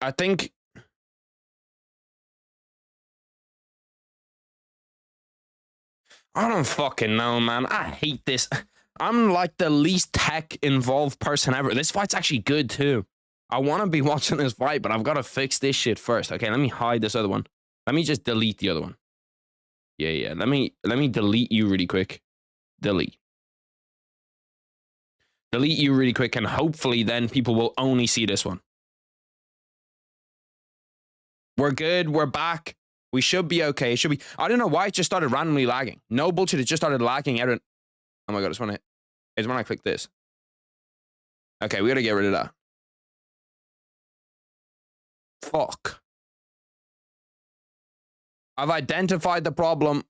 I think... I don't fucking know, man. I hate this. I'm like the least tech-involved person ever. This fight's actually good, too. I want to be watching this fight, but I've got to fix this shit first. Okay, let me hide this other one. Let me just delete the other one. Yeah. Let me delete you really quick. Delete you really quick, and hopefully then people will only see this one. We're good. We're back. We should be okay. It should be... I don't know why it just started randomly lagging. No bullshit. It just started lagging out. Oh my god, it's when I click this. Okay, we gotta get rid of that. Fuck. I've identified the problem.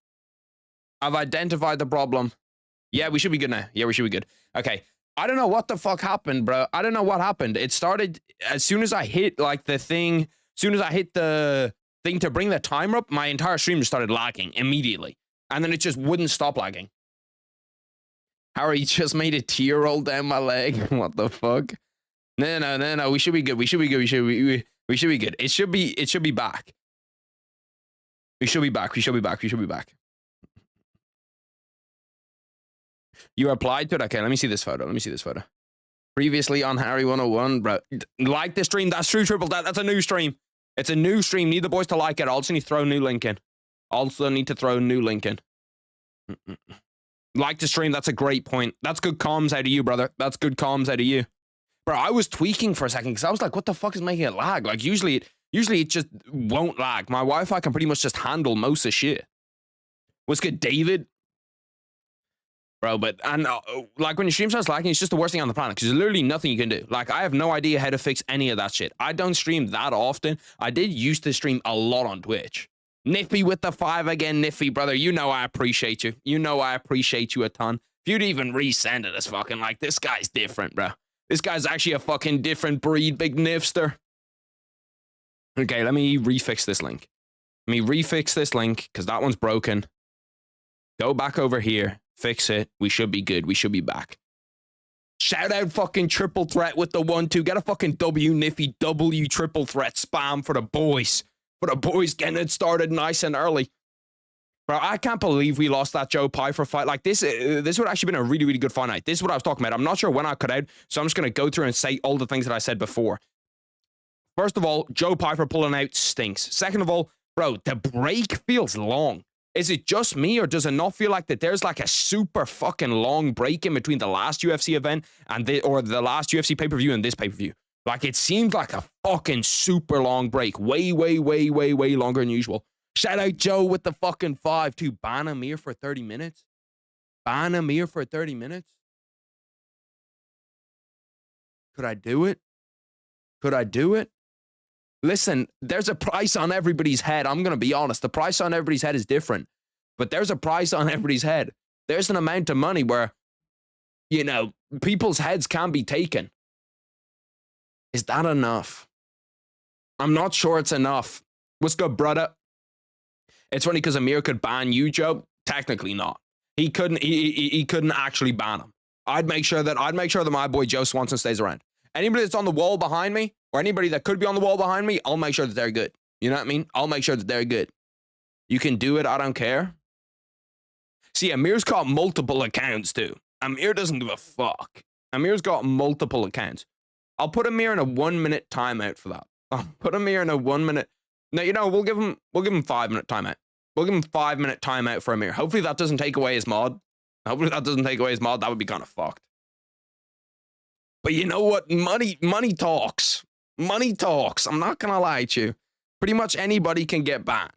Yeah, we should be good now. Yeah, we should be good. Okay. I don't know what the fuck happened, bro. I don't know what happened. It started as soon as I hit like the thing, as soon as I hit the thing to bring the timer up, my entire stream just started lagging immediately. And then it just wouldn't stop lagging. Harry just made a tear roll down my leg. What the fuck? No. We should be good. We should be good. We should be good. It should be back. We should be back. You replied to it? Okay, let me see this photo. Previously on Harry1of1, bro. Like this stream. That's true, triple. That's a new stream. It's a new stream. Need the boys to like it. I also need to throw a new link in. Like the stream. That's a great point. That's good comms out of you, brother. Bro, I was tweaking for a second because I was like, what the fuck is making it lag? Like, usually it just won't lag. My Wi-Fi can pretty much just handle most of shit. What's good, David? Bro, but, and like when your stream starts lagging, it's just the worst thing on the planet because there's literally nothing you can do. Like, I have no idea how to fix any of that shit. I don't stream that often. I did used to stream a lot on Twitch. Niffy with the 5 again, Niffy, brother. You know I appreciate you. A ton. If you'd even resend it, it's fucking like, this guy's different, bro. This guy's actually a fucking different breed, big nifster. Okay, let me refix this link. Because that one's broken. Go back over here. Fix it. We should be good. We should be back. Shout out fucking triple threat with the 1-2. Get a fucking W, Niffy. W triple threat spam for the boys. Getting it started nice and early. Bro, I can't believe we lost that Joe Piper fight. Like, this would have actually been a really, really good fight night. This is what I was talking about. I'm not sure when I cut out, so I'm just going to go through and say all the things that I said before. First of all, Joe Piper pulling out stinks. Second of all, bro, the break feels long. Is it just me, or does it not feel like that there's like a super fucking long break in between the last UFC event and the last UFC pay-per-view and this pay-per-view? Like, it seemed like a fucking super long break. Way longer than usual. Shout out Joe with the fucking 5 to ban Amir for 30 minutes. Could I do it? Listen, there's a price on everybody's head. I'm going to be honest. The price on everybody's head is different. But there's a price on everybody's head. There's an amount of money where, you know, people's heads can be taken. Is that enough? I'm not sure it's enough. What's good, brother? It's funny because Amir could ban you, Joe. Technically not. He couldn't. He couldn't actually ban him. I'd make sure that my boy Joe Swanson stays around. Anybody that's on the wall behind me, or anybody that could be on the wall behind me, I'll make sure that they're good. You know what I mean? I'll make sure that they're good. You can do it. I don't care. See, Amir's got multiple accounts too. Amir doesn't give a fuck. Amir's got multiple accounts. I'll put Amir in a 1-minute timeout for that. I'll put Amir in a 1 minute. No, you know, we'll give him 5-minute timeout. We'll give him 5-minute timeout for Amir. Hopefully that doesn't take away his mod. That would be kind of fucked. But you know what? Money talks. Money talks. I'm not going to lie to you. Pretty much anybody can get banned.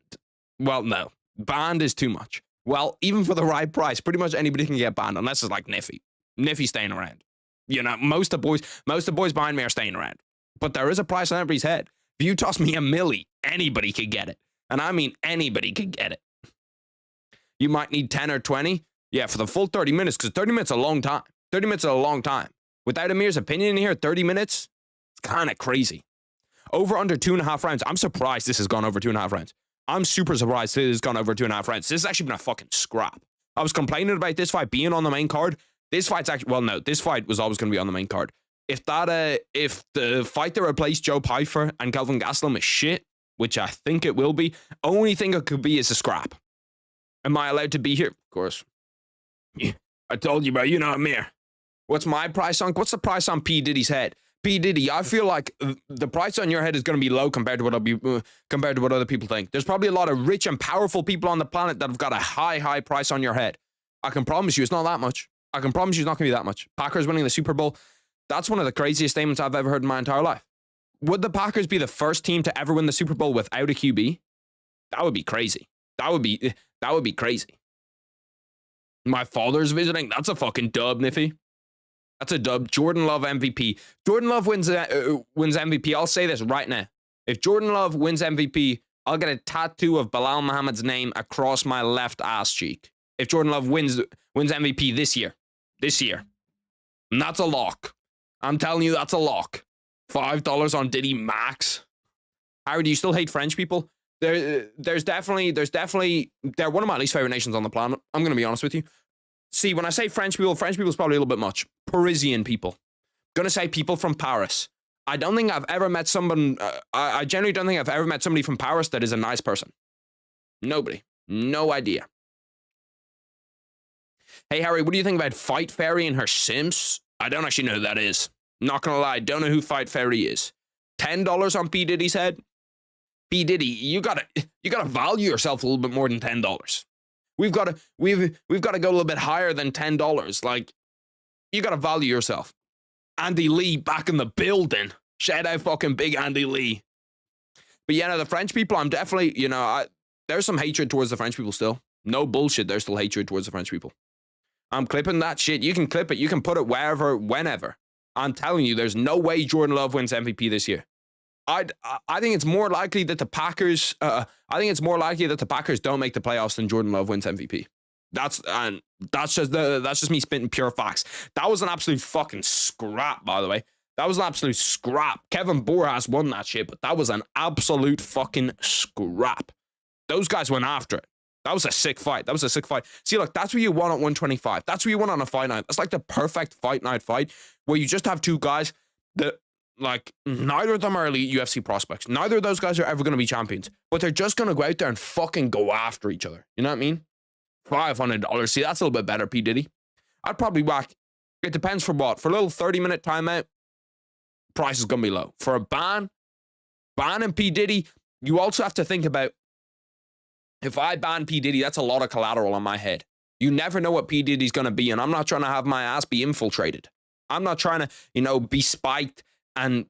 Well, no. Banned is too much. Well, even for the right price, pretty much anybody can get banned, unless it's like Niffy. Niffy staying around. You know, most of the boys behind me are staying around. But there is a price on everybody's head. If you toss me a milli, anybody could get it. And I mean anybody could get it. You might need 10 or 20. Yeah, for the full 30 minutes, because 30 minutes is a long time. 30 minutes is a long time. Without Amir's opinion in here, 30 minutes, it's kind of crazy. Over under 2.5 rounds. I'm surprised this has gone over 2.5 rounds. I'm super surprised this has gone over 2.5 rounds. This has actually been a fucking scrap. I was complaining about this fight being on the main card. This fight's actually, well, no, this fight was always going to be on the main card. if the fight that replaced Joe Pyfer and Kelvin Gastelum is shit, which I think it will be, only thing it could be is a scrap. Am I allowed to be here? Of course. Yeah, I told you, bro. You know I'm here. What's my price on? What's the price on P. Diddy's head? P. Diddy, I feel like the price on your head is going to be low compared to what other people think. There's probably a lot of rich and powerful people on the planet that have got a high price on your head. I can promise you it's not that much. I can promise you it's not going to be that much. Packers winning the Super Bowl, that's one of the craziest statements I've ever heard in my entire life. Would the Packers be the first team to ever win the Super Bowl without a QB? That would be crazy. That would be crazy. My father's visiting. That's a fucking dub, Niffy. That's a dub. Jordan Love MVP. Jordan Love wins MVP. I'll say this right now. If Jordan Love wins MVP, I'll get a tattoo of Bilal Muhammad's name across my left ass cheek. If Jordan Love wins MVP this year. And that's a lock. I'm telling you, that's a lock. $5 on Diddy max. Harry, do you still hate French people? There's definitely, they're one of my least favorite nations on the planet. I'm going to be honest with you. See, when I say French people is probably a little bit much. Parisian people. I'm going to say people from Paris. I don't think I've ever met someone, I genuinely don't think I've ever met somebody from Paris that is a nice person. Nobody. No idea. Hey, Harry, what do you think about Fight Fairy and her Sims? I don't actually know who that is. Not going to lie, don't know who Fight Fairy is. $10 on P. Diddy's head? P. Diddy, you gotta value yourself a little bit more than $10. We've got to go a little bit higher than $10. Like, you gotta value yourself. Andy Lee back in the building. Shout out fucking big Andy Lee. But yeah, no, the French people, I'm definitely, there's some hatred towards the French people still. No bullshit, there's still hatred towards the French people. I'm clipping that shit. You can clip it. You can put it wherever, whenever. I'm telling you, there's no way Jordan Love wins MVP this year. I think it's more likely that the Packers. I think it's more likely that the Packers don't make the playoffs than Jordan Love wins MVP. That's just me spitting pure facts. That was an absolute fucking scrap, by the way. That was an absolute scrap. Kevin Borjas won that shit, but that was an absolute fucking scrap. Those guys went after it. That was a sick fight. See, look, that's what you want at 125. That's what you want on a fight night. That's like the perfect fight night fight where you just have two guys that, like, neither of them are elite UFC prospects. Neither of those guys are ever going to be champions, but they're just going to go out there and fucking go after each other. You know what I mean? $500. See, that's a little bit better, P. Diddy. I'd probably whack. It depends for what. For a little 30-minute timeout, price is going to be low. For a ban and P. Diddy, you also have to think about, if I ban P. Diddy, that's a lot of collateral on my head. You never know what P. Diddy's going to be, and I'm not trying to have my ass be infiltrated. I'm not trying to, be spiked and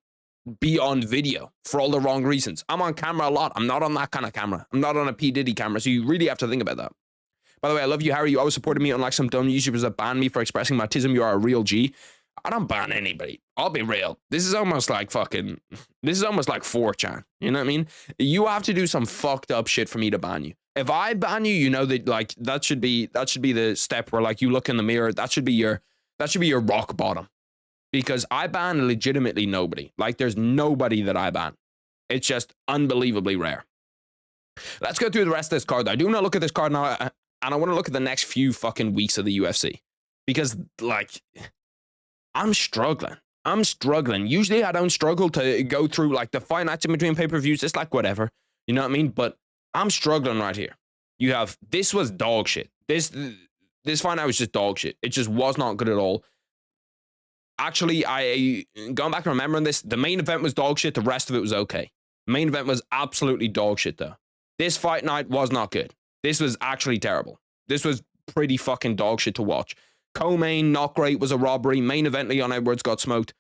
be on video for all the wrong reasons. I'm on camera a lot. I'm not on that kind of camera. I'm not on a P. Diddy camera, so you really have to think about that. By the way, I love you, Harry. You always supported me, unlike some dumb YouTubers that ban me for expressing my autism. You are a real G. I don't ban anybody. I'll be real. This is almost like 4chan. You know what I mean? You have to do some fucked up shit for me to ban you. If I ban you, that like that should be the step where like you look in the mirror. That should be your rock bottom. Because I ban legitimately nobody. Like there's nobody that I ban. It's just unbelievably rare. Let's go through the rest of this card. I do want to look at this card now, and I want to look at the next few fucking weeks of the UFC. Because like I'm struggling. Usually I don't struggle to go through like the fight nights in between pay-per-views. It's like whatever. You know what I mean? But I'm struggling right here. You have, this was dog shit. This fight night was just dog shit. It just was not good at all. Actually, going back and remembering this, the main event was dog shit. The rest of it was okay. The main event was absolutely dog shit though. This fight night was not good. This was actually terrible. This was pretty fucking dog shit to watch. Co-main, not great, was a robbery. Main event, Leon Edwards got smoked.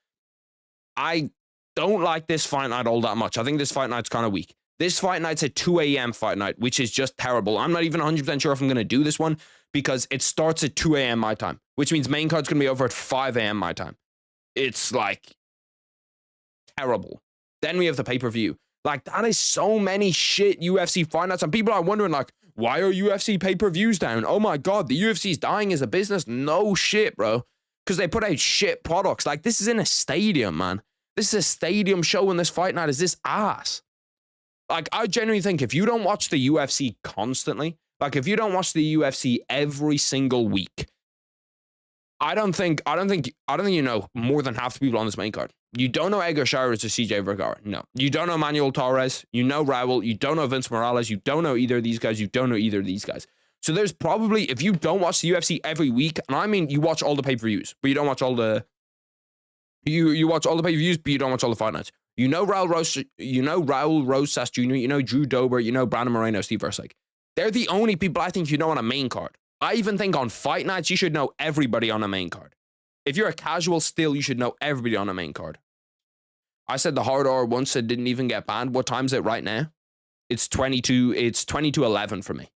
I don't like this fight night all that much. I think this fight night's kind of weak. This fight night's a 2 a.m. fight night, which is just terrible. I'm not even 100% sure if I'm going to do this one because it starts at 2 a.m. my time, which means main card's going to be over at 5 a.m. my time. It's like terrible. Then we have the pay-per-view. Like that is so many shit UFC fight nights, and people are wondering like, why are UFC pay-per-views down? Oh my God, the UFC's dying as a business. No shit, bro. Because they put out shit products. Like this is in a stadium, man. This is a stadium show, and this fight night is this ass. Like I genuinely think if you don't watch the UFC constantly, like if you don't watch the UFC every single week, I don't think you know more than half the people on this main card. You don't know Edgar Chairez or CJ Vergara. No. You don't know Manuel Torres. You know Raul. You don't know Vince Morales. You don't know either of these guys. You don't know either of these guys. So there's probably, if you don't watch the UFC every week, and I mean you watch all the pay-per-views, but you don't watch all the you watch all the pay-per-views, but you don't watch all the fight nights. You know Raul Rosas Jr., you know Drew Dober, you know Brandon Moreno, Steve Erceg. They're the only people I think you know on a main card. I even think on fight nights, you should know everybody on a main card. If you're a casual still, you should know everybody on a main card. I said the hard R once, it didn't even get banned. What time is it right now? It's 22:11 for me.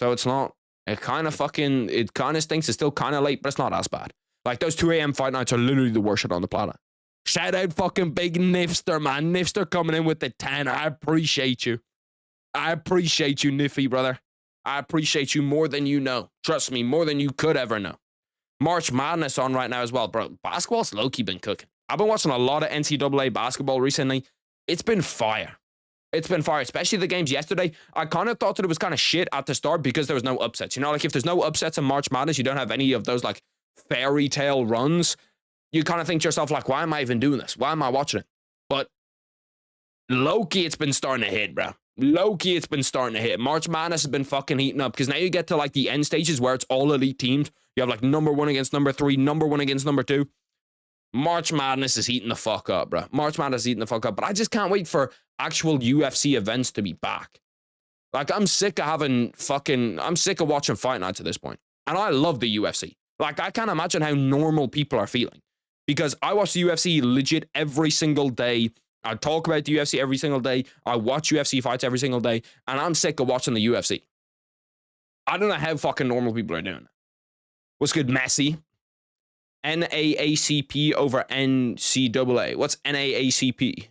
So it's not, it kind of stinks. It's still kind of late, but it's not as bad. Like those 2 a.m. fight nights are literally the worst shit on the planet. Shout out fucking big Nifster, man. Nifster coming in with the 10. I appreciate you. I appreciate you, Niffy, brother. I appreciate you more than you know. Trust me, more than you could ever know. March Madness on right now as well, bro. Basketball's low-key been cooking. I've been watching a lot of NCAA basketball recently. It's been fire. It's been fire, especially the games yesterday. I kind of thought that it was kind of shit at the start because there was no upsets. You know, like if there's no upsets in March Madness, you don't have any of those like fairy tale runs. You kind of think to yourself like, why am I even doing this? Why am I watching it? But low-key, it's been starting to hit, bro. Low-key, it's been starting to hit. March Madness has been fucking heating up because now you get to like the end stages where it's all elite teams. You have like number 1 against number 3, number 1 against number 2. March Madness is heating the fuck up, bro. March Madness is heating the fuck up. But I just can't wait for actual UFC events to be back. Like, I'm sick of watching fight nights at this point. And I love the UFC. Like, I can't imagine how normal people are feeling. Because I watch the UFC legit every single day. I talk about the UFC every single day. I watch UFC fights every single day. And I'm sick of watching the UFC. I don't know how fucking normal people are doing it. What's good, Messi? NAACP over NCAA. What's NAACP?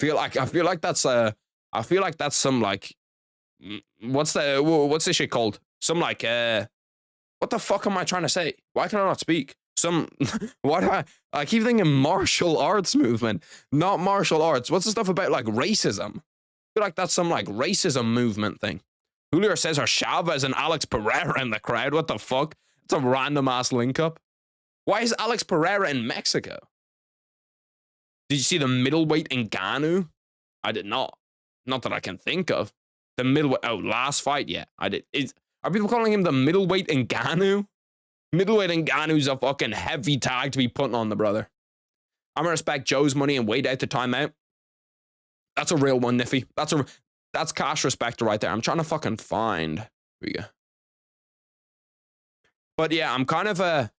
I feel like that's some like, what's this shit called? Some like what the fuck am I trying to say? Why can I not speak? I keep thinking martial arts movement, not martial arts. What's the stuff about like racism? I feel like that's some like racism movement thing. Julio Cesar Chavez and Alex Pereira in the crowd. What the fuck? It's a random ass link up. Why is Alex Pereira in Mexico? Did you see the middleweight Ngannou? I did not. Not that I can think of. The middleweight. Oh, last fight. Yeah, I did. Are people calling him the middleweight Ngannou? Middleweight Ngannou's a fucking heavy tag to be putting on the brother. I'm gonna respect Joe's money and wait out the timeout. That's a real one, Niffy. That's cash respect right there. I'm trying to fucking find. Here we go. But yeah, I'm kind of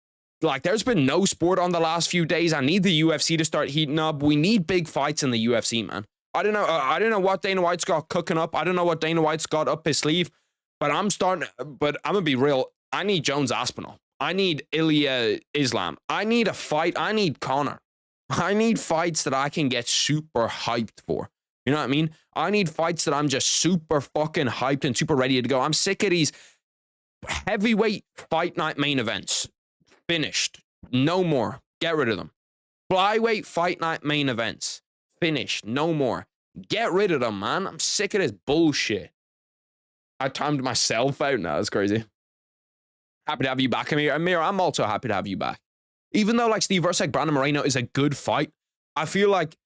like, there's been no sport on the last few days. I need the UFC to start heating up. We need big fights in the UFC, man. I don't know what Dana White's got cooking up. I don't know what Dana White's got up his sleeve. But I'm gonna be real. I need Jones Aspinall. I need Ilia Islam. I need a fight. I need Connor. I need fights that I can get super hyped for. You know what I mean? I need fights that I'm just super fucking hyped and super ready to go. I'm sick of these heavyweight fight night main events. Finished. No more. Get rid of them. Flyweight fight night main events. Finished. No more. Get rid of them, man. I'm sick of this bullshit. I timed myself out now. That's crazy. Happy to have you back, Amir. Amir, I'm also happy to have you back. Even though like Steve Erceg, Brandon Moreno is a good fight, I feel like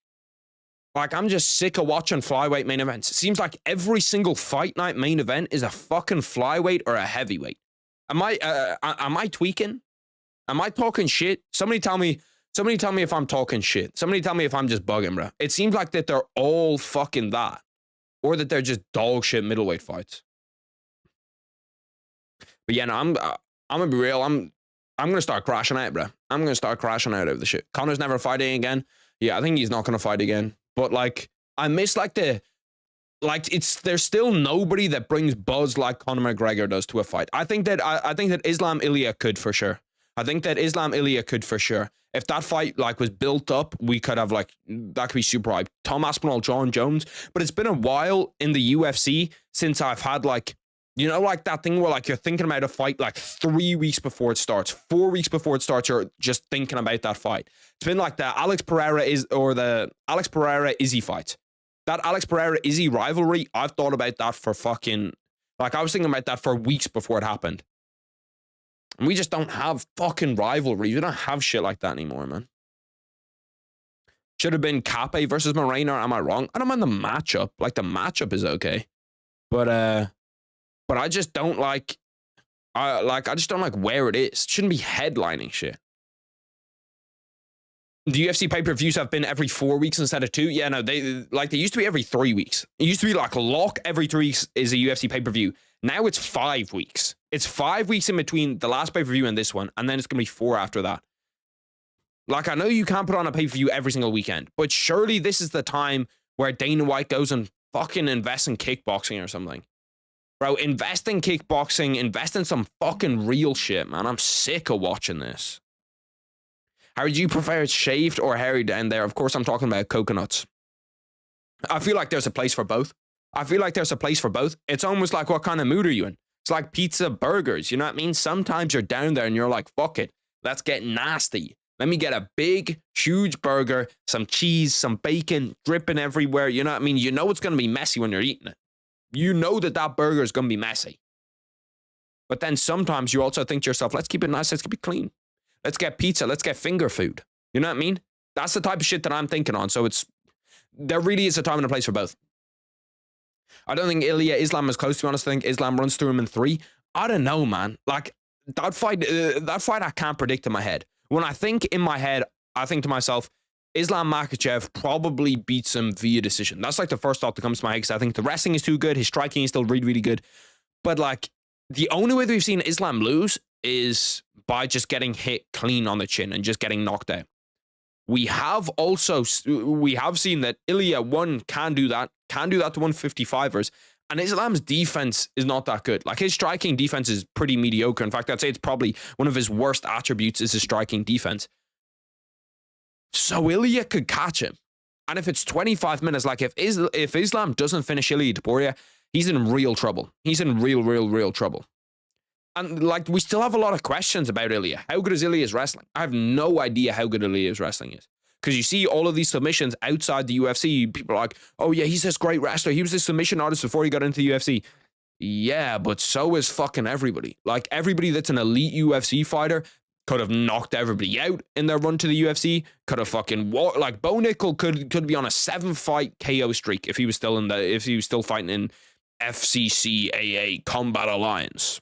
I'm just sick of watching flyweight main events. It seems like every single fight night main event is a fucking flyweight or a heavyweight. Am I tweaking? Am I talking shit? Somebody tell me if I'm talking shit. Somebody tell me if I'm just bugging, bro. It seems like that they're all fucking that. Or that they're just dog shit middleweight fights. But yeah, no, I'm gonna be real. I'm gonna start crashing out, bro. I'm gonna start crashing out over the shit. Connor's never fighting again. Yeah, I think he's not gonna fight again. But like, I miss like there's still nobody that brings buzz like Conor McGregor does to a fight. I think that Islam Ilia could for sure. If that fight like was built up, we could have like, that could be super hype. Tom Aspinall, John Jones. But it's been a while in the UFC since I've had like, you know, like that thing where like you're thinking about a fight like 3 weeks before it starts, 4 weeks before it starts, you're just thinking about that fight. It's been like the Alex Pereira Izzy fight. That Alex Pereira Izzy rivalry, I've thought about that for fucking, like I was thinking about that for weeks before it happened. And we just don't have fucking rivalries. We don't have shit like that anymore, man. Should have been Cape versus Moreno. Am I wrong? I don't mind the matchup. Like, the matchup is okay. But I just don't like, I just don't like where it is. It shouldn't be headlining shit. The UFC pay-per-views have been every 4 weeks instead of 2. Yeah, no, they used to be every 3 weeks. It used to be like lock every 3 weeks is a UFC pay-per-view. Now it's 5 weeks. It's 5 weeks in between the last pay-per-view and this one, and then it's going to be 4 after that. Like, I know you can't put on a pay-per-view every single weekend, but surely this is the time where Dana White goes and fucking invests in kickboxing or something. Bro, invest in kickboxing, invest in some fucking real shit, man. I'm sick of watching this. How do you prefer it shaved or hairy down there? Of course, I'm talking about coconuts. I feel like there's a place for both. It's almost like, what kind of mood are you in? It's like pizza, burgers, you know what I mean? Sometimes you're down there and you're like, fuck it, let's get nasty. Let me get a big, huge burger, some cheese, some bacon, dripping everywhere, you know what I mean? You know it's going to be messy when you're eating it. You know that burger is going to be messy. But then sometimes you also think to yourself, let's keep it nice, let's keep it clean. Let's get pizza. Let's get finger food. You know what I mean? That's the type of shit that I'm thinking on. So there really is a time and a place for both. I don't think Ilia Islam is close, to be honest. I think Islam runs through him in 3. I don't know, man. Like, that fight I can't predict in my head. When I think in my head, I think to myself, Islam Makhachev probably beats him via decision. That's like the first thought that comes to my head, because I think the wrestling is too good. His striking is still really, really good. But like, the only way that we've seen Islam lose is by just getting hit clean on the chin and just getting knocked out. We have seen that Ilia 1 can do that to 155ers, and Islam's defense is not that good. Like, his striking defense is pretty mediocre. In fact, I'd say it's probably one of his worst attributes is his striking defense. So Ilia could catch him. And if it's 25 minutes, like if Islam doesn't finish Ilia topuria, he's in real trouble. He's in real trouble. And, like, we still have a lot of questions about Ilia. How good is Ilia's wrestling? I have no idea how good Ilia's wrestling is. Because you see all of these submissions outside the UFC. People are like, oh, yeah, he's this great wrestler. He was this submission artist before he got into the UFC. Yeah, but so is fucking everybody. Like, everybody that's an elite UFC fighter could have knocked everybody out in their run to the UFC. Could have fucking... Like, Bo Nickel could be on a 7-fight KO streak if he was still fighting in FCCAA Combat Alliance.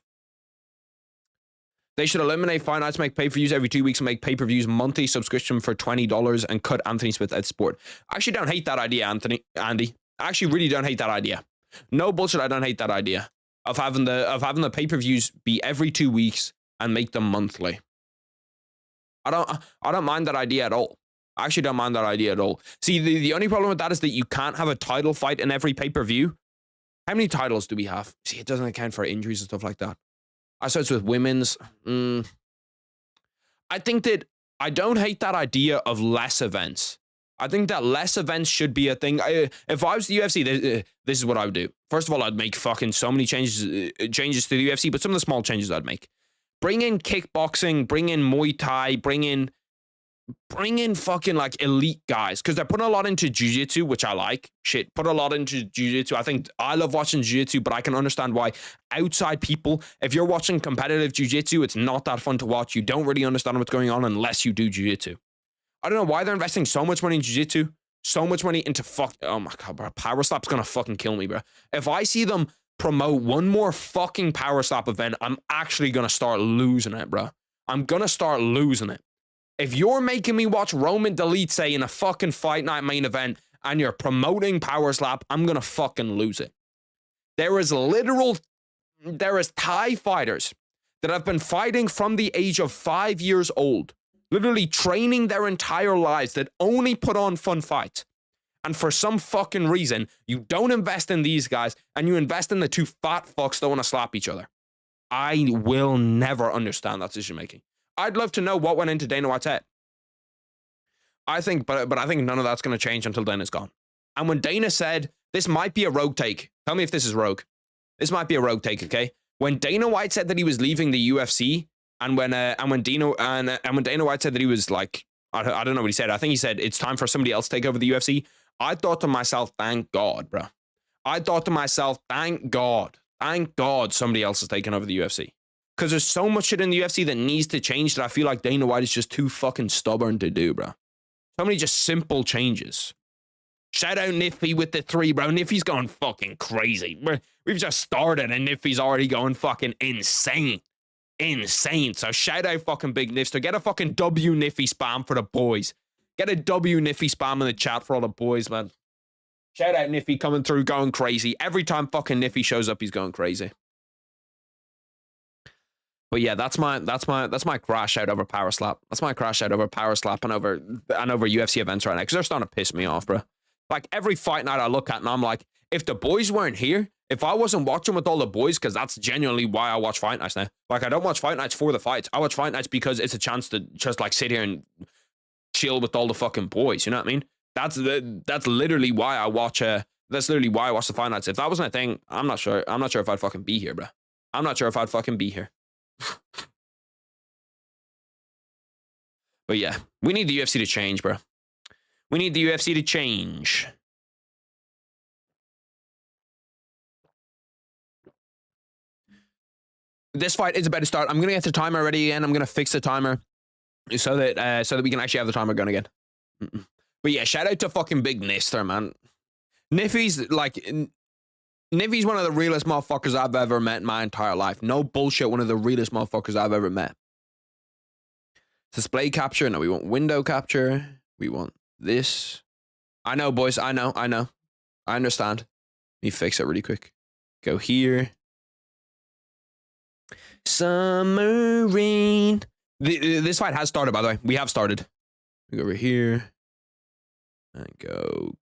They should eliminate fight nights, make pay-per-views every 2 weeks, and make pay-per-views monthly subscription for $20 and cut Anthony Smith out sport. I actually don't hate that idea, Andy. I actually really don't hate that idea. No bullshit, I don't hate that idea of having the pay-per-views be every 2 weeks and make them monthly. I don't mind that idea at all. I actually don't mind that idea at all. See, the only problem with that is that you can't have a title fight in every pay-per-view. How many titles do we have? See, it doesn't account for injuries and stuff like that. I starts with women's. I think that I don't hate that idea of less events. I think that less events should be a thing. If I was the UFC, this is what I would do. First of all, I'd make fucking so many changes to the UFC, but some of the small changes I'd make. Bring in kickboxing, bring in Muay Thai, bring in fucking like elite guys, because they're putting a lot into jiu-jitsu, which I like. Shit, put a lot into jiu-jitsu. I love watching jiu-jitsu, but I can understand why outside people, if you're watching competitive jiu-jitsu, it's not that fun to watch. You don't really understand what's going on unless you do jiu-jitsu. I don't know why they're investing so much money in jiu-jitsu, so much money into oh my god, bro, power slap's gonna fucking kill me, bro. If I see them promote one more fucking power slap event, I'm actually gonna start losing it, bro. I'm gonna start losing it. If you're making me watch Roman Delete say in a fucking fight night main event and you're promoting power slap, I'm gonna fucking lose it. There is Thai fighters that have been fighting from the age of 5 years old, literally training their entire lives, that only put on fun fights. And for some fucking reason, you don't invest in these guys and you invest in the two fat fucks that want to slap each other. I will never understand that decision making. I'd love to know what went into Dana White's head. I think none of that's going to change until Dana's gone. And when Dana said, this might be a rogue take, tell me if this is rogue. This might be a rogue take, okay? When Dana White said that he was leaving the UFC, and when Dana White said that he was like, I don't know what he said. I think he said it's time for somebody else to take over the UFC. I thought to myself, thank God, bro. I thought to myself, thank God somebody else is taking over the UFC. Because there's so much shit in the UFC that needs to change that I feel like Dana White is just too fucking stubborn to do, bro. So many just simple changes. Shout out Niffy with the 3, bro. Niffy's going fucking crazy. We've just started and Niffy's already going fucking insane. Insane. So shout out fucking Big Nifster. Get a fucking W Niffy spam for the boys. Get a W Niffy spam in the chat for all the boys, man. Shout out Niffy coming through, going crazy. Every time fucking Niffy shows up, he's going crazy. But yeah, that's my crash out over power slap. That's my crash out over power slap and over UFC events right now, because they're starting to piss me off, bro. Like every fight night I look at and I'm like, if the boys weren't here, if I wasn't watching with all the boys, because that's genuinely why I watch fight nights now. Like I don't watch fight nights for the fights. I watch fight nights because it's a chance to just like sit here and chill with all the fucking boys. You know what I mean? That's literally why I watch. That's literally why I watch the fight nights. If that wasn't a thing, I'm not sure. I'm not sure if I'd fucking be here, bro. I'm not sure if I'd fucking be here. But yeah, we need the UFC to change, bro. We need the UFC to change. This fight is about to start. I'm gonna get the timer ready again. I'm gonna fix the timer so that we can actually have the timer going again. But yeah, shout out to fucking Big Nister, man. Niffy's one of the realest motherfuckers I've ever met in my entire life. No bullshit, one of the realest motherfuckers I've ever met. Display capture. No, we want window capture. We want this. I know, boys. I know. I understand. Let me fix it really quick. Go here. Submarine. This fight has started, by the way. We have started. We go over here. And go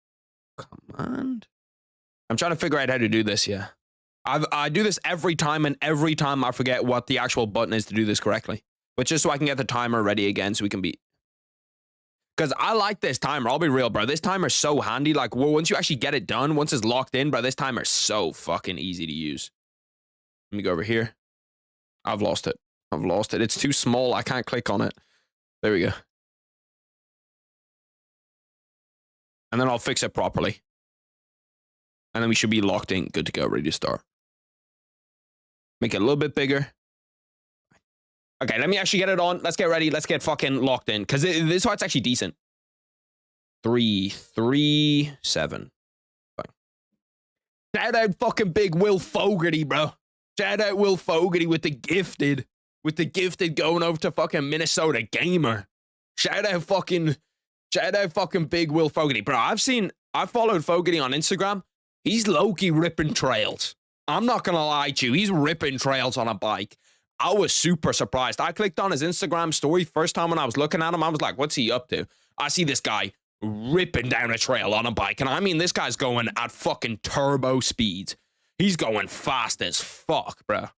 command. I'm trying to figure out how to do this, yeah. I do this every time, and every time I forget what the actual button is to do this correctly. But just so I can get the timer ready again so we can beat. Because I like this timer. I'll be real, bro. This timer's so handy. Like, well, once you actually get it done, once it's locked in, bro, this timer's so fucking easy to use. Let me go over here. I've lost it. I've lost it. It's too small. I can't click on it. There we go. And then I'll fix it properly. And then we should be locked in. Good to go. Ready to start. Make it a little bit bigger. Okay, let me actually get it on. Let's get ready. Let's get fucking locked in. Because this fight's actually decent. 3-3-7. Fine. Shout out fucking big Will Fogarty, bro. Shout out Will Fogarty with the gifted. With the gifted going over to fucking Minnesota Gamer. Shout out fucking big Will Fogarty. Bro, I've followed Fogarty on Instagram. He's low-key ripping trails. I'm not gonna lie to you. He's ripping trails on a bike. I was super surprised. I clicked on his Instagram story first time when I was looking at him. I was like, what's he up to? I see this guy ripping down a trail on a bike. And I mean, this guy's going at fucking turbo speeds. He's going fast as fuck, bro.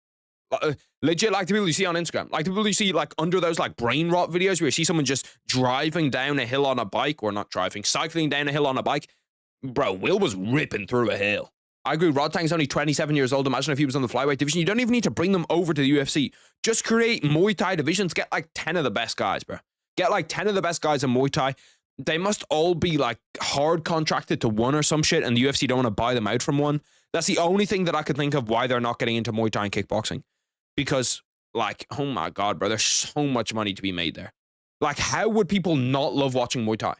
Legit, like the people you see on Instagram. Like the people you see like under those like brain rot videos where you see someone just driving down a hill on a bike, or not driving, cycling down a hill on a bike. Bro, Will was ripping through a hill. I agree, Rodtang's only 27 years old. Imagine if he was on the flyweight division. You don't even need to bring them over to the UFC. Just create Muay Thai divisions. Get like 10 of the best guys, bro. Get like 10 of the best guys in Muay Thai. They must all be like hard contracted to one or some shit, and the UFC don't want to buy them out from one. That's the only thing that I could think of why they're not getting into Muay Thai and kickboxing. Because, like, oh my God, bro, there's so much money to be made there. Like, how would people not love watching Muay Thai?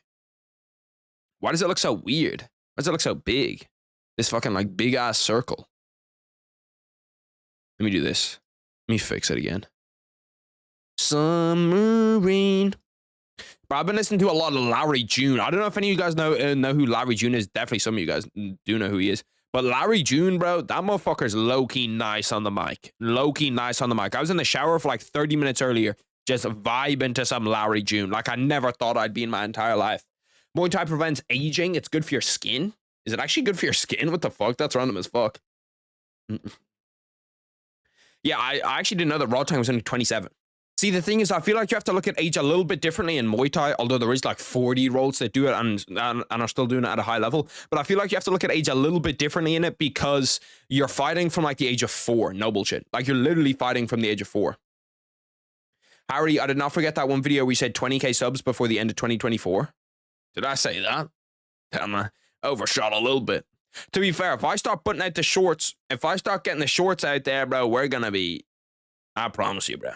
Why does it look so weird? Why does it look so big? This fucking, like, big-ass circle. Let me do this. Let me fix it again. Submarine. Bro, I've been listening to a lot of Larry June. I don't know if any of you guys know who Larry June is. Definitely some of you guys do know who he is. But Larry June, bro, that motherfucker's low-key nice on the mic. Low-key nice on the mic. I was in the shower for like 30 minutes earlier, just vibing to some Larry June. Like I never thought I'd be in my entire life. Muay Thai prevents aging. It's good for your skin. Is it actually good for your skin? What the fuck? That's random as fuck. Yeah, I actually didn't know that Rodtang was only 27. See, the thing is, I feel like you have to look at age a little bit differently in Muay Thai, although there is like 40-year-olds that do it and are still doing it at a high level. But I feel like you have to look at age a little bit differently in it because you're fighting from like the age of 4. No bullshit. Like you're literally fighting from the age of 4. Harry, I did not forget that one video we said 20k subs before the end of 2024. Did I say that? Damn, overshot a little bit. To be fair, if I start putting out the shorts, if I start getting the shorts out there, bro, we're gonna be I promise you, bro.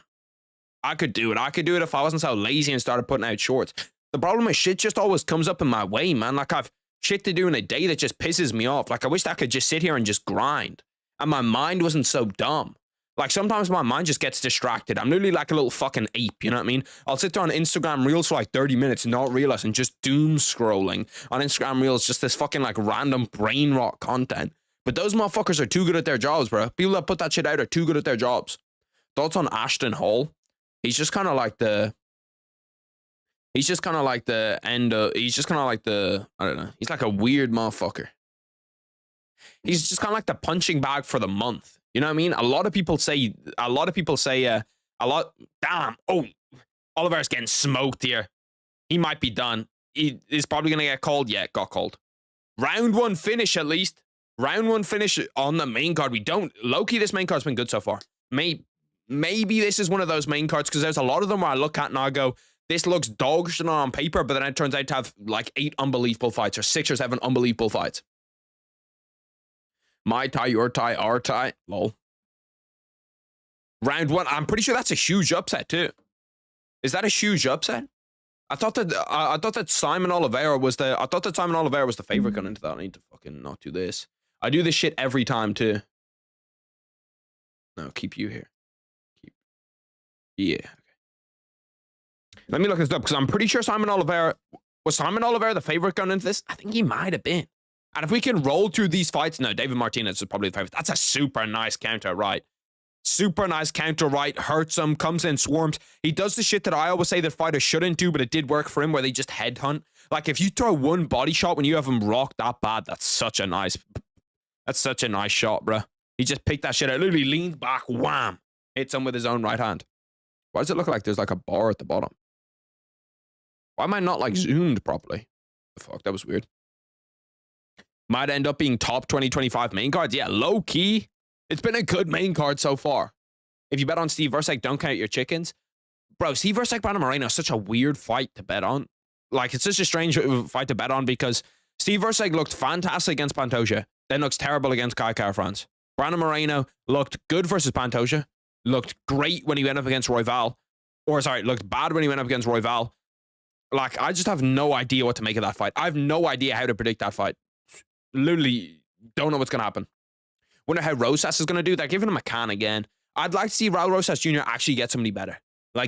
I could do it. I could do it if I wasn't so lazy and started putting out shorts. The problem is shit just always comes up in my way, man. Like, I've shit to do in a day that just pisses me off. Like, I wish I could just sit here and just grind. And my mind wasn't so dumb. Like, sometimes my mind just gets distracted. I'm literally like a little fucking ape, you know what I mean? I'll sit there on Instagram Reels for like 30 minutes and not realize and just doom scrolling on Instagram Reels, just this fucking like random brain rot content. But those motherfuckers are too good at their jobs, bro. People that put that shit out are too good at their jobs. Thoughts on Ashton Hall? He's just kind of like the... He's just kind of like the end of... He's just kind of like the... I don't know. He's like a weird motherfucker. He's just kind of like the punching bag for the month. You know what I mean? A lot of people say... Damn. Oh, Oliver's getting smoked here. He might be done. He is probably going to get called. Yeah, got called. Round 1 finish, at least. Round 1 finish on the main card. We don't... Low-key, this main card's been good so far. Maybe this is one of those main cards, because there's a lot of them where I look at and I go, this looks dog shit on paper, but then it turns out to have like 8 unbelievable fights or 6 or 7 unbelievable fights. My Thai, your Thai, our Thai. Lol. Round 1. I'm pretty sure that's a huge upset too. Is that a huge upset? I thought that Simon Oliveira was the favorite going into that. I need to fucking not do this. I do this shit every time too. No, keep you here. Yeah. Okay. Let me look this up, because I'm pretty sure Simon Oliveira... Was Simon Oliveira the favorite going into this? I think he might have been. And if we can roll through these fights... No, David Martinez is probably the favorite. That's a super nice counter, right? Super nice counter, right? Hurts him, comes in, swarms. He does the shit that I always say that fighters shouldn't do, but it did work for him, where they just headhunt. Like, if you throw one body shot when you have him rocked that bad, that's such a nice shot, bro. He just picked that shit out. Literally leaned back, wham. Hits him with his own right hand. Why does it look like there's like a bar at the bottom? Why am I not like zoomed properly? The fuck, that was weird. Might end up being top 2025 main cards. Yeah, low key. It's been a good main card so far. If you bet on Steve Erceg, don't count your chickens. Bro, Steve Erceg, Brandon Moreno is such a weird fight to bet on. Like, it's such a strange fight to bet on, because Steve Erceg looked fantastic against Pantoja, then looks terrible against Kai Kara-France. Brandon Moreno looked good versus Pantoja. Looked great when he went up against Royval. Or, sorry, looked bad when he went up against Royval. Like, I just have no idea what to make of that fight. I have no idea how to predict that fight. Literally, don't know what's going to happen. Wonder how Rosas is going to do. They're giving him a can again. I'd like to see Raul Rosas Jr. actually get somebody better.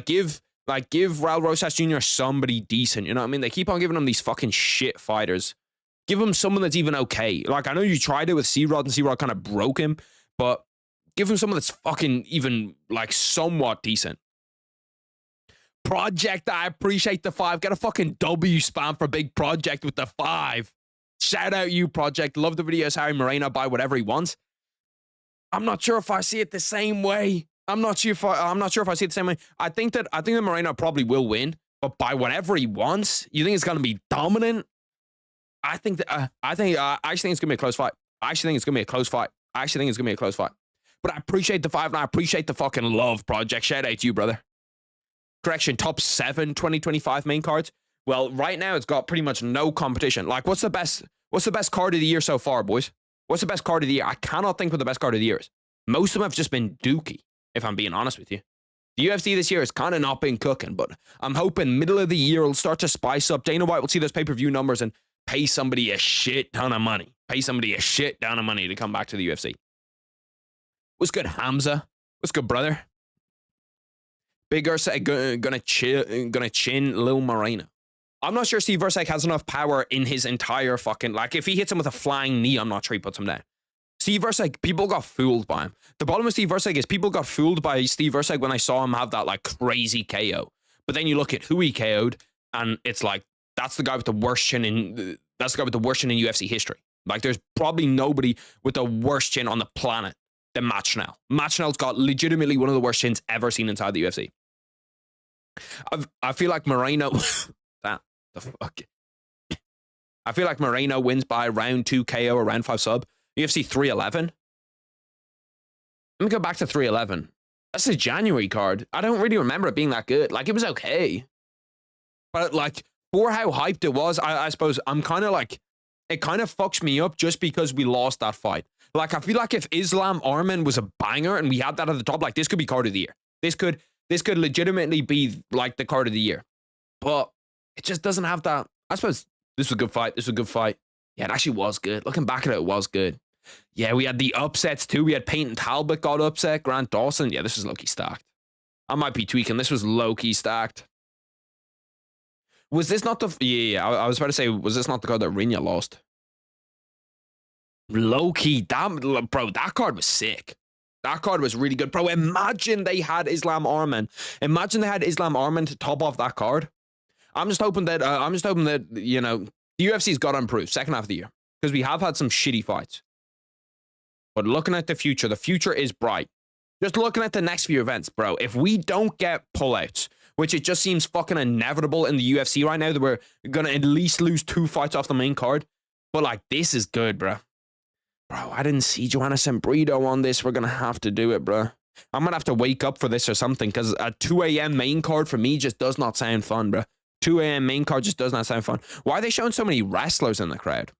Give Raul Rosas Jr. somebody decent. You know what I mean? They keep on giving him these fucking shit fighters. Give him someone that's even okay. Like, I know you tried it with C-Rod, and C-Rod kind of broke him, but give him someone that's fucking even, like, somewhat decent. Project, I appreciate the 5. Get a fucking W spam for Big Project with the 5. Shout out you, Project. Love the videos. Harry Moreno buy whatever he wants. I'm not sure if I see it the same way. I'm not sure if I see it the same way. I think that Moreno probably will win, but by whatever he wants. You think it's gonna be dominant? I actually think it's gonna be a close fight. I actually think it's gonna be a close fight. But I appreciate the 5, and I appreciate the fucking love, Project. Shout out to you, brother. Correction, top 7 2025 main cards. Well, right now it's got pretty much no competition. Like, what's the best card of the year so far, boys? What's the best card of the year? I cannot think what the best card of the year is. Most of them have just been dookie, if I'm being honest with you. The UFC this year has kind of not been cooking, but I'm hoping middle of the year will start to spice up. Dana White will see those pay-per-view numbers and pay somebody a shit ton of money. Pay somebody a shit ton of money to come back to the UFC. What's good, Hamza? What's good, brother? Big Erceg gonna chin Lil Moreno. I'm not sure Steve Erceg has enough power in his entire fucking... Like, if he hits him with a flying knee, I'm not sure he puts him down. Steve Erceg, people got fooled by him. The problem with Steve Erceg is people got fooled by Steve Erceg when I saw him have that, like, crazy KO. But then you look at who he KO'd, and it's like, that's the guy with the worst chin in... That's the guy with the worst chin in UFC history. Like, there's probably nobody with the worst chin on the planet than Matt Schnell. Matt Schnell's got legitimately one of the worst chins ever seen inside the UFC. I feel like Moreno... The fuck? I feel like Moreno wins by round 2 KO or round 5 sub. UFC 311. Let me go back to 311. That's a January card. I don't really remember it being that good. Like, it was okay. But, like, for how hyped it was, I suppose I'm kind of like... It kind of fucks me up just because we lost that fight. Like, I feel like if Islam Arman was a banger and we had that at the top, like, this could be card of the year. This could legitimately be, like, the card of the year. But it just doesn't have that. I suppose this was a good fight. This was a good fight. Yeah, it actually was good. Looking back at it, it was good. Yeah, we had the upsets, too. We had Peyton Talbot got upset. Grant Dawson. Yeah, this was low-key stacked. I might be tweaking. This was low-key stacked. Was this not the... Yeah, I was about to say, was this not the card that Rinya lost? Low-key. Bro, that card was sick. That card was really good. Bro, imagine they had Islam Arman. Imagine they had Islam Arman to top off that card. I'm just hoping that, you know, the UFC's got to improve second half of the year. Because we have had some shitty fights. But looking at the future is bright. Just looking at the next few events, bro. If we don't get pullouts, which it just seems fucking inevitable in the UFC right now, that we're going to at least lose 2 fights off the main card. But, like, this is good, bro. Bro, I didn't see Joanna Sembrito on this. We're going to have to do it, bro. I'm going to have to wake up for this or something, because a 2 a.m. main card for me just does not sound fun, bro. 2 a.m. main card just does not sound fun. Why are they showing so many wrestlers in the crowd?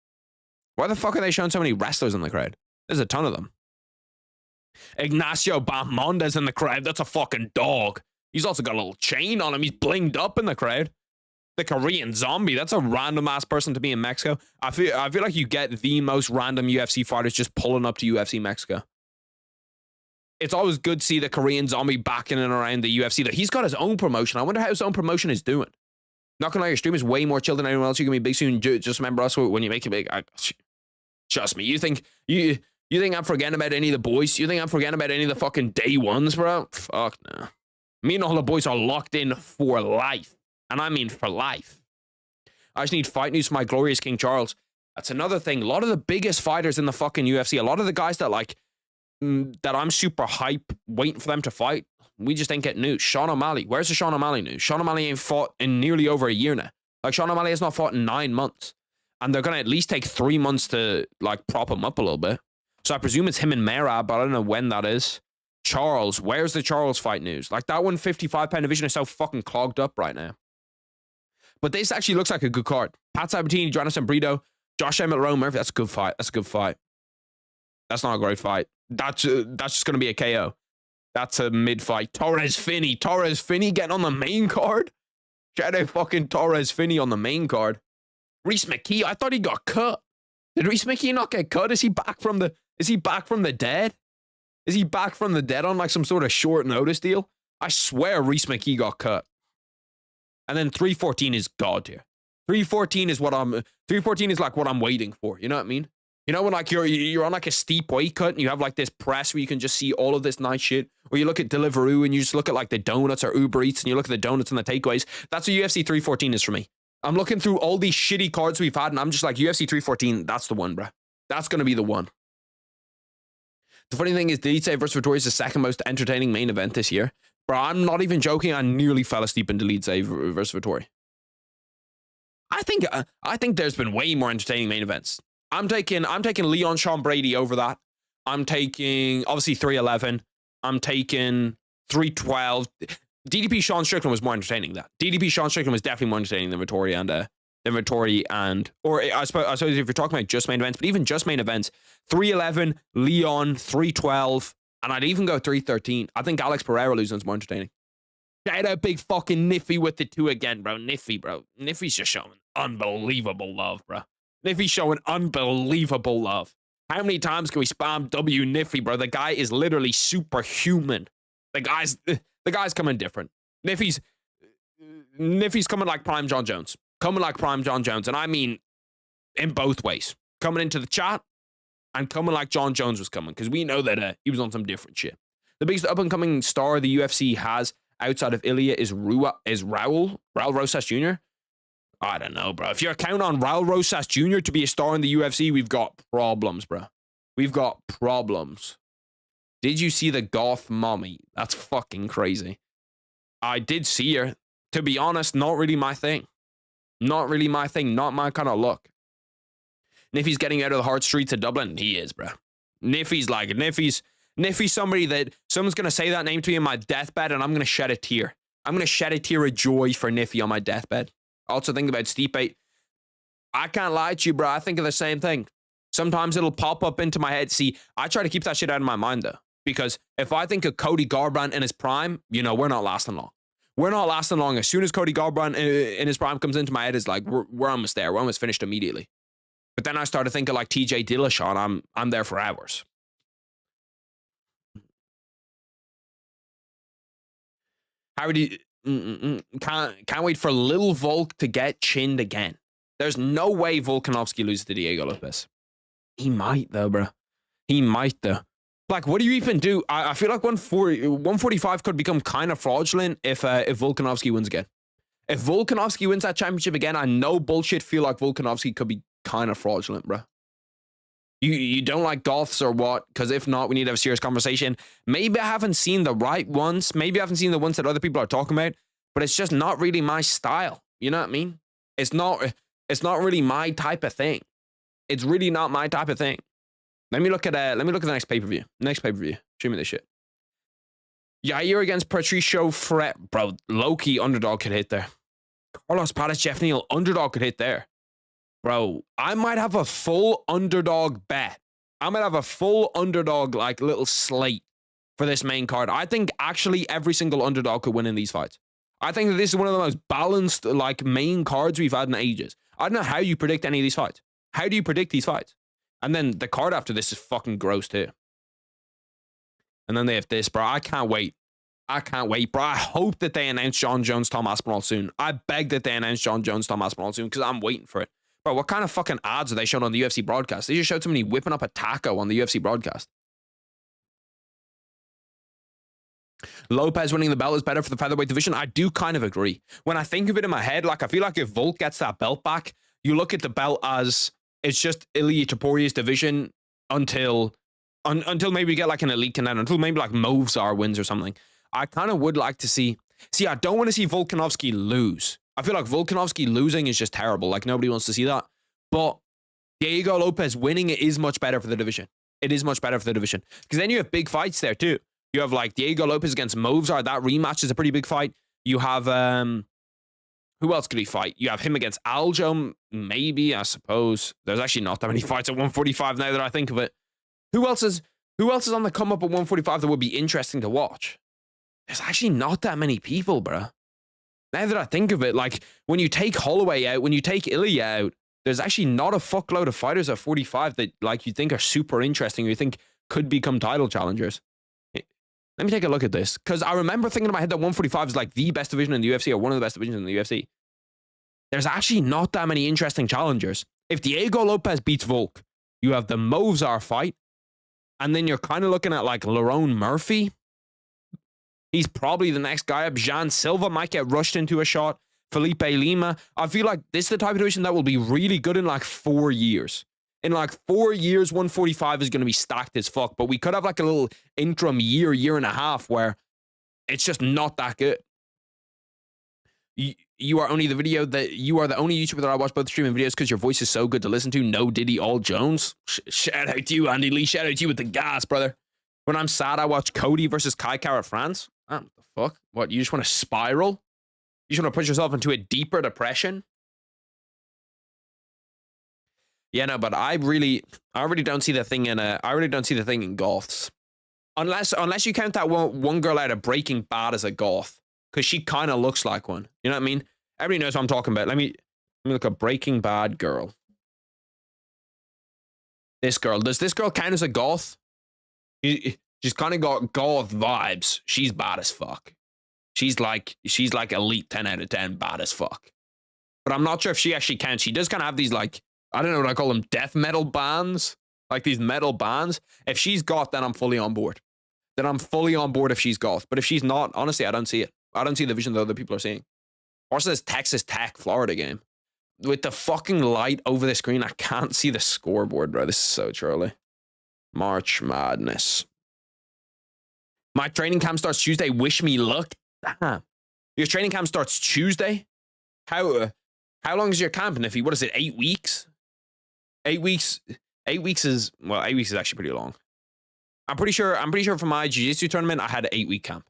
Why the fuck are they showing so many wrestlers in the crowd? There's a ton of them. Ignacio Bahamondes in the crowd. That's a fucking dog. He's also got a little chain on him. He's blinged up in the crowd. The Korean Zombie. That's a random ass person to be in Mexico. I feel like you get the most random UFC fighters just pulling up to UFC Mexico. It's always good to see the Korean Zombie back in and around the UFC. That he's got his own promotion. I wonder how his own promotion is doing. Not gonna lie, your stream is way more chill than anyone else. You're gonna be big soon. Just remember us when you make it big. Trust me. You think I'm forgetting about any of the boys? You think I'm forgetting about any of the fucking day ones, bro? Fuck no. Me and all the boys are locked in for life. And I mean for life. I just need fight news for my glorious King Charles. That's another thing. A lot of the biggest fighters in the fucking UFC, a lot of the guys that like, that I'm super hype waiting for them to fight, we just ain't getting news. Sean O'Malley. Where's the Sean O'Malley news? Sean O'Malley ain't fought in nearly over a year now. Like, Sean O'Malley has not fought in 9 months. And they're going to at least take 3 months to, like, prop him up a little bit. So I presume it's him and Merab, but I don't know when that is. Charles. Where's the Charles fight news? Like, that 155-pound division is so fucking clogged up right now. But this actually looks like a good card. Pat Sabatini, Joanna Sembrito, Josh Emmett, Rowan Murphy. That's a good fight. That's a good fight. That's not a great fight. That's just going to be a KO. That's a mid-fight. Torres Finney getting on the main card? Shout out fucking Torres Finney on the main card. Reese McKee, I thought he got cut. Did Reese McKee not get cut? Is he back from the dead? Is he back from the dead on like some sort of short notice deal? I swear Reese McKee got cut. And then 314 is God tier. 314 is like what I'm waiting for. You know what I mean? You know when like you're on like a steep weight cut and you have like this press where you can just see all of this nice shit, or you look at Deliveroo and you just look at like the donuts or Uber Eats and you look at the donuts and the takeaways. That's what UFC 314 is for me. I'm looking through all these shitty cards we've had and I'm just like, UFC 314, that's the one, bro. That's going to be the one. The funny thing is, Delete versus Vittori is the second most entertaining main event this year. Bro, I'm not even joking. I nearly fell asleep in Delete versus Vittori. I think there's been way more entertaining main events. I'm taking Leon Sean Brady over that. I'm taking obviously 311. I'm taking 312. DDP Sean Strickland was more entertaining than that. DDP Sean Strickland was definitely more entertaining than Vittori or I suppose if you're talking about just main events, but even just main events, 311, Leon, 312, and I'd even go 313. I think Alex Pereira losing is more entertaining. Shout out big fucking Niffy with the 2 again, bro. Niffy's just showing unbelievable love, bro. Niffy's showing unbelievable love. How many times can we spam W Niffy, bro? The guy is literally superhuman. The guy's coming different. Niffy's coming like Prime John Jones. Coming like Prime John Jones. And I mean in both ways. Coming into the chat and coming like John Jones was coming. Because we know that he was on some different shit. The biggest up-and-coming star the UFC has outside of Ilia is Raul Rosas Jr. I don't know, bro. If you're counting on Raul Rosas Jr. to be a star in the UFC, we've got problems, bro. We've got problems. Did you see the goth mommy? That's fucking crazy. I did see her. To be honest, not really my thing. Not really my thing. Not my kind of look. Niffy's getting out of the hard streets of Dublin. He is, bro. Niffy's somebody that someone's going to say that name to me on my deathbed and I'm going to shed a tear. I'm going to shed a tear of joy for Niffy on my deathbed. Also think about Stipe. I can't lie to you, bro. I think of the same thing. Sometimes it'll pop up into my head. See, I try to keep that shit out of my mind, though. Because if I think of Cody Garbrandt in his prime, you know, we're not lasting long. We're not lasting long. As soon as Cody Garbrandt in his prime comes into my head, it's like, we're almost there. We're almost finished immediately. But then I started thinking like TJ Dillashaw, I'm there for hours. How would you... Can't wait for Lil Volk to get chinned again. There's no way Volkanovski loses to Diego Lopes. He might, though, bro. He might, though. Like, what do you even do? I feel like 145 could become kind of fraudulent if Volkanovski wins again. If Volkanovski wins that championship again, I no bullshit feel like Volkanovski could be kind of fraudulent, bro. You don't like goths or what? Because if not, we need to have a serious conversation. Maybe I haven't seen the right ones. Maybe I haven't seen the ones that other people are talking about. But it's just not really my style. You know what I mean? It's not really my type of thing. It's really not my type of thing. Let me look at the next pay-per-view. Next pay-per-view. Show me this shit. Yair against Patricio Fret. Bro, low-key underdog could hit there. Carlos Paris, Jeff Neal, underdog could hit there. Bro, I might have a full underdog bet. I might have a full underdog, like, little slate for this main card. I think actually every single underdog could win in these fights. I think that this is one of the most balanced, like, main cards we've had in ages. I don't know how you predict any of these fights. How do you predict these fights? And then the card after this is fucking gross too. And then they have this, bro. I can't wait. I can't wait, bro. I hope that they announce John Jones, Tom Aspinall soon. I beg that they announce John Jones, Tom Aspinall soon because I'm waiting for it. Bro, what kind of fucking ads are they showing on the UFC broadcast? They just showed somebody whipping up a taco on the UFC broadcast. Lopez winning the belt is better for the featherweight division. I do kind of agree. When I think of it in my head, like I feel like if Volk gets that belt back, you look at the belt as it's just Ilia Topuria's division until maybe we get like an elite contender, until maybe like Movsar wins or something. I kind of would like to see, I don't want to see Volkanovski lose. I feel like Volkanovski losing is just terrible. Like nobody wants to see that. But Diego Lopez winning it is much better for the division. It is much better for the division. Because then you have big fights there too. You have like Diego Lopez against Movsar. That rematch is a pretty big fight. You have, who else could he fight? You have him against Aljo, maybe, I suppose. There's actually not that many fights at 145 now that I think of it. Who else is on the come up at 145 that would be interesting to watch? There's actually not that many people, bro. Now that I think of it, like when you take Holloway out, when you take Ilia out, there's actually not a fuckload of fighters at 45 that like you think are super interesting or you think could become title challengers. Let me take a look at this. Because I remember thinking in my head that 145 is like the best division in the UFC or one of the best divisions in the UFC. There's actually not that many interesting challengers. If Diego Lopez beats Volk, you have the Movsar fight. And then you're kind of looking at like Lerone Murphy. He's probably the next guy up. Jean Silva might get rushed into a shot. Felipe Lima. I feel like this is the type of division that will be really good in like 4 years. In like 4 years, 145 is going to be stacked as fuck. But we could have like a little interim year and a half where it's just not that good. You are only the video that you are the only YouTuber that I watch both streaming videos because your voice is so good to listen to. No Diddy All Jones. Shout out to you, Andy Lee. Shout out to you with the gas, brother. When I'm sad, I watch Cody versus Kai Kara France. What the fuck? What? You just want to spiral? You just want to push yourself into a deeper depression? Yeah, no, but I really don't see the thing in goths. Unless you count that one girl out of Breaking Bad as a goth. Because she kind of looks like one. You know what I mean? Everybody knows what I'm talking about. Let me look at Breaking Bad girl. This girl. Does this girl count as a goth? She's kind of got goth vibes. She's bad as fuck. She's like elite 10 out of 10 bad as fuck. But I'm not sure if she actually counts. She does kind of have these like, I don't know what I call them, death metal bands. Like these metal bands. If she's goth, then I'm fully on board. Then I'm fully on board if she's goth. But if she's not, honestly, I don't see it. I don't see the vision that other people are seeing. Also, this Texas Tech Florida game. With the fucking light over the screen, I can't see the scoreboard, bro. This is so Charlie. March Madness. My training camp starts Tuesday. Wish me luck. Damn. Your training camp starts Tuesday? How long is your camp, Niffy? What is it, 8 weeks? 8 weeks. 8 weeks is, well, 8 weeks is actually pretty long. I'm pretty sure for my jiu-jitsu tournament, I had an 8 week camp.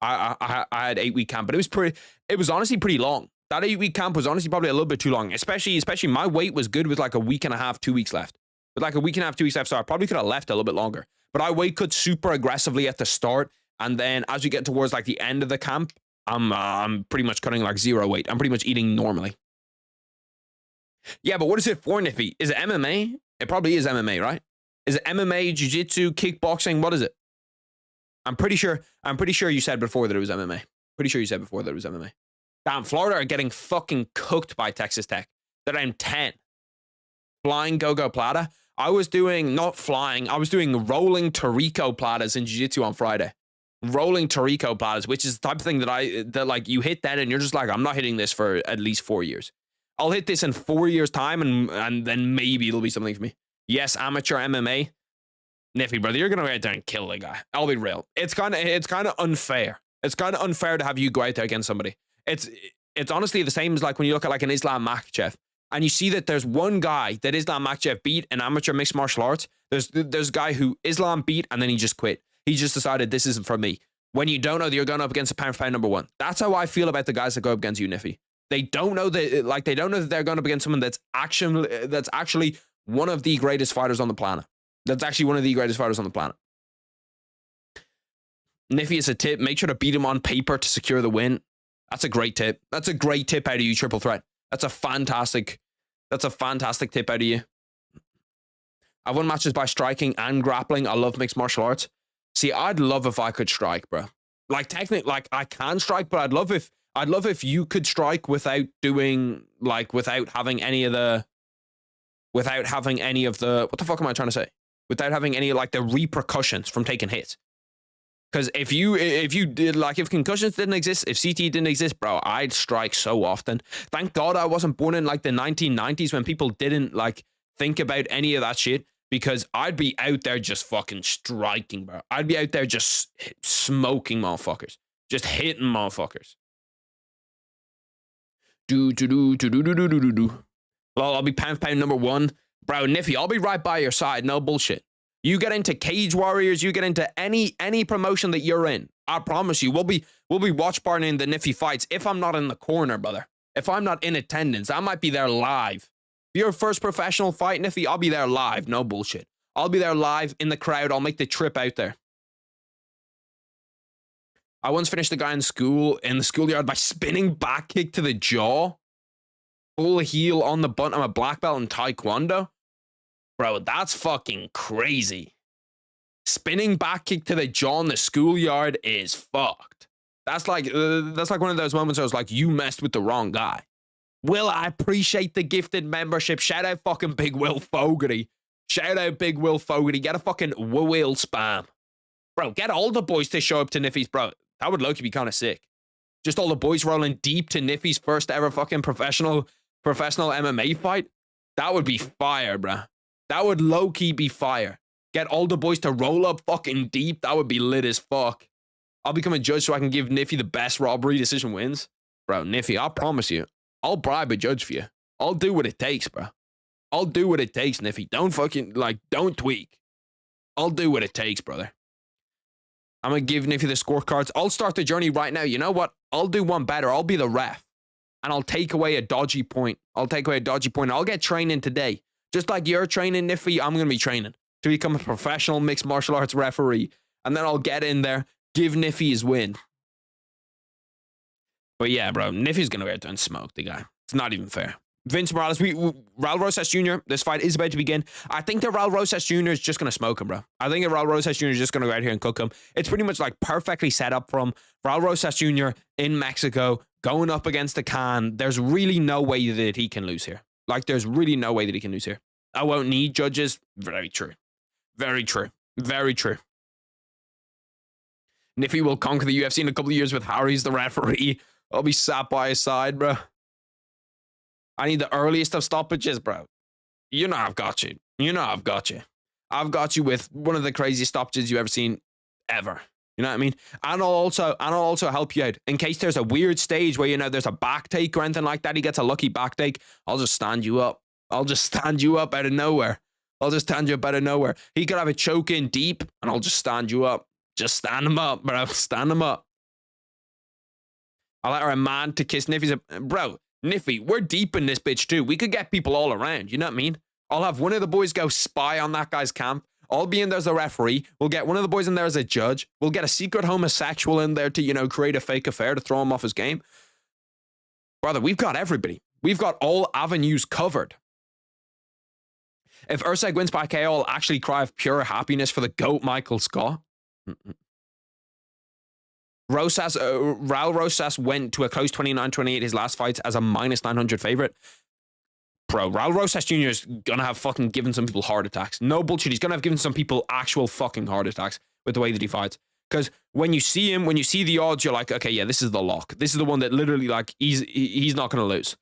I had 8 week camp, but it was honestly pretty long. That 8 week camp was honestly probably a little bit too long, especially my weight was good with like a week and a half, 2 weeks left. With like a week and a half, 2 weeks left, so I probably could have left a little bit longer. But I weight cut super aggressively at the start, and then as we get towards like the end of the camp, I'm pretty much cutting like 0 weight. I'm pretty much eating normally. Yeah, but what is it for, Niffy? Is it MMA? It probably is MMA, right? Is it MMA, jiu-jitsu, kickboxing? What is it? I'm pretty sure you said before that it was MMA. Pretty sure you said before that it was MMA. Damn, Florida are getting fucking cooked by Texas Tech. They're down 10. Flying go-go plata. I was doing, not flying, I was doing rolling Toriko platas in jiu-jitsu on Friday. Rolling Toriko platas, which is the type of thing that like you hit that and you're just like, I'm not hitting this for at least 4 years. I'll hit this in 4 years time and then maybe it'll be something for me. Yes, amateur MMA. Niffy, brother, you're going to go out there and kill the guy. I'll be real. It's kind of unfair. It's kind of unfair to have you go out there against somebody. It's honestly the same as like when you look at like an Islam makhachev and you see that there's one guy that Islam makhachev beat in amateur mixed martial arts. There's a guy who Islam beat and then he just quit. He just decided this isn't for me. When you don't know that you're going up against a pound for pound number one. That's how I feel about the guys that go up against you, Niffy. They don't know that they're going up against someone that's actually one of the greatest fighters on the planet. That's actually one of the greatest fighters on the planet. Niffy, is a tip. Make sure to beat him on paper to secure the win. That's a great tip. That's a great tip out of you, Triple Threat. That's a fantastic tip out of you. I've won matches by striking and grappling. I love mixed martial arts. See, I'd love if I could strike, bro. Like technically, like I can strike, but I'd love if you could strike without having any of the what the fuck am I trying to say? Without having any like the repercussions from taking hits. Because if concussions didn't exist, if CT didn't exist, bro, I'd strike so often. Thank God I wasn't born in like the 1990s when people didn't like think about any of that shit, because I'd be out there just fucking striking, bro. I'd be out there just smoking motherfuckers. Just hitting motherfuckers. Well, I'll be pound number one. Bro, Niffy, I'll be right by your side. No bullshit. You get into Cage Warriors, you get into any promotion that you're in. I promise you, we'll be watch partying the Niffy fights if I'm not in the corner, brother. If I'm not in attendance, I might be there live. If your first professional fight, Niffy, I'll be there live. No bullshit. I'll be there live in the crowd. I'll make the trip out there. I once finished a guy in the schoolyard by spinning back kick to the jaw. Full heel on the butt. I'm a black belt in Taekwondo. Bro, that's fucking crazy. Spinning back kick to the jaw in the schoolyard is fucked. That's like one of those moments where I was like, you messed with the wrong guy. Will, I appreciate the gifted membership. Shout out fucking Big Will Fogarty. Shout out Big Will Fogarty. Get a fucking Will spam. Bro, get all the boys to show up to Niffy's, bro. That would low-key be kind of sick. Just all the boys rolling deep to Niffy's first ever fucking professional MMA fight. That would be fire, bro. That would low-key be fire. Get all the boys to roll up fucking deep. That would be lit as fuck. I'll become a judge so I can give Niffy the best robbery decision wins. Bro, Niffy, I promise you, I'll bribe a judge for you. I'll do what it takes, bro. I'll do what it takes, Niffy. Don't fucking, don't tweak. I'll do what it takes, brother. I'm going to give Niffy the scorecards. I'll start the journey right now. You know what? I'll do one better. I'll be the ref. And I'll take away a dodgy point. I'll get training today. Just like you're training, Niffy, I'm going to be training to become a professional mixed martial arts referee. And then I'll get in there, give Niffy his win. But yeah, bro, Niffy's going to go out there and smoke the guy. It's not even fair. Vince Morales, Raul Rosas Jr., this fight is about to begin. I think that Raul Rosas Jr. is just going to smoke him, bro. I think that Raul Rosas Jr. is just going to go out here and cook him. It's pretty much like perfectly set up from Raul Rosas Jr. in Mexico going up against the Khan. There's really no way that he can lose here. Like, there's really no way that he can lose here. I won't need judges. Very true. Very true. Very true. Niffy will conquer the UFC in a couple of years with Harry's the referee. I'll be sat by his side, bro. I need the earliest of stoppages, bro. You know I've got you. You know I've got you. I've got you with one of the craziest stoppages you've ever seen, ever. You know what I mean? And I'll also help you out. In case there's a weird stage where, you know, there's a back take or anything like that, he gets a lucky back take, I'll just stand you up. I'll just stand you up out of nowhere. I'll just stand you up out of nowhere. He could have a choke in deep, and I'll just stand you up. Just stand him up, bro. Stand him up. I'll let her a man to kiss Niffy's. Bro, Niffy, we're deep in this bitch too. We could get people all around. You know what I mean? I'll have one of the boys go spy on that guy's camp. I'll be in there as a referee. We'll get one of the boys in there as a judge. We'll get a secret homosexual in there to, you know, create a fake affair to throw him off his game. Brother, we've got everybody. We've got all avenues covered. If Erceg wins by KO, I'll actually cry of pure happiness for the GOAT Michael Scott. Raul Rosas went to a close 29-28 his last fights as a minus 900 favorite. Bro, Raul Rosas Jr. is gonna have fucking given some people heart attacks. No bullshit. He's gonna have given some people actual fucking heart attacks with the way that he fights. Because when you see him, when you see the odds, you're like, okay, yeah, this is the lock. This is the one that literally, like, he's not gonna lose.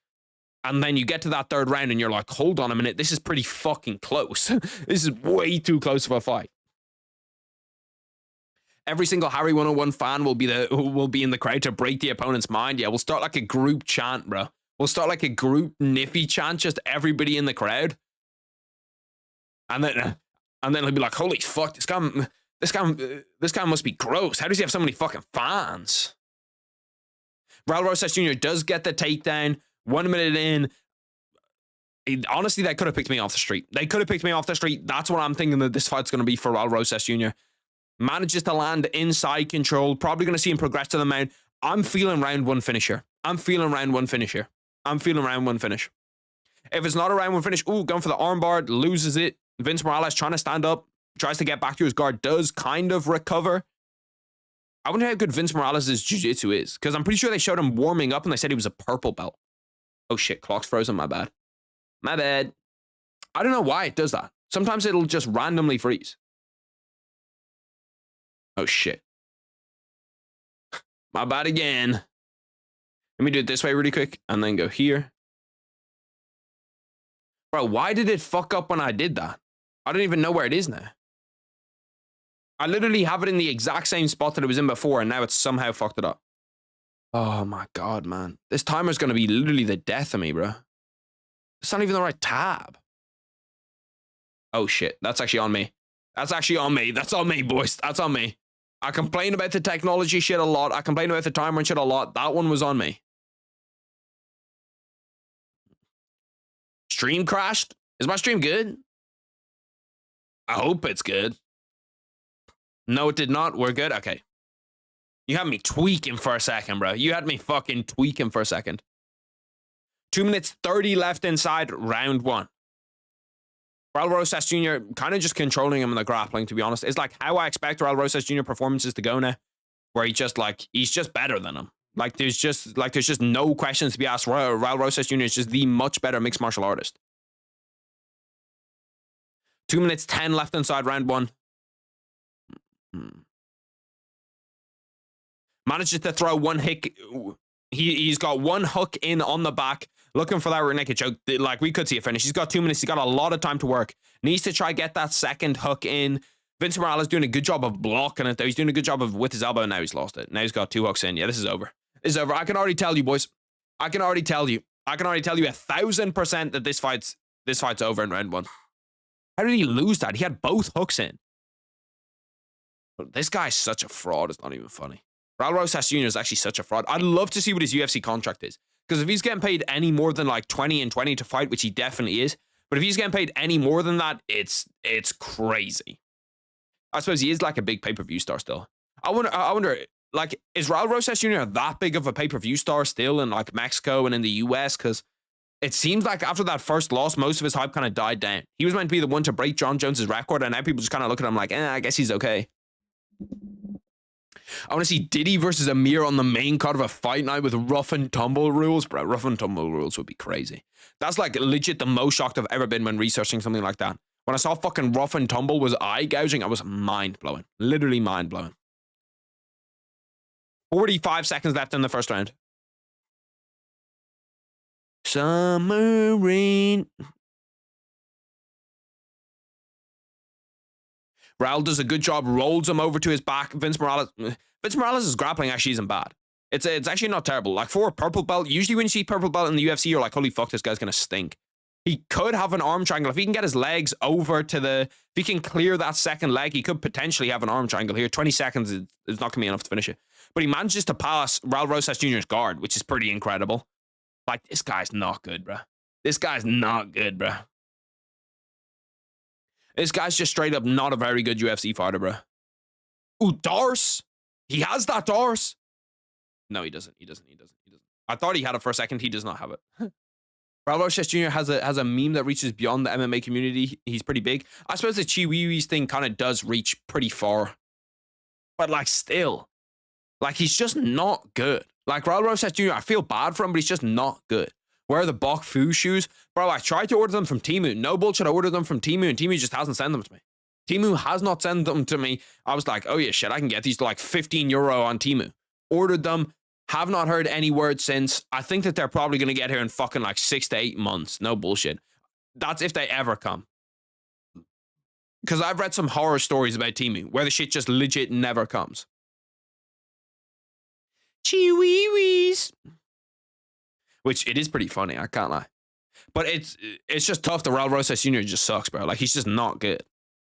And then you get to that third round and you're like, hold on a minute, this is pretty fucking close. This is way too close of a fight. Every single Harry1of1 fan will be in the crowd to break the opponent's mind. Yeah, we'll start like a group chant, bro. We'll start like a group niffy chant, just everybody in the crowd. And then he'll be like, holy fuck, this guy must be gross. How does he have so many fucking fans? Raul Rosas Jr. does get the takedown. 1 minute in. Honestly, they could have picked me off the street. They could have picked me off the street. That's what I'm thinking that this fight's going to be for Raul Rosas Jr. Manages to land inside control. Probably going to see him progress to the mount. I'm feeling round one finisher. I'm feeling round one finish. If it's not a round one finish, ooh, going for the armbar, loses it. Vince Morales trying to stand up, tries to get back to his guard, does kind of recover. I wonder how good Vince Morales' jiu-jitsu is, because I'm pretty sure they showed him warming up and they said he was a purple belt. Oh shit, clock's frozen, my bad. My bad. I don't know why it does that. Sometimes it'll just randomly freeze. Oh shit. My bad again. Let me do it this way really quick and then go here. Bro, why did it fuck up when I did that? I don't even know where it is now. I literally have it in the exact same spot that it was in before and now it's somehow fucked it up. Oh my God, man. This timer's going to be literally the death of me, bro. It's not even the right tab. Oh shit, that's actually on me. That's actually on me. That's on me, boys. That's on me. I complain about the technology shit a lot. I complain about the timer and shit a lot. That one was on me. Stream crashed? Is my stream good? I hope it's good. No, it did not. We're good? Okay. You had me tweaking for a second, bro. You had me fucking tweaking for a second. 2 minutes 30 left inside round one. Raul Rosas Jr. kind of just controlling him in the grappling, to be honest. It's like how I expect Raul Rosas Jr. performances to go now, where he's just better than him. There's just no questions to be asked. Raul Rosas Jr. is just the much better mixed martial artist. 2 minutes 10 left inside round one. Manages to throw one hit. He's got one hook in on the back, looking for that rear naked choke. Like, we could see a finish. He's got 2 minutes. He's got a lot of time to work. Needs to try get that second hook in. Vince Morales doing a good job of blocking it, though. He's doing a good job of with his elbow. Now he's lost it. Now he's got 2 hooks in. Yeah, this is over. This is over. I can already tell you, boys. I can already tell you 1,000% that this fight's over in round one. How did he lose that? He had both hooks in. This guy's such a fraud. It's not even funny. Raul Rosas Jr. is actually such a fraud. I'd love to see what his UFC contract is. Because if he's getting paid any more than like 20 and 20 to fight, which he definitely is, but if he's getting paid any more than that, it's crazy. I suppose he is like a big pay-per-view star still. I wonder, like, is Raul Rosas Jr. that big of a pay-per-view star still in like Mexico and in the US? Because it seems like after that first loss, most of his hype kind of died down. He was meant to be the one to break John Jones's record, and now people just kind of look at him like, I guess he's okay. I want to see Diddy versus Amir on the main card of a fight night with rough and tumble rules. Bro, rough and tumble rules would be crazy. That's like legit the most shocked I've ever been when researching something like that. When I saw fucking rough and tumble was eye gouging, I was mind-blowing. Literally mind-blowing. 45 seconds left in the first round. Summer rain. Raul does a good job, rolls him over to his back. Vince Morales' grappling actually isn't bad. It's actually not terrible. Like, for a purple belt, usually when you see purple belt in the UFC, you're like, holy fuck, this guy's gonna stink. He could have an arm triangle. If he can get his legs over to if he can clear that second leg, he could potentially have an arm triangle here. 20 seconds is not gonna be enough to finish it. But he manages to pass Raul Rosas Jr.'s guard, which is pretty incredible. Like, this guy's not good, bro. This guy's not good, bro. This guy's just straight up not a very good UFC fighter, bro. Ooh, Dars? He has that Dars? No, he doesn't. He doesn't. I thought he had it for a second. He does not have it. Rosas Jr. has a meme that reaches beyond the MMA community. He's pretty big. I suppose the Chiwiwis thing kind of does reach pretty far. But, like, still. Like, he's just not good. Like, Rosas Jr., I feel bad for him, but he's just not good. Where are the Bok Fu shoes? Bro, I tried to order them from Temu. No bullshit, I ordered them from Temu, and Temu just hasn't sent them to me. Temu has not sent them to me. I was like, oh yeah, shit, I can get these to like 15 euro on Temu. Ordered them. Have not heard any word since. I think that they're probably going to get here in fucking like 6 to 8 months. No bullshit. That's if they ever come. Because I've read some horror stories about Temu where the shit just legit never comes. Chiwiwis. Which it is pretty funny, I can't lie. But it's just tough. The Rosas Jr. just sucks, bro. Like, he's just not good.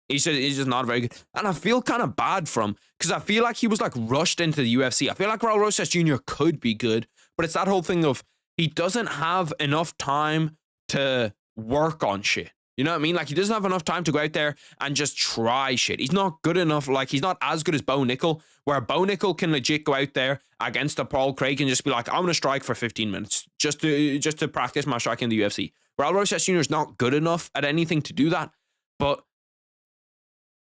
He's just not very good. And I feel kind of bad for him because I feel like he was like rushed into the UFC. I feel like Rosas Jr. could be good, but it's that whole thing of he doesn't have enough time to work on shit. You know what I mean? Like, he doesn't have enough time to go out there and just try shit. He's not good enough. Like, he's not as good as Bo Nickel, where Bo Nickel can legit go out there against a Paul Craig and just be like, I'm going to strike for 15 minutes just to practice my striking in the UFC. Rosas Jr. is not good enough at anything to do that, but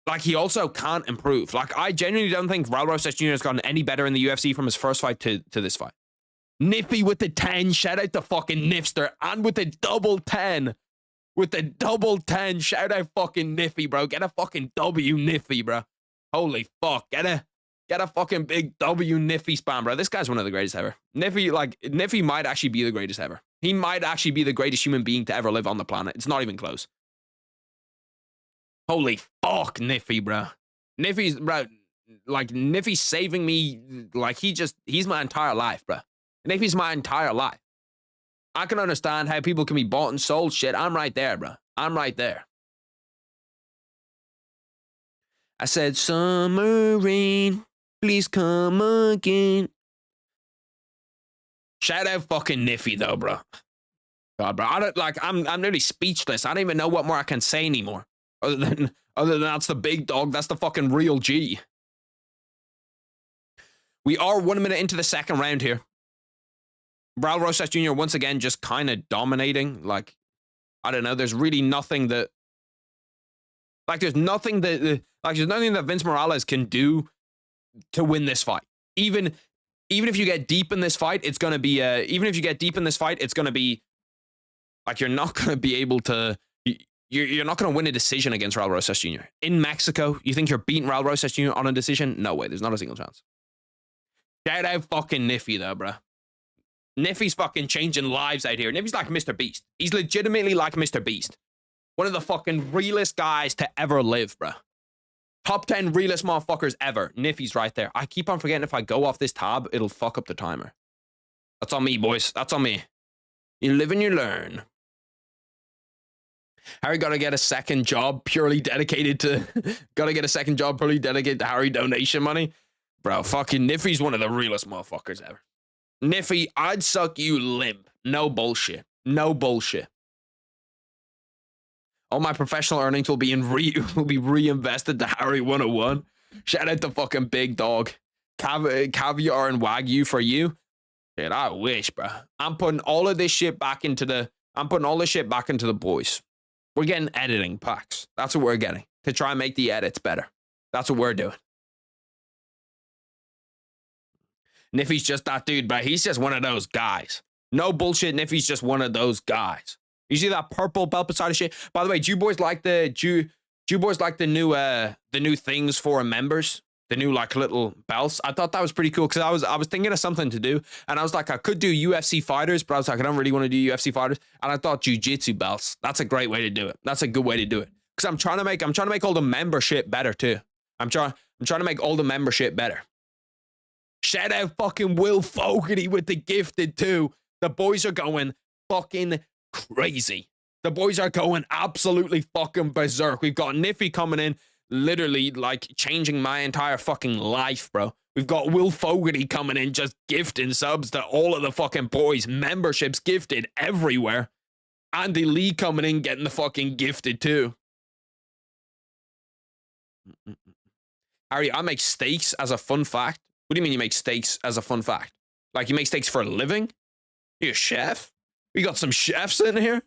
like, he also can't improve. Like, I genuinely don't think Rosas Jr. has gotten any better in the UFC from his first fight to this fight. Niffy with the 10. Shout out to fucking Nifster. And with the double 10. With the double 10. Shout out fucking Niffy, bro. Get a fucking W, Niffy, bro. Holy fuck. Get a fucking big W Niffy spam, bro. This guy's one of the greatest ever. Niffy might actually be the greatest ever. He might actually be the greatest human being to ever live on the planet. It's not even close. Holy fuck, Niffy, bro. Niffy's, bro, like, Niffy's saving me. Like, he's my entire life, bro. Niffy's my entire life. I can understand how people can be bought and sold shit. I'm right there, bro. I'm right there. I said, summer rain, please come again. Shout out fucking Niffy, though, bro. God, bro. I'm nearly speechless. I don't even know what more I can say anymore. Other than that's the big dog. That's the fucking real G. We are 1 minute into the second round here. Rosas Jr. once again just kind of dominating. Like, I don't know. There's really nothing that... Like, there's nothing that Vince Morales can do to win this fight. Even if you get deep in this fight, it's going to be... Like, you're not going to be able to... You're not going to win a decision against Rosas Jr. In Mexico, you think you're beating Rosas Jr. on a decision? No way. There's not a single chance. Shout out fucking Niffy, though, bro. Niffy's fucking changing lives out here. Niffy's like Mr. Beast. He's legitimately like Mr. Beast. One of the fucking realest guys to ever live, bro. Top 10 realest motherfuckers ever. Niffy's right there. I keep on forgetting if I go off this tab, it'll fuck up the timer. That's on me, boys. That's on me. You live and you learn. Harry gotta get a second job purely dedicated to Harry donation money. Bro, fucking Niffy's one of the realest motherfuckers ever. Niffy, I'd suck you limp. No bullshit. No bullshit. All my professional earnings will be reinvested to Harry1of1. Shout out to fucking big dog. Caviar and Wagyu for you. Shit, I wish, bro. I'm putting all of this shit back into the boys. We're getting editing packs. That's what we're getting. To try and make the edits better. That's what we're doing. Niffy's just that dude, but he's just one of those guys. No bullshit, Niffy's just one of those guys. You see that purple belt beside of shit? By the way, do you boys like the new things for members? The new like little belts? I thought that was pretty cool because I was thinking of something to do, and I was like, I could do UFC fighters, but I was like, I don't really want to do UFC fighters, and I thought jiu-jitsu belts. That's a great way to do it. That's a good way to do it because I'm trying to make all the membership better too. I'm trying to make all the membership better. Shout out fucking Will Fogarty with the gifted too. The boys are going fucking crazy. The boys are going absolutely fucking berserk. We've got Niffy coming in, literally like changing my entire fucking life, bro. We've got Will Fogarty coming in, just gifting subs to all of the fucking boys. Memberships gifted everywhere. Andy Lee coming in, getting the fucking gifted too. Harry, I make steaks as a fun fact. What do you mean you make steaks as a fun fact? Like you make steaks for a living? You a chef? We got some chefs in here?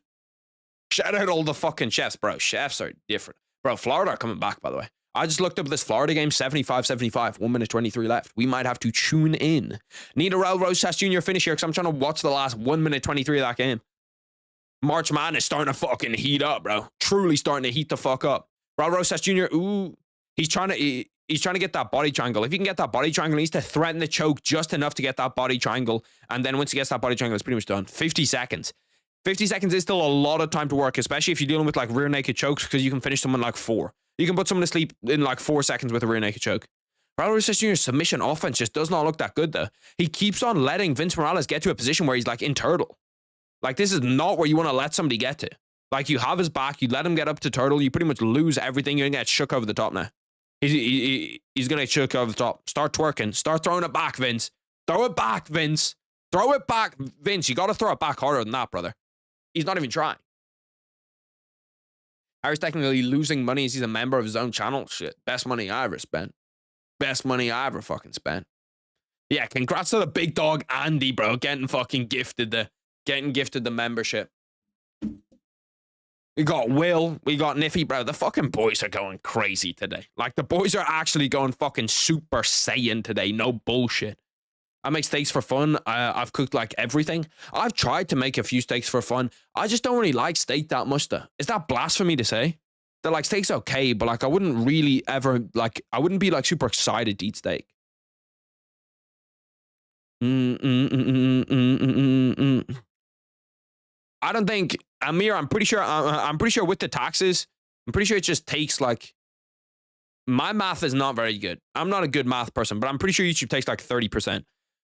Shout out all the fucking chefs, bro. Chefs are different. Bro, Florida are coming back, by the way. I just looked up this Florida game, 75-75, 1 minute 23 left. We might have to tune in. Need a Rosas Jr. finish here because I'm trying to watch the last 1 minute 23 of that game. March Man is starting to fucking heat up, bro. Truly starting to heat the fuck up. Bro, Rosas Jr., ooh, he's trying to get that body triangle. If he can get that body triangle, he needs to threaten the choke just enough to get that body triangle. And then once he gets that body triangle, it's pretty much done. 50 seconds. 50 seconds is still a lot of time to work, especially if you're dealing with like rear naked chokes, because you can finish someone like 4. You can put someone to sleep in like 4 seconds with a rear naked choke. Rosas Jr.'s submission offense just does not look that good, though. He keeps on letting Vince Morales get to a position where he's like in turtle. Like, this is not where you want to let somebody get to. Like, you have his back, you let him get up to turtle, you pretty much lose everything. You're going to get shook over the top now. He's going to get shook over the top. Start twerking. Start throwing it back, Vince. Throw it back, Vince. Throw it back, Vince. You got to throw it back harder than that, brother. He's not even trying. Harry's technically losing money as he's a member of his own channel. Shit. Best money I ever spent. Best money I ever fucking spent. Yeah, congrats to the big dog Andy, bro. Getting gifted the membership. We got Will. We got Niffy, bro. The fucking boys are going crazy today. Like, the boys are actually going fucking Super Saiyan today. No bullshit. I make steaks for fun. I've cooked like everything. I've tried to make a few steaks for fun. I just don't really like steak that much, though. Is that blasphemy to say? That like steak's okay, but like I wouldn't really ever like I wouldn't be like super excited to eat steak. I don't think Amir. I'm pretty sure with the taxes, I'm pretty sure it just takes like. My math is not very good. I'm not a good math person, but I'm pretty sure YouTube takes like 30%.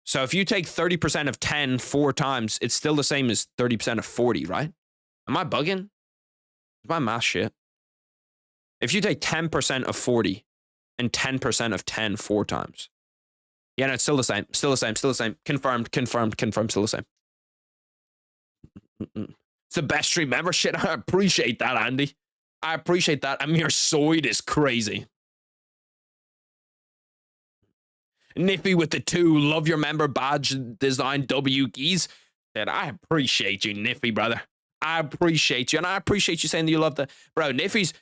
So if you take 30% of 10 4 times, it's still the same as 30% of 40, right? Am I bugging? Is my math shit? If you take 10% of 40 and 10% of 10 4 times. Yeah, no, it's still the same. Still the same. Still the same. Confirmed. Still the same. It's the best stream ever. Shit, I appreciate that, Andy. I appreciate that. Amir Soid is crazy. Nippy with the 2. Love your member badge design W keys. Said, I appreciate you, Nippy, brother. I appreciate you. And I appreciate you saying that you love the... Bro, Niffy's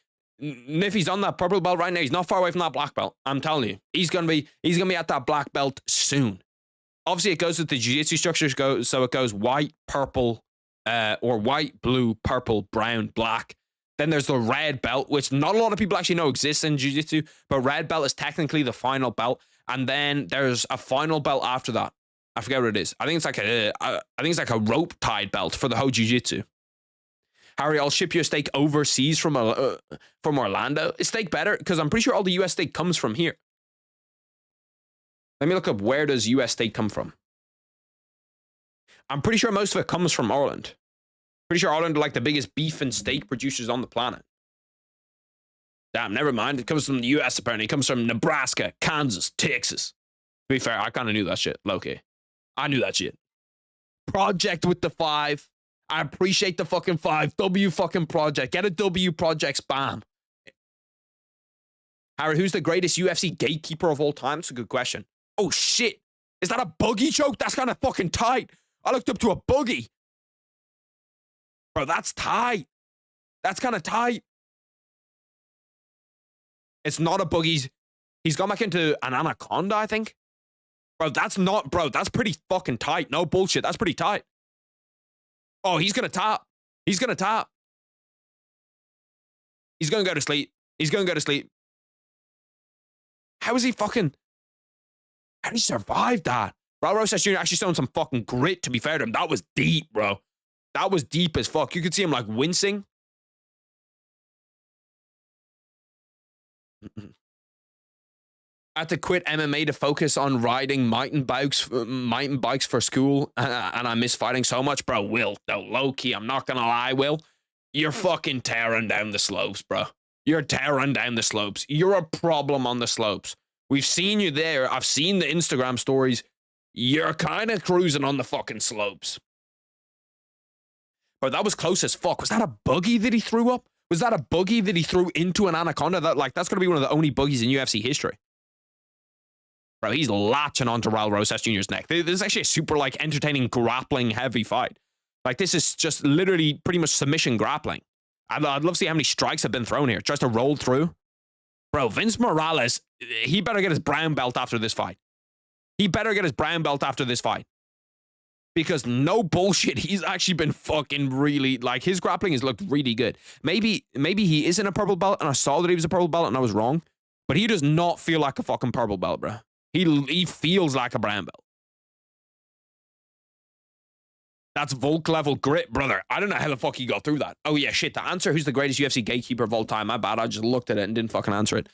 on that purple belt right now. He's not far away from that black belt. I'm telling you. He's gonna be at that black belt soon. Obviously, it goes with the jiu-jitsu structures. So it goes white, purple, or white, blue, purple, brown, black. Then there's the red belt, which not a lot of people actually know exists in jiu-jitsu, but red belt is technically the final belt. And then there's a final belt after that. I forget what it is. I think it's like a rope tied belt for the whole jiu-jitsu. Harry, I'll ship you a steak overseas from Orlando. Is steak better? Because I'm pretty sure all the US steak comes from here. Let me look up, where does US steak come from? I'm pretty sure most of it comes from Ireland. Pretty sure Ireland are like the biggest beef and steak producers on the planet. Damn, never mind. It comes from the US apparently. It comes from Nebraska, Kansas, Texas. To be fair, I kind of knew that shit. Low-key. I knew that shit. Project with the 5. I appreciate the fucking 5. W fucking project. Get a W project spam. Harry, who's the greatest UFC gatekeeper of all time? It's a good question. Oh, shit. Is that a buggy choke? That's kind of fucking tight. I looked up to a buggy. Bro, that's tight. That's kind of tight. It's not a buggy. He's gone back into an anaconda, I think. Bro, that's pretty fucking tight. No bullshit. That's pretty tight. Oh, he's going to tap. He's going to tap. He's going to go to sleep. He's going to go to sleep. How is he fucking... How did he survive that? Bro, Rosas Jr. actually showing some fucking grit, to be fair to him. That was deep, bro. That was deep as fuck. You could see him, like, wincing. I had to quit MMA to focus on riding mountain bikes for school, and I miss fighting so much, bro. Will, though, low-key, I'm not gonna lie, Will. You're fucking tearing down the slopes, bro. You're tearing down the slopes. You're a problem on the slopes. We've seen you there. I've seen the Instagram stories. You're kind of cruising on the fucking slopes. Bro, that was close as fuck. Was that a buggy that he threw up? Was that a boogie that he threw into an anaconda? That's going to be one of the only boogies in UFC history. Bro, he's latching onto Raul Rosas Jr.'s neck. This is actually a super, like, entertaining, grappling, heavy fight. Like, this is just literally pretty much submission grappling. I'd love to see how many strikes have been thrown here. Just to roll through. Bro, Vince Morales, he better get his brown belt after this fight. He better get his brown belt after this fight. Because no bullshit, he's actually been fucking really, like, his grappling has looked really good. Maybe he isn't a purple belt, and I saw that he was a purple belt, and I was wrong. But he does not feel like a fucking purple belt, bro. He feels like a brown belt. That's Volk level grit, brother. I don't know how the fuck he got through that. Oh, yeah, shit. To answer who's the greatest UFC gatekeeper of all time, my bad. I just looked at it and didn't fucking answer it.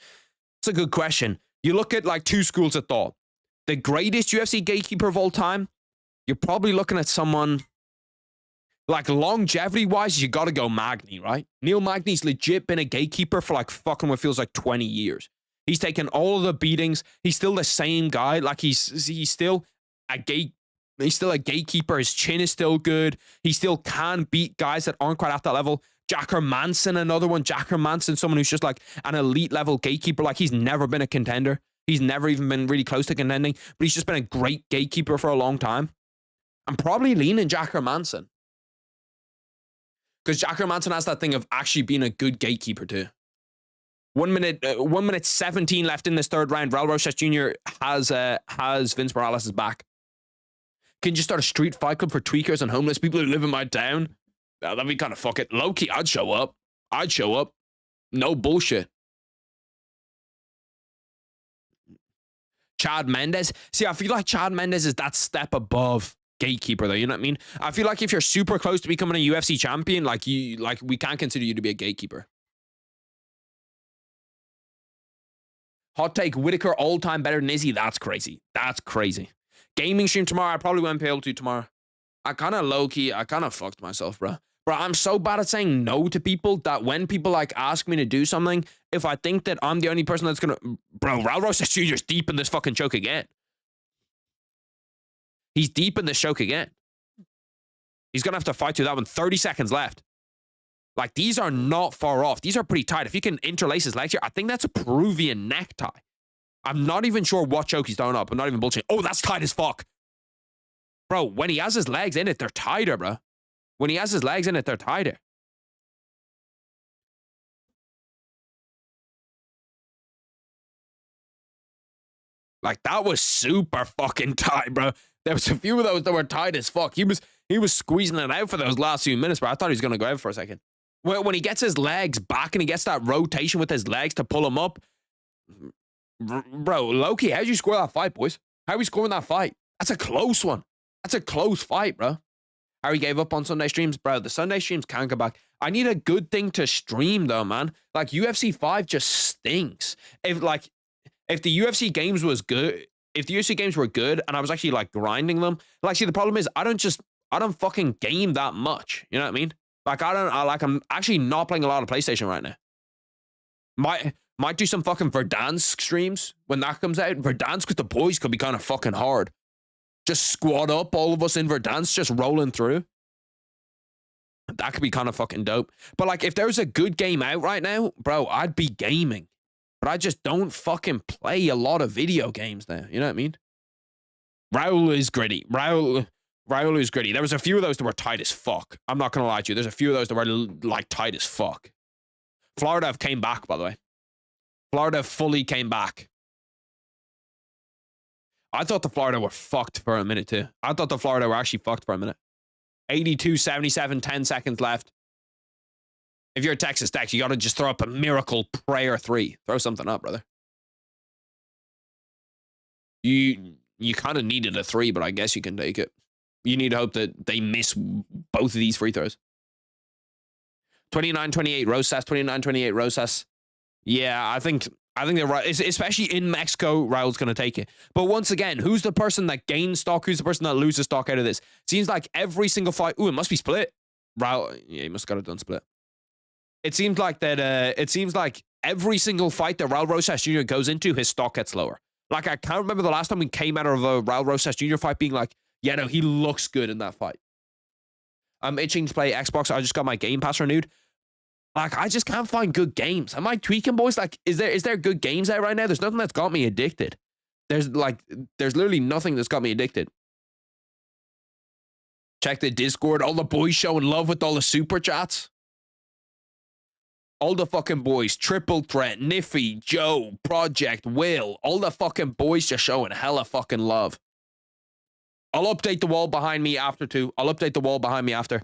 It's a good question. You look at, like, two schools of thought. The greatest UFC gatekeeper of all time, you're probably looking at someone, like, longevity-wise, you got to go Magny, right? Neil Magny's legit been a gatekeeper for, like, fucking what feels like 20 years. He's taken all of the beatings. He's still the same guy. Like, he's still a gatekeeper. His chin is still good. He still can beat guys that aren't quite at that level. Jack Hermanson, another one. Jack Hermanson, someone who's just like an elite level gatekeeper. Like, he's never been a contender. He's never even been really close to contending, but he's just been a great gatekeeper for a long time. I'm probably leaning Jack Hermanson. Because Jack Hermanson has that thing of actually being a good gatekeeper too. 1 minute 17 left in this third round. Raul Rosas Jr. has Vince Morales' back. Can you start a street fight club for tweakers and homeless people who live in my town? Oh, that'd be kind of fuck it. Low-key, I'd show up. No bullshit. Chad Mendes. See, I feel like Chad Mendes is that step above gatekeeper, though. You know what I mean? I feel like if you're super close to becoming a UFC champion, we can't consider you to be a gatekeeper. Hot take, Whitaker all-time better than Izzy. That's crazy. That's crazy. Gaming stream tomorrow. I probably won't be able to tomorrow. I kind of low-key, I kind of fucked myself, bro. Bro, I'm so bad at saying no to people that when people, like, ask me to do something, if I think that I'm the only person that's gonna... Bro, Raul Rosas Jr.'s deep in this fucking choke again. He's deep in this choke again. He's gonna have to fight through that one. 30 seconds left. Like, these are not far off. These are pretty tight. If he can interlace his legs here, I think that's a Peruvian necktie. I'm not even sure what choke he's throwing up. I'm not even bullshitting. Oh, that's tight as fuck. Bro, when he has his legs in it, they're tighter, bro. When he has his legs in it, they're tighter. Like, that was super fucking tight, bro. There was a few of those that were tight as fuck. He was squeezing it out for those last few minutes, bro. I thought he was going to go out for a second. When he gets his legs back and he gets that rotation with his legs to pull him up, bro, Loki, how'd you score that fight, boys? How are we scoring that fight? That's a close one. That's a close fight, bro. Harry gave up on Sunday streams. Bro, the Sunday streams can't go back. I need a good thing to stream, though, man. Like, UFC 5 just stinks. If the UFC games was good, if the UFC games were good and I was actually, like, grinding them, like, see, the problem is I don't fucking game that much. You know what I mean? Like, I'm actually not playing a lot of PlayStation right now. Might do some fucking Verdansk streams when that comes out. Verdansk with the boys could be kind of fucking hard. Just squad up, all of us in Verdansk, just rolling through. That could be kind of fucking dope. But, like, if there's a good game out right now, bro, I'd be gaming. But I just don't fucking play a lot of video games now. You know what I mean? Raul is gritty. Raul is gritty. There was a few of those that were tight as fuck. I'm not going to lie to you. There's a few of those that were, like, tight as fuck. Florida came back, by the way. Florida fully came back. I thought the Florida were fucked for a minute, too. I thought the Florida were actually fucked for a minute. 82-77, 10 seconds left. If you're Texas Tech, you got to just throw up a miracle prayer 3. Throw something up, brother. You kind of needed a 3, but I guess you can take it. You need to hope that they miss both of these free throws. 29-28 Rosas, 29-28 Rosas. Yeah, I think they're right. Especially in Mexico, Raul's going to take it. But once again, who's the person that gains stock? Who's the person that loses stock out of this? Seems like every single fight... Ooh, it must be split. Raul... Yeah, he must have got it done split. It seems like every single fight that Raul Rosas Jr. goes into, his stock gets lower. Like, I can't remember the last time we came out of a Raul Rosas Jr. fight being like, yeah, no, he looks good in that fight. I'm itching to play Xbox. I just got my Game Pass renewed. Like, I just can't find good games. Am I tweaking, boys? Like, is there good games out right now? There's nothing that's got me addicted. There's literally nothing that's got me addicted. Check the Discord. All the boys showing love with all the super chats. All the fucking boys. Triple Threat, Niffy, Joe, Project, Will. All the fucking boys just showing hella fucking love. I'll update the wall behind me after too. I'll update the wall behind me after.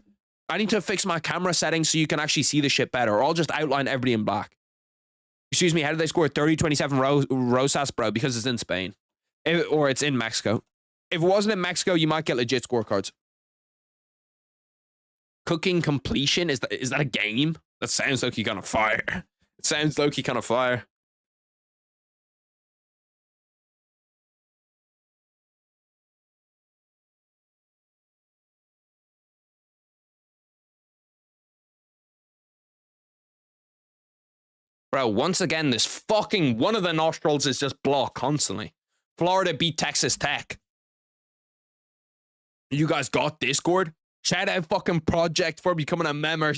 I need to fix my camera settings so you can actually see the shit better. Or I'll just outline everything in black. Excuse me, how did they score 30-27 Rosas, bro? Because it's in Spain. Or it's in Mexico. If it wasn't in Mexico, you might get legit scorecards. Cooking completion? Is that a game? That sounds low-key kind of fire. It sounds low-key kind of fire. Bro, once again, this fucking one of the nostrils is just blocked constantly. Florida beat Texas Tech. You guys got Discord? Shout out fucking Project for becoming a member.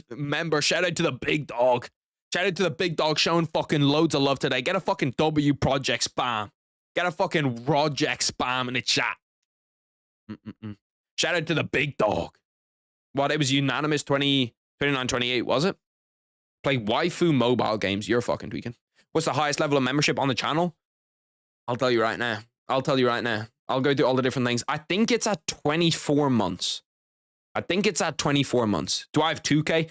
Shout out to the big dog. Shout out to the big dog showing fucking loads of love today. Get a fucking W Project spam. Get a fucking Project spam in the chat. Shout out to the big dog. What, it was unanimous 29-28, was it? Play waifu mobile games. You're fucking tweaking. What's the highest level of membership on the channel? I'll tell you right now. I'll tell you right now. I'll go through all the different things. I think it's at 24 months. I think it's at 24 months. Do I have 2K?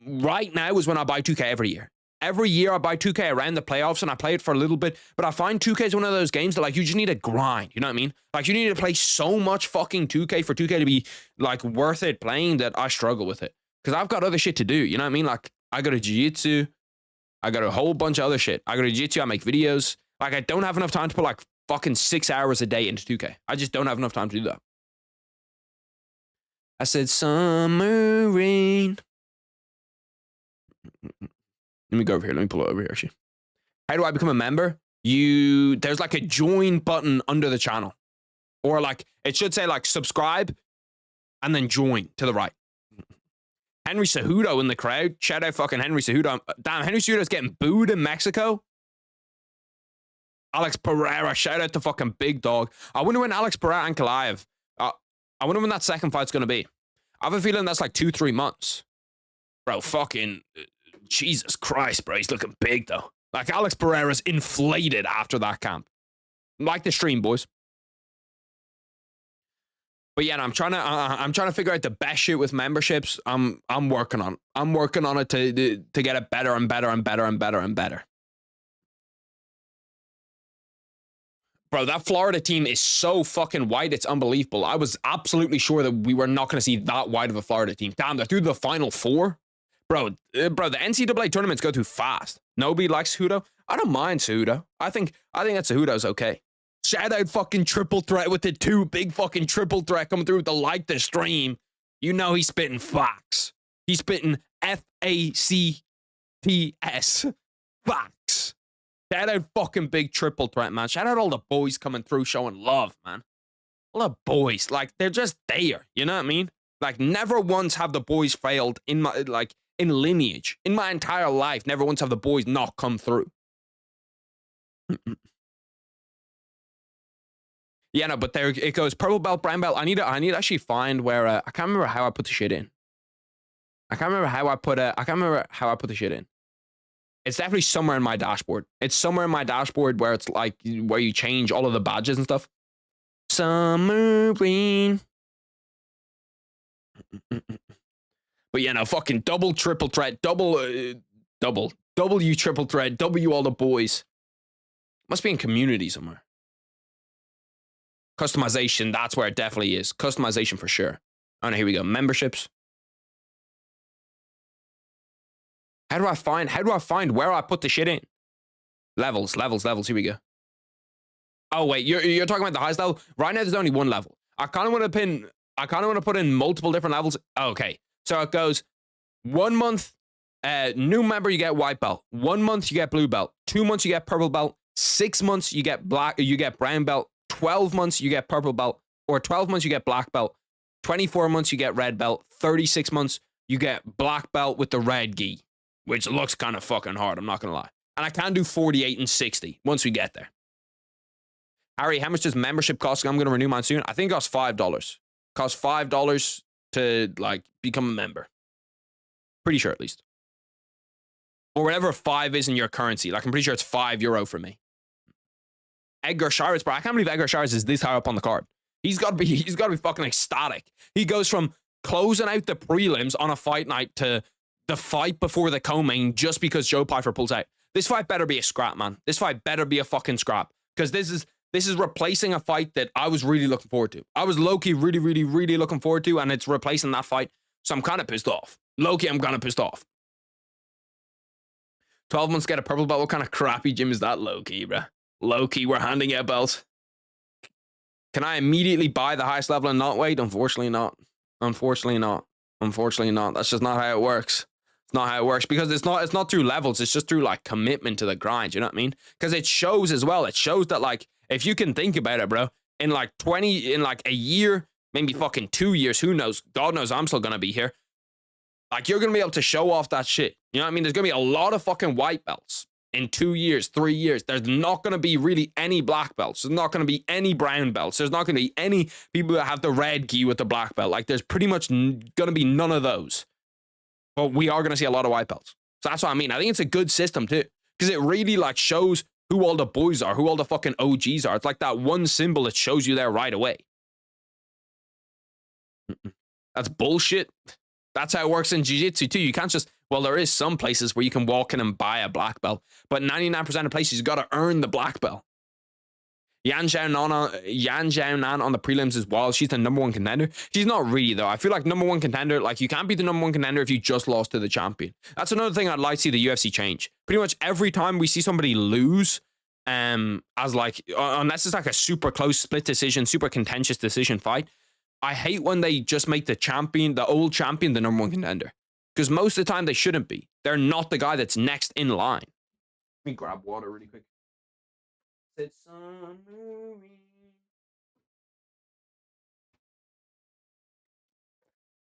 Right now is when I buy 2K every year. Every year I buy 2K around the playoffs and I play it for a little bit. But I find 2K is one of those games that like you just need to grind. You know what I mean? Like you need to play so much fucking 2K for 2K to be like worth it playing that I struggle with it. Because I've got other shit to do. You know what I mean? Like I go to jiu-jitsu. I got a whole bunch of other shit. I go to jiu-jitsu. I make videos. Like I don't have enough time to put like fucking 6 hours a day into 2K. I just don't have enough time to do that. I said summer rain. Let me go over here. Let me pull it over here, actually. How do I become a member? There's like a join button under the channel. Or like, it should say like subscribe and then join to the right. Henry Cejudo in the crowd. Shout out fucking Henry Cejudo. Damn, Henry Cejudo's getting booed in Mexico. Alex Pereira. Shout out to fucking big dog. I wonder when Alex Pereira ankalev. I wonder when that second fight's going to be. I have a feeling that's like 2-3 months. Bro, fucking Jesus Christ, bro. He's looking big, though. Like, Alex Pereira's inflated after that camp. Like the stream, boys. But yeah, I'm trying to figure out the best shit with memberships. I'm working on it. I'm working on it to get it better and better and better and better and better. Bro, that Florida team is so fucking wide, it's unbelievable. I was absolutely sure that we were not going to see that wide of a Florida team. Damn, they're through the Final Four? Bro, the NCAA tournaments go too fast. Nobody likes Cejudo. I don't mind Cejudo. I think that Cejudo's okay. Shout out fucking Triple Threat with the two big fucking Triple Threat coming through with the like the stream. You know he's spitting facts. He's spitting FACTS. Facts. Shout out fucking big Triple Threat, man. Shout out all the boys coming through showing love, man. All the boys, like, they're just there. You know what I mean? Like, never once have the boys failed in my, like, in lineage. In my entire life, never once have the boys not come through. Yeah, no, but there it goes. Purple belt, brown belt. I need to actually find where, I can't remember how I put the shit in. I can't remember how I put the shit in. It's definitely somewhere in my dashboard. It's somewhere in my dashboard where it's like, where you change all of the badges and stuff. Summer rain. But yeah, no, fucking double Triple Threat, W Triple Threat, W all the boys. Must be in community somewhere. Customization, that's where it definitely is. Customization for sure. Oh no, here we go. Memberships. How do I find where I put the shit in? Levels. Here we go. Oh wait, you're talking about the highest level? Right now there's only one level. I kind of want to put in multiple different levels. Okay. So it goes 1 month, new member, you get white belt. 1 month, you get blue belt. 2 months, you get purple belt. 6 months, you get brown belt. 12 months, you get purple belt. Or 12 months, you get black belt. 24 months, you get red belt. 36 months, you get black belt with the red gi. which looks kind of fucking hard, I'm not going to lie. And I can do 48 and 60 once we get there. Harry, how much does membership cost? I'm going to renew mine soon. I think it costs $5. Costs $5 to, like, become a member. Pretty sure, at least. Or whatever 5 is in your currency. Like, I'm pretty sure it's €5 for me. Edgar Shires, bro. I can't believe Edgar Shires is this high up on the card. He's got to be fucking ecstatic. He goes from closing out the prelims on a fight night to the fight before the co-main just because Joe Pyfer pulls out. This fight better be a scrap, man. This fight better be a fucking scrap. Because this is replacing a fight that I was really looking forward to. I was low-key really looking forward to, and it's replacing that fight. So I'm kind of pissed off. Low-key, I'm kind of pissed off. 12 months get a purple belt. What kind of crappy gym is that, low-key, bro? Low-key, we're handing out belts. Can I immediately buy the highest level and not wait? Unfortunately not. Unfortunately not. Unfortunately not. That's just not how it works. It's not how it works because it's not through levels. It's just through like commitment to the grind. You know what I mean? Because it shows as well. It shows that like if you can think about it, bro, in like a year, maybe fucking 2 years, who knows? God knows I'm still gonna be here. Like you're gonna be able to show off that shit. You know what I mean? There's gonna be a lot of fucking white belts in 2 years, 3 years. There's not gonna be really any black belts. There's not gonna be any brown belts. There's not gonna be any people that have the red gi with the black belt. Like there's pretty much gonna be none of those. But we are gonna see a lot of white belts. So that's what I mean. I think it's a good system too, because it really like shows who all the boys are, who all the fucking OGs are. It's like that one symbol that shows you there right away. That's bullshit. That's how it works in jiu-jitsu too. You can't just, well, there is some places where you can walk in and buy a black belt, but 99% of places you got to earn the black belt. Yan Xiaonan on the prelims is wild. She's the #1 contender. She's not really though. I feel like #1 contender, like you can't be the #1 contender if you just lost to the champion. That's another thing I'd like to see the UFC change. Pretty much every time we see somebody lose, as like, unless it's like a super close split decision, super contentious decision fight, I hate when they just make the champion, the old champion, the #1 contender. Because most of the time they shouldn't be. They're not the guy that's next in line. Let me grab water really quick.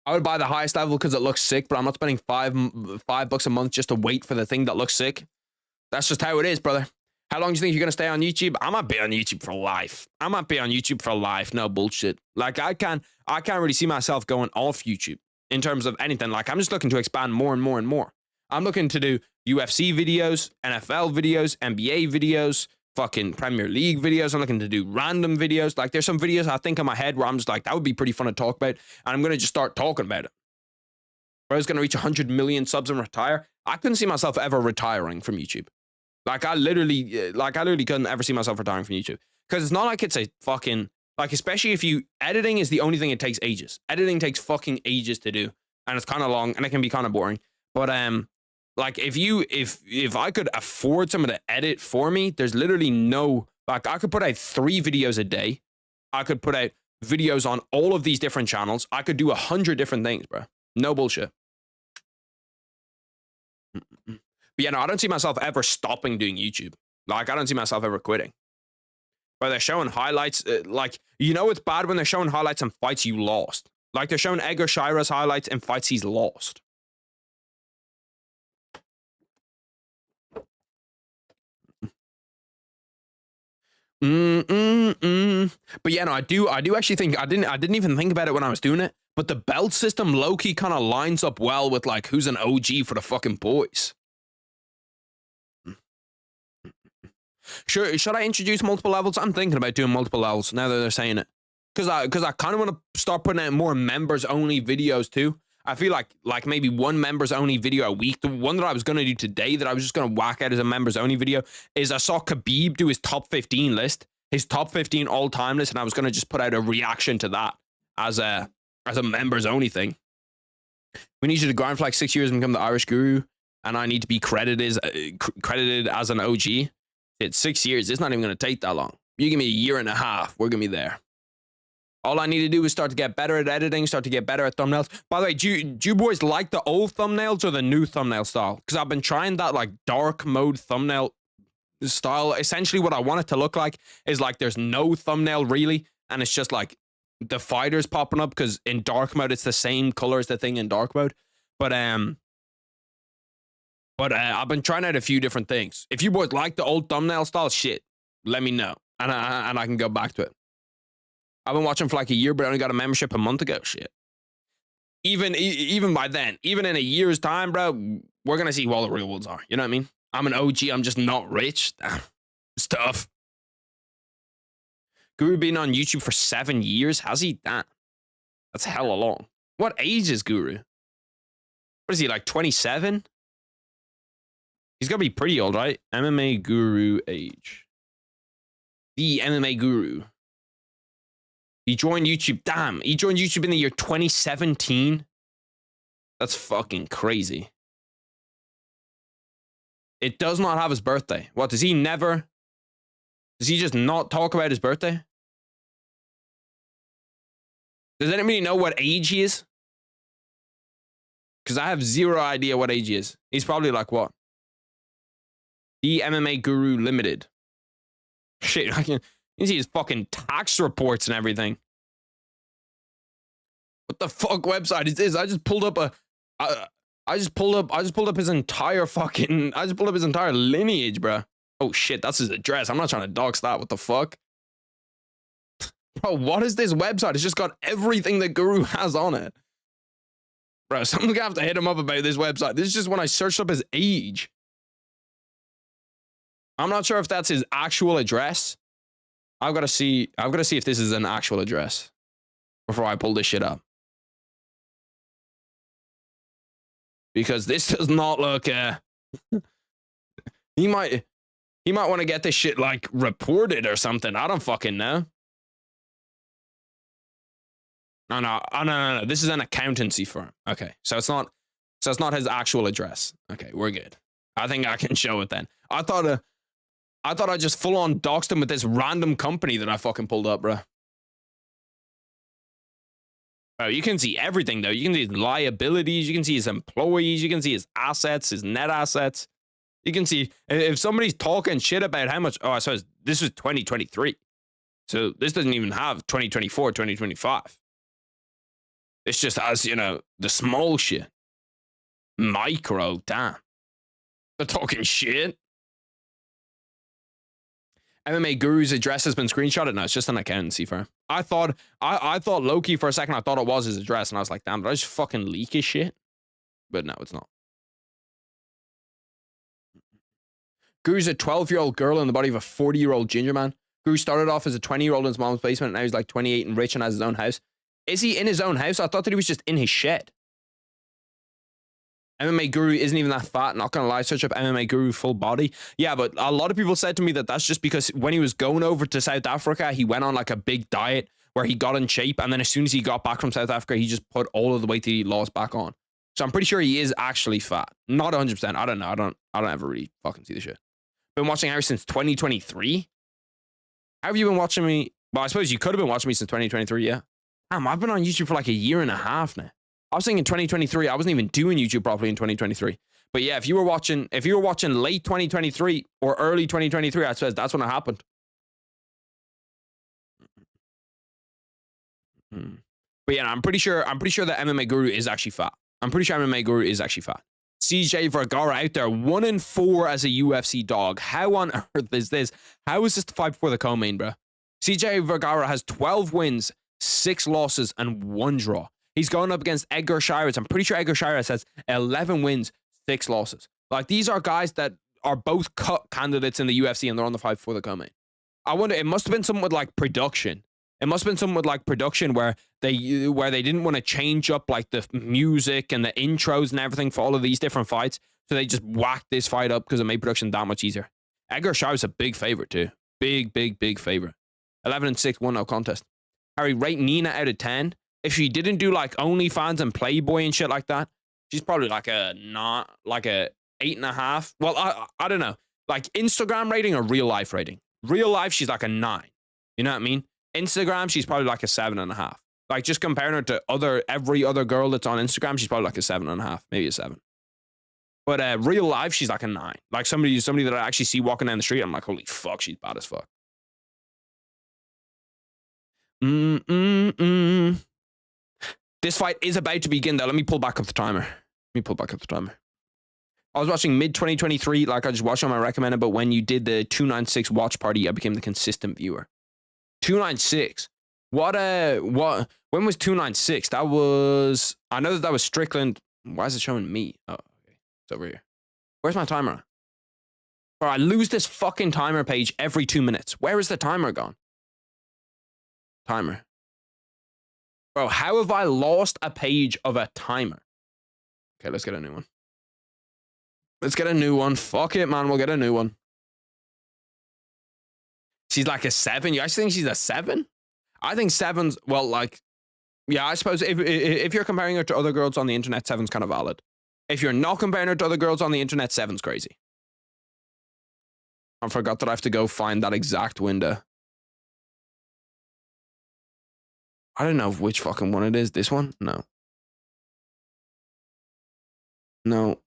I would buy the highest level because it looks sick, but I'm not spending $5 a month just to wait for the thing that looks sick. That's just how it is, brother. How long do you think you're going to stay on YouTube? I might be on YouTube for life. I might be on YouTube for life. No bullshit. Like I can't really see myself going off YouTube in terms of anything. Like I'm just looking to expand more and more and more. I'm looking to do UFC videos, NFL videos, NBA videos, fucking Premier League videos. I'm looking to do random videos. Like there's some videos I think in my head where I'm just like, that would be pretty fun to talk about. And I'm going to just start talking about it. If I was going to reach 100 million subs and retire, I couldn't see myself ever retiring from YouTube. Like I literally couldn't ever see myself retiring from YouTube. Because it's not like it's a fucking, like especially if editing is the only thing it takes ages. Editing takes fucking ages to do. And it's kind of long and it can be kind of boring. But like if I could afford someone to edit for me, there's literally no, like I could put out 3 videos a day. I could put out videos on all of these different channels. I could do 100 different things, bro. No bullshit. But yeah, no, I don't see myself ever stopping doing YouTube. Like I don't see myself ever quitting. But they're showing highlights, like, you know it's bad when they're showing highlights and fights you lost. Like they're showing Edgar Shira's highlights and fights he's lost. But yeah, no, I do actually think I didn't even think about it when I was doing it. But the belt system low-key kind of lines up well with like who's an OG for the fucking boys. Sure, should I introduce multiple levels? I'm thinking about doing multiple levels now that they're saying it. Because I kind of want to start putting out more members-only videos too. I feel like maybe one members-only video a week. The one that I was going to do today that I was just going to whack out as a members-only video is I saw Khabib do his top 15 list, his top 15 all-time list, and I was going to just put out a reaction to that as a members-only thing. We need you to grind for like 6 years and become the Irish guru, and I need to be credited as an OG. It's 6 years. It's not even going to take that long. You give me a year and a half, we're going to be there. All I need to do is start to get better at editing, start to get better at thumbnails. By the way, do you boys like the old thumbnails or the new thumbnail style? Because I've been trying that like dark mode thumbnail style. Essentially what I want it to look like is like there's no thumbnail really, and it's just like the fighters popping up, because in dark mode it's the same color as the thing in dark mode. But But I've been trying out a few different things. If you boys like the old thumbnail style shit, let me know. And I can go back to it. I've been watching for like a year, but I only got a membership a month ago. Shit. Even by then, even in a year's time, bro, we're going to see who all the real ones are. You know what I mean? I'm an OG. I'm just not rich. Damn. It's tough. Guru been on YouTube for 7 years. How's he that? That's hella long. What age is Guru? What is he, like 27? He's got to be pretty old, right? MMA Guru age. The MMA Guru. He joined YouTube. Damn, he joined YouTube in the year 2017. That's fucking crazy. It does not have his birthday. What, does he never... Does he just not talk about his birthday? Does anybody know what age he is? Because I have zero idea what age he is. He's probably like what? The MMA Guru Limited. Shit, I can see his fucking tax reports and everything. What the fuck website is this? I just pulled up I just pulled up his entire fucking... I just pulled up his entire lineage, bro. Oh shit, that's his address. I'm not trying to dox that. What the fuck? Bro, what is this website? It's just got everything that Guru has on it. Bro, someone's gonna have to hit him up about this website. This is just when I searched up his age. I'm not sure if that's his actual address. I've got to see if this is an actual address before I pull this shit up. Because this does not look he might want to get this shit like reported or something. I don't fucking know. No. This is an accountancy firm. Okay. So it's not his actual address. Okay, we're good. I think I can show it then. I thought I just full on doxed him with this random company that I fucking pulled up, bro. Bro, you can see everything though. You can see his liabilities, you can see his employees, you can see his assets, his net assets. You can see if somebody's talking shit about how much, oh, I suppose this was 2023. So this doesn't even have 2024, 2025. It's just has, you know, the small shit. Micro, damn. They're talking shit. MMA Guru's address has been screenshotted. No, it's just an accountancy firm. I thought low-key for a second, I thought it was his address, and I was like, damn, did I just fucking leak his shit? But no, it's not. Guru's a 12-year-old girl in the body of a 40-year-old ginger man. Guru started off as a 20-year-old in his mom's basement, and now he's like 28 and rich and has his own house. Is he in his own house? I thought that he was just in his shed. MMA Guru isn't even that fat. Not gonna lie, search up MMA Guru full body. Yeah, but a lot of people said to me that that's just because when he was going over to South Africa, he went on like a big diet where he got in shape, and then as soon as he got back from South Africa, he just put all of the weight that he lost back on. So I'm pretty sure he is actually fat. Not 100%. I don't know. I don't ever really fucking see the shit. Been watching Harry since 2023. How have you been watching me? Well, I suppose you could have been watching me since 2023. Yeah. Damn, I've been on YouTube for like a year and a half now. I was thinking 2023. I wasn't even doing YouTube properly in 2023. But yeah, if you were watching late 2023 or early 2023, I suppose that's when it happened. But yeah, I'm pretty sure that MMA Guru is actually fat. I'm pretty sure MMA Guru is actually fat. CJ Vagara out there, 1-4 as a UFC dog. How on earth is this? How is this the fight before the co-main, bro? CJ Vagara has 12 wins, 6 losses, and 1 draw. He's going up against Edgar Shyus. I'm pretty sure Edgar Shyus has 11 wins, 6 losses. Like, these are guys that are both cut candidates in the UFC, and they're on the fight before the co-main. I wonder, it must have been something with like production. It must have been something with like production where they didn't want to change up like the music and the intros and everything for all of these different fights. So they just whacked this fight up because it made production that much easier. Edgar Shyus is a big favorite too. Big favorite. 11-6, 1-0 contest. Harry, rate Nina out of 10. If she didn't do like OnlyFans and Playboy and shit like that, she's probably like a 8.5. Well, I don't know. Like Instagram rating or real life rating. Real life, she's like a 9. You know what I mean? Instagram, she's probably like a 7.5. Like just comparing her to every other girl that's on Instagram, she's probably like a 7.5, maybe a 7. But real life, she's like a 9. Like somebody that I actually see walking down the street, I'm like, holy fuck, she's bad as fuck. This fight is about to begin though. Let me pull back up the timer. I was watching mid 2023, like I just watched on my recommended, but when you did the 296 watch party, I became the consistent viewer. 296. When was 296? That was, I know that was Strickland. Why is it showing me? Oh, okay. It's over here. Where's my timer? Bro, I lose this fucking timer page every 2 minutes. Where is the timer gone? Timer. Bro, how have I lost a page of a timer? Okay, let's get a new one. Let's get a new one. Fuck it, man. We'll get a new one. She's like a 7. You guys think she's a 7? I think 7's, well, like, yeah, I suppose if you're comparing her to other girls on the internet, 7's kind of valid. If you're not comparing her to other girls on the internet, 7's crazy. I forgot that I have to go find that exact window. I don't know which fucking one it is. This one? No. No.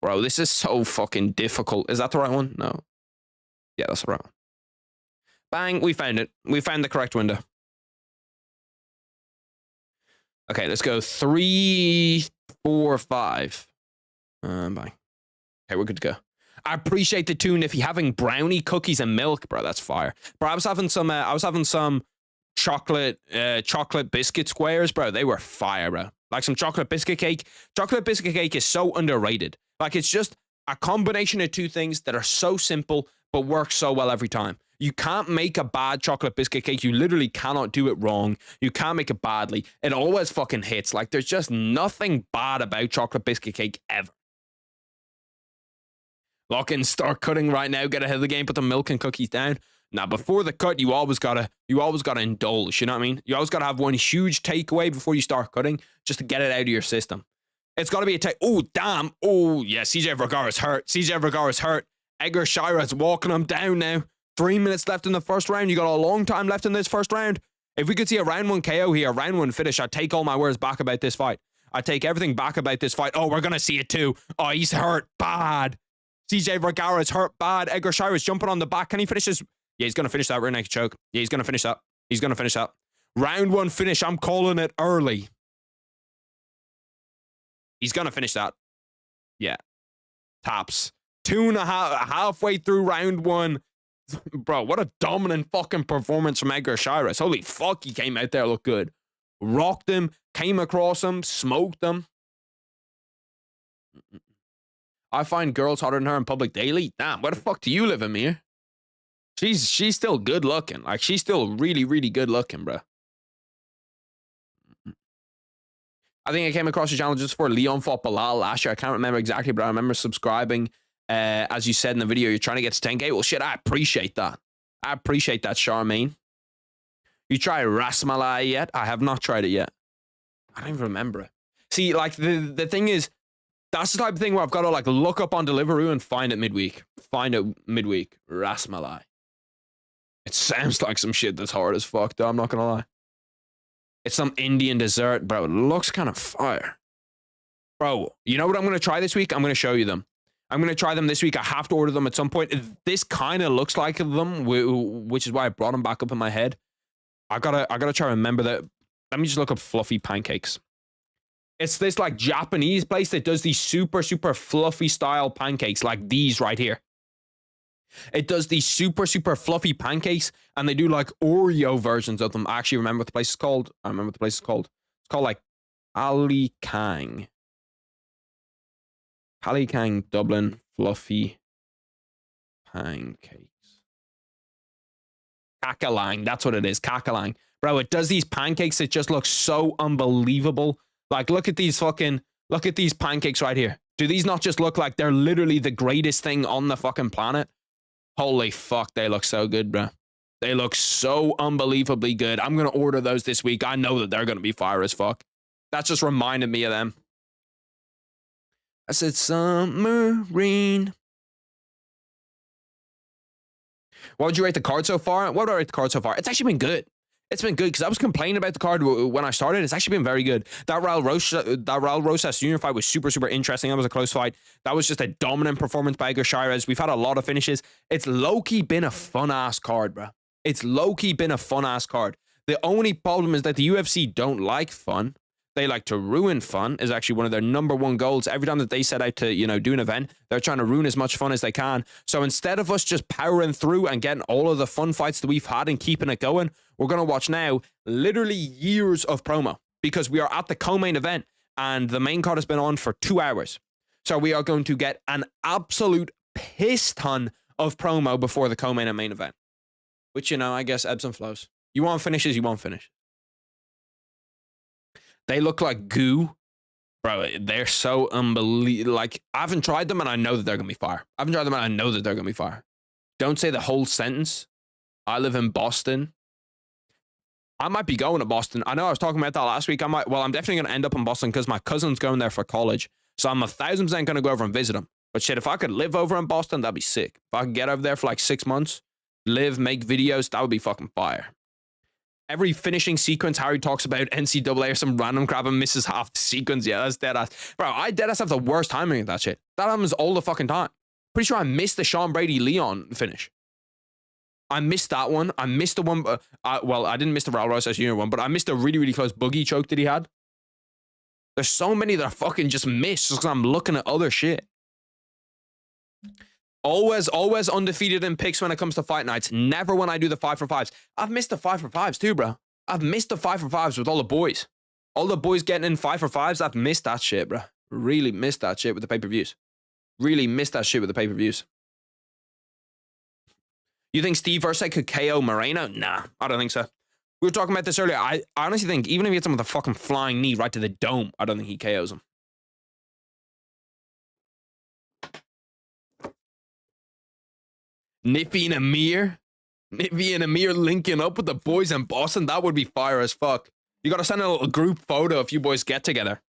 Bro, this is so fucking difficult. Is that the right one? No. Yeah, that's the right one. Bang, we found it. We found the correct window. Okay, let's go 3, 4, 5. Bang. Okay, we're good to go. I appreciate the tune. If you're having brownie, cookies, and milk, bro, that's fire. Bro, I was having some chocolate biscuit squares, bro. They were fire, bro. Like some chocolate biscuit cake. Chocolate biscuit cake is so underrated. Like, it's just a combination of two things that are so simple but work so well every time. You can't make a bad chocolate biscuit cake. You literally cannot do it wrong. You can't make it badly. It always fucking hits. Like, there's just nothing bad about chocolate biscuit cake ever. Lock in, start cutting right now. Get ahead of the game. Put the milk and cookies down. Now, before the cut, you always gotta indulge. You know what I mean? You always gotta have one huge takeaway before you start cutting, just to get it out of your system. It's gotta be a take. Oh, damn. Oh, yeah. CJ Vagara's hurt. CJ Vagara's hurt. Edgar Shira's walking him down now. 3 minutes left in the first round. You got a long time left in this first round. If we could see a round 1 KO here, a round 1 finish, I'd take all my words back about this fight. I'd take everything back about this fight. Oh, we're gonna see it too. Oh, he's hurt bad. CJ Vagara's hurt bad. Edgar Shira's jumping on the back. Can he finish this? Yeah, he's gonna finish that rear naked choke. Yeah, he's gonna finish that. He's gonna finish that. Round 1 finish. I'm calling it early. He's gonna finish that. Yeah. Taps. 2.5, halfway through round 1. Bro, what a dominant fucking performance from Edgar Shira. Holy fuck, he came out there, looked good. Rocked him, came across him, smoked him. I find girls hotter than her in public daily. Damn, where the fuck do you live, Amir? She's still good looking. Like, she's still really, really good looking, bro. I think I came across your channel just for Leon fought Bilal last year. I can't remember exactly, but I remember subscribing. As you said in the video, you're trying to get to 10K. Well, shit, I appreciate that. I appreciate that, Charmaine. You try Rasmalai yet? I have not tried it yet. I don't even remember it. See, like, the thing is, that's the type of thing where I've got to, like, look up on Deliveroo and find it midweek. Find it midweek. Rasmalai. It sounds like some shit that's hard as fuck, though. I'm not gonna lie. It's some Indian dessert, bro. It looks kind of fire. Bro, you know what I'm going to try this week? I'm going to show you them. I'm going to try them this week. I have to order them at some point. This kind of looks like them, which is why I brought them back up in my head. I gotta try to remember that. Let me just look up fluffy pancakes. It's this, like, Japanese place that does these super, super fluffy style pancakes, like these right here. It does these super, super fluffy pancakes, and they do, like, Oreo versions of them. I actually remember what the place is called. I remember what the place is called. It's called, like, Ali Kang. Ali Kang Dublin fluffy pancakes. Kakalang, that's what it is. Kakalang. Bro, it does these pancakes that just look so unbelievable. Like, look at these pancakes right here. Do these not just look like they're literally the greatest thing on the fucking planet? Holy fuck, they look so good, bro. They look so unbelievably good. I'm going to order those this week. I know that they're going to be fire as fuck. That just reminded me of them. I said submarine. What would you rate the card so far? What would I rate the card so far? It's actually been good. It's been good because I was complaining about the card when I started. It's actually been very good. That Raul Rosas Jr. fight was super, super interesting. That was a close fight. That was just a dominant performance by Edgar Shira. We've had a lot of finishes. It's low-key been a fun-ass card, bro. It's low-key been a fun-ass card. The only problem is that the UFC don't like fun. They like to ruin fun is actually one of their #1 goals. Every time that they set out to, you know, do an event, they're trying to ruin as much fun as they can. So instead of us just powering through and getting all of the fun fights that we've had and keeping it going, we're going to watch now literally years of promo because we are at the co-main event and the main card has been on for 2 hours. So we are going to get an absolute piss ton of promo before the co-main and main event, which, you know, I guess ebbs and flows. You want finishes, you want finish. They look like goo. Bro, they're so unbelievable. Like, I haven't tried them and I know that they're going to be fire. I haven't tried them and I know that they're going to be fire. Don't say the whole sentence. I live in Boston. I might be going to Boston. I know I was talking about that last week. I'm definitely going to end up in Boston because my cousin's going there for college. So I'm 1,000% going to go over and visit him. But shit, if I could live over in Boston, that'd be sick. If I could get over there for like 6 months, live, make videos, that would be fucking fire. Every finishing sequence, Harry talks about NCAA or some random crap and misses half the sequence. Yeah, that's dead ass. Bro, I dead ass have the worst timing of that shit. That happens all the fucking time. Pretty sure I missed the Sean Brady Leon finish. I missed that one. I missed the one. Well, I didn't miss the Rosas Jr. one, but I missed a really, really close boogie choke that he had. There's so many that I fucking just missed just because I'm looking at other shit. Always undefeated in picks when it comes to fight nights. Never when I do the 5 for 5s. I've missed the 5 for 5s too, bro. I've missed the 5 for 5s with all the boys. All the boys getting in 5 for 5s. I've missed that shit, bro. Really missed that shit with the pay-per-views. Really missed that shit with the pay-per-views. You think Steve Erceg could KO Moreno? Nah, I don't think so. We were talking about this earlier. I honestly think even if he hits him with a fucking flying knee right to the dome, I don't think he KOs him. Niffy and Amir linking up with the boys in Boston. That would be fire as fuck. You gotta send a little group photo if you boys get together.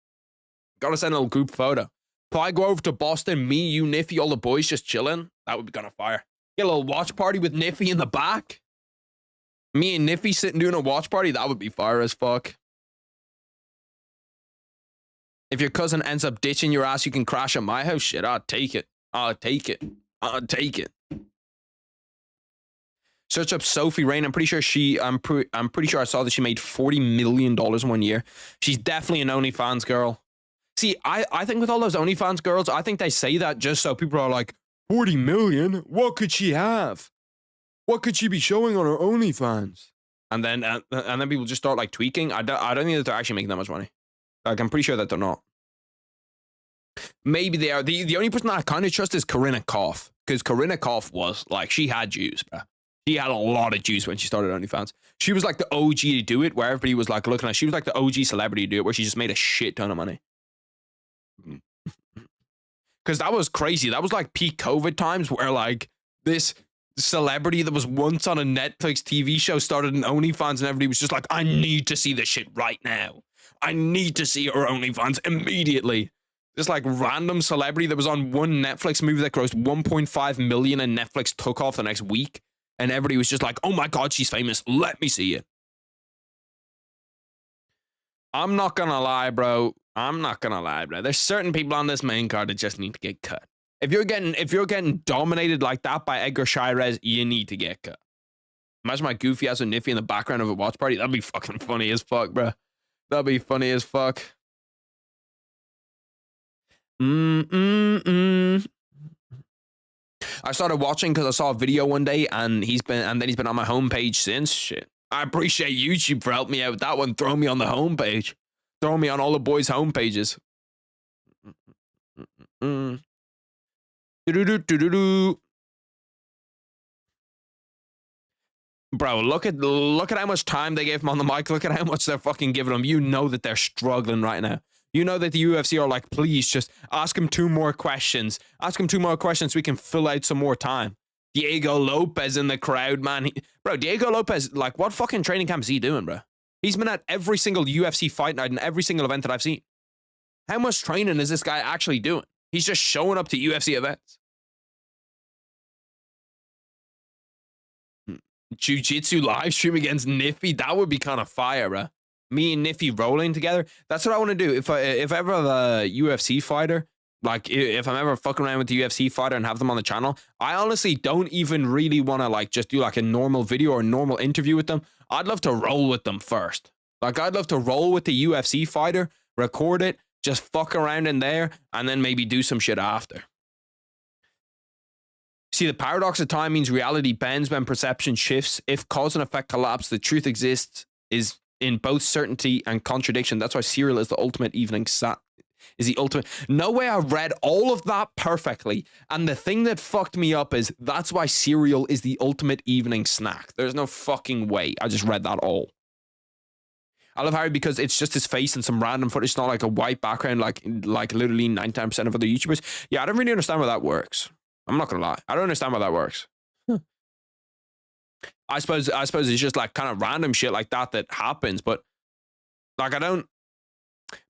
Gotta send a little group photo. If I go over to Boston, me, you, Niffy, all the boys just chilling, that would be kind of fire. Get a little watch party with Niffy in the back. Me and Niffy sitting doing a watch party, that would be fire as fuck. If your cousin ends up ditching your ass, you can crash at my house. Shit, I'll take it. I'll take it. I'll take it. Search up Sophie Rain. I'm pretty sure I'm pretty sure I saw that she made $40 million in 1 year. She's definitely an OnlyFans girl. See, I think with all those OnlyFans girls, I think they say that just so people are like, 40 million? What could she have? What could she be showing on her OnlyFans? And then people just start like tweaking. I don't think that they're actually making that much money. Like, I'm pretty sure that they're not. Maybe they are. The only person that I kind of trust is Corinna Koff. Because Corinna Koff was like, she had juice, bro. She had a lot of juice when she started OnlyFans. She was like the OG to do it, where everybody was like looking at. She was like the OG celebrity to do it, where she just made a shit ton of money. Because that was crazy. That was like peak COVID times where like this celebrity that was once on a Netflix TV show started an OnlyFans and everybody was just like, I need to see this shit right now. I need to see her OnlyFans immediately. This like random celebrity that was on one Netflix movie that grossed 1.5 million and Netflix took off the next week. And everybody was just like, oh my God, she's famous. Let me see it. I'm not gonna lie, bro. There's certain people on this main card that just need to get cut. If you're getting dominated like that by Edgar Shirez, you need to get cut. Imagine my goofy ass with Niffy in the background of a watch party. That'd be fucking funny as fuck, bro. That'd be funny as fuck. I started watching because I saw a video one day and then he's been on my homepage since. Shit. I appreciate YouTube for helping me out with that one. Throw me on the homepage. Throw me on all the boys' homepages. Bro, look at how much time they gave him on the mic. Look at how much they're fucking giving him. You know that they're struggling right now. You know that the UFC are like, please just ask him 2 more questions. Ask him 2 more questions so we can fill out some more time. Diego Lopes in the crowd, man. Bro, Diego Lopes, like, what fucking training camp is he doing, bro? He's been at every single UFC fight night and every single event that I've seen. How much training is this guy actually doing? He's just showing up to UFC events. Jiu-Jitsu live stream against Niffy. That would be kind of fire, bro. Me and Niffy rolling together. That's what I want to do. If I ever have a UFC fighter, like if I'm ever fucking around with the UFC fighter and have them on the channel, I honestly don't even really want to like just do like a normal video or a normal interview with them. I'd love to roll with them first. Like, I'd love to roll with the UFC fighter, record it, just fuck around in there, and then maybe do some shit after. See, the paradox of time means reality bends when perception shifts. If cause and effect collapse, the truth exists is in both certainty and contradiction. That's why cereal is the ultimate evening snack. Is the ultimate. No way I read all of that perfectly. And the thing that fucked me up is that's why cereal is the ultimate evening snack. There's no fucking way. I just read that all. I love Harry because it's just his face and some random footage. It's not like a white background like literally 99% of other YouTubers. Yeah, I don't really understand how that works. I'm not gonna lie. I don't understand how that works. I suppose it's just like kind of random shit like that happens, but like I don't.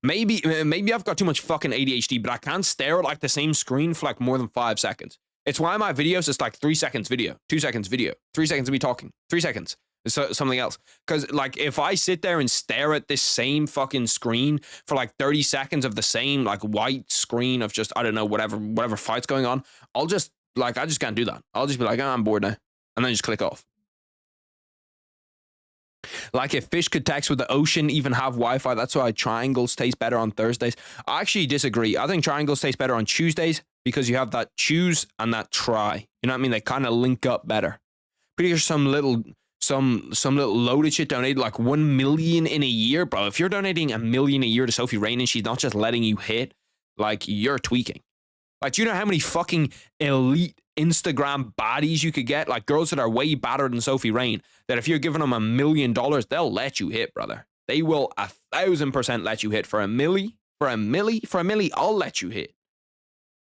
Maybe I've got too much fucking ADHD, but I can't stare at like the same screen for like more than 5 seconds. It's why my videos is like 3 seconds video, 2 seconds video, 3 seconds of me talking, 3 seconds. So, something else. Because like if I sit there and stare at this same fucking screen for like 30 seconds of the same like white screen of just, I don't know, whatever fight's going on, I'll just like, I just can't do that. I'll just be like, oh, I'm bored now. And then just click off. Like if fish could text with the ocean, even have Wi-Fi, that's why triangles taste better on Thursdays. I actually disagree. I think triangles taste better on Tuesdays because you have that choose and that try. You know what I mean? They kind of link up better. Pretty sure some little loaded shit donated like 1 million in a year, bro. If you're donating 1 million a year to Sophie Rain and she's not just letting you hit, like you're tweaking. Like, do you know how many fucking elite Instagram baddies you could get? Like girls that are way badder than Sophie Rain, that if you're giving them $1 million, they'll let you hit, brother. They will 1,000% let you hit. For a milli, I'll let you hit.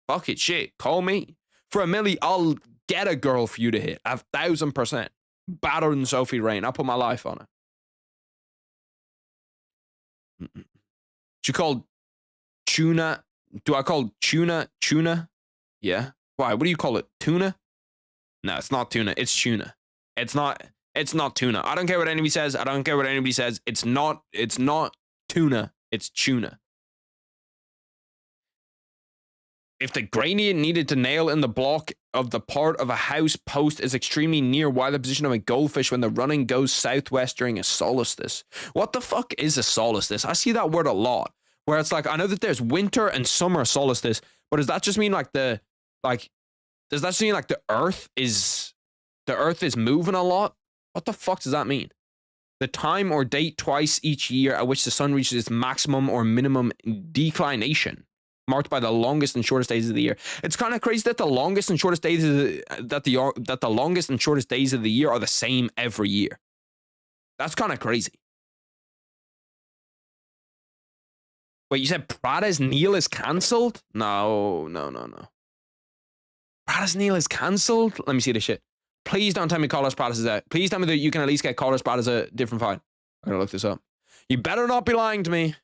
Fuck it, shit. Call me. For a milli, I'll get a girl for you to hit. 1,000%. Badder than Sophie Rain. I'll put my life on it. She called tuna. Do I call tuna? Yeah. Why? What do you call it? Tuna? No, it's not tuna. It's tuna. It's not tuna. I don't care what anybody says. It's not tuna. It's tuna. If the gradient needed to nail in the block of the part of a house post is extremely near, why the position of a goldfish when the running goes southwest during a solstice? What the fuck is a solstice? I see that word a lot. Where it's like, I know that there's winter and summer solstice, but does that just mean like does that just mean like the earth is moving a lot? What the fuck does that mean? The time or date twice each year at which the sun reaches its maximum or minimum declination, marked by the longest and shortest days of the year. It's kind of crazy that the longest and shortest days of the longest and shortest days of the year are the same every year. That's kind of crazy. Wait, you said Prada's Neil is cancelled? No. Prada's Neil is cancelled? Let me see this shit. Please don't tell me Carlos Prada's is out. Please tell me that you can at least get Carlos Prada's a different fight. I gotta look this up. You better not be lying to me.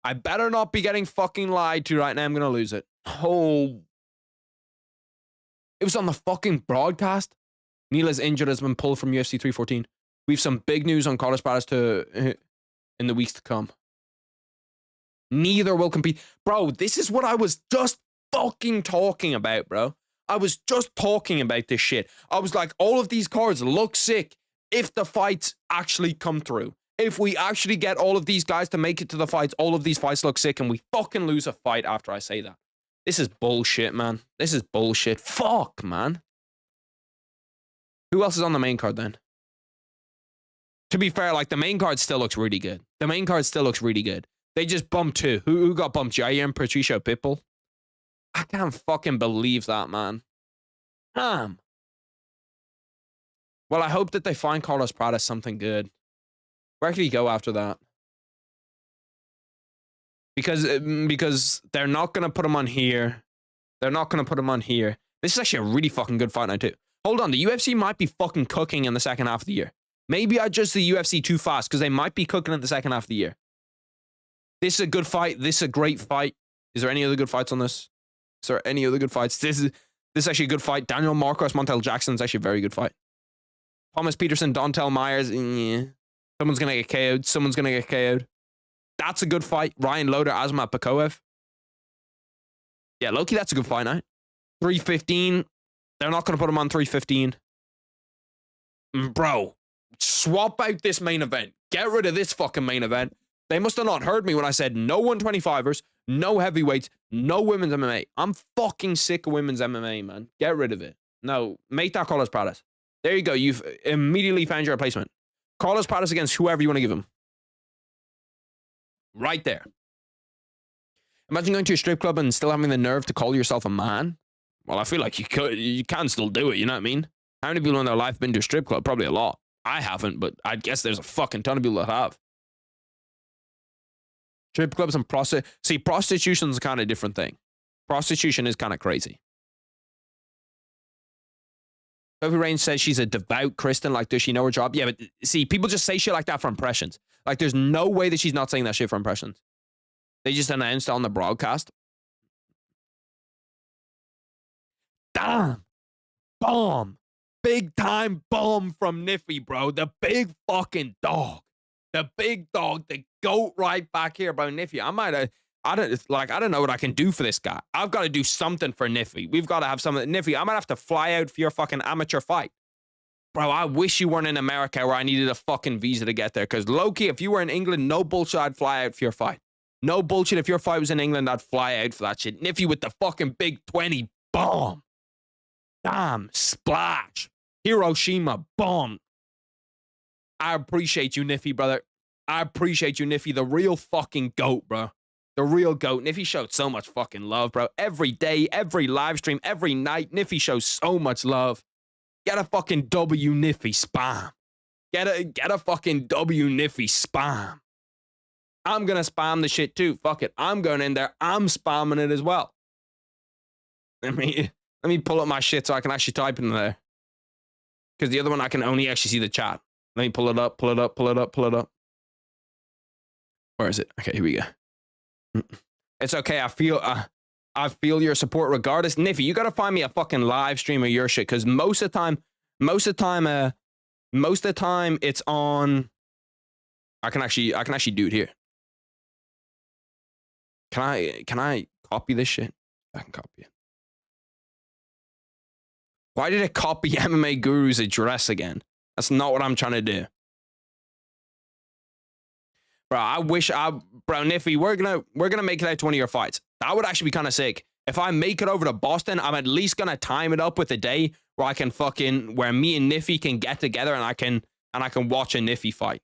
I better not be getting fucking lied to right now. I'm gonna lose it. Oh. It was on the fucking broadcast. Neil is injured, has been pulled from UFC 314. We have some big news on Carlos Prada's in the weeks to come. Neither will compete. Bro, this is what I was just fucking talking about, bro. I was just talking about this shit. I was like, all of these cards look sick if the fights actually come through. If we actually get all of these guys to make it to the fights, all of these fights look sick and we fucking lose a fight after I say that. This is bullshit, man. This is bullshit. Fuck, man. Who else is on the main card then? To be fair, like the main card still looks really good. They just bumped two. Who got bumped? Jair and Patricio Pitbull? I can't fucking believe that, man. Damn. Well, I hope that they find Carlos Prada something good. Where can he go after that? Because they're not going to put him on here. This is actually a really fucking good fight night too. Hold on, the UFC might be fucking cooking in the second half of the year. Maybe I judged the UFC too fast because they might be cooking in the second half of the year. This is a good fight. This is a great fight. Is there any other good fights on this? Is there any other good fights? This is actually a good fight. Daniel Marcos, Montel Jackson is actually a very good fight. Thomas Peterson, Dontel Myers. Yeah. Someone's going to get KO'd. That's a good fight. Ryan Loder, Asmat Pakoev. Yeah, Loki, that's a good fight night. 315. They're not going to put him on 315. Bro, swap out this main event. Get rid of this fucking main event. They must have not heard me when I said no 125ers, no heavyweights, no women's MMA. I'm fucking sick of women's MMA, man. Get rid of it. No, make that Carlos Pradas. There you go. You've immediately found your replacement. Carlos Pradas against whoever you want to give him. Right there. Imagine going to a strip club and still having the nerve to call yourself a man. Well, I feel like you can still do it, you know what I mean? How many people in their life have been to a strip club? Probably a lot. I haven't, but I guess there's a fucking ton of people that have. Strip clubs and see, prostitution is kind of a different thing. Prostitution is kind of crazy. Sophie Rain says she's a devout Christian. Like, does she know her job? Yeah, but see, people just say shit like that for impressions. Like, there's no way that she's not saying that shit for impressions. They just announced on the broadcast. Damn. Bomb. Big time bomb from Niffy, bro. The big fucking dog. The big dog. The goat right back here, bro. Niffy, I don't know what I can do for this guy. I've got to do something for Niffy. We've got to have something. Niffy, I might have to fly out for your fucking amateur fight. Bro, I wish you weren't in America where I needed a fucking visa to get there. Because low-key, if you were in England, no bullshit, I'd fly out for your fight. No bullshit, if your fight was in England, I'd fly out for that shit. Niffy with the fucking big 20 bomb. Damn, splash. Hiroshima bomb. I appreciate you, Niffy, brother. I appreciate you, Niffy. The real fucking goat, bro. The real GOAT. Niffy showed so much fucking love, bro. Every day, every live stream, every night, Niffy shows so much love. Get a fucking W Niffy spam. Get a fucking W Niffy spam. I'm gonna spam the shit too. Fuck it. I'm going in there. I'm spamming it as well. Let me pull up my shit so I can actually type in there. Because the other one I can only actually see the chat. Let me pull it up, pull it up, pull it up, pull it up. Where is it? Okay, here we go. It's okay. I feel your support regardless. Niffy, you gotta find me a fucking live stream of your shit, because most of the time it's on. I can actually do it here. Can I copy this shit? I can copy it. Why did it copy MMA Guru's address again? That's not what I'm trying to do. Bro, Niffy, we're gonna make it out to one of your fights. That would actually be kind of sick. If I make it over to Boston, I'm at least gonna time it up with a day where where me and Niffy can get together and I can watch a Niffy fight.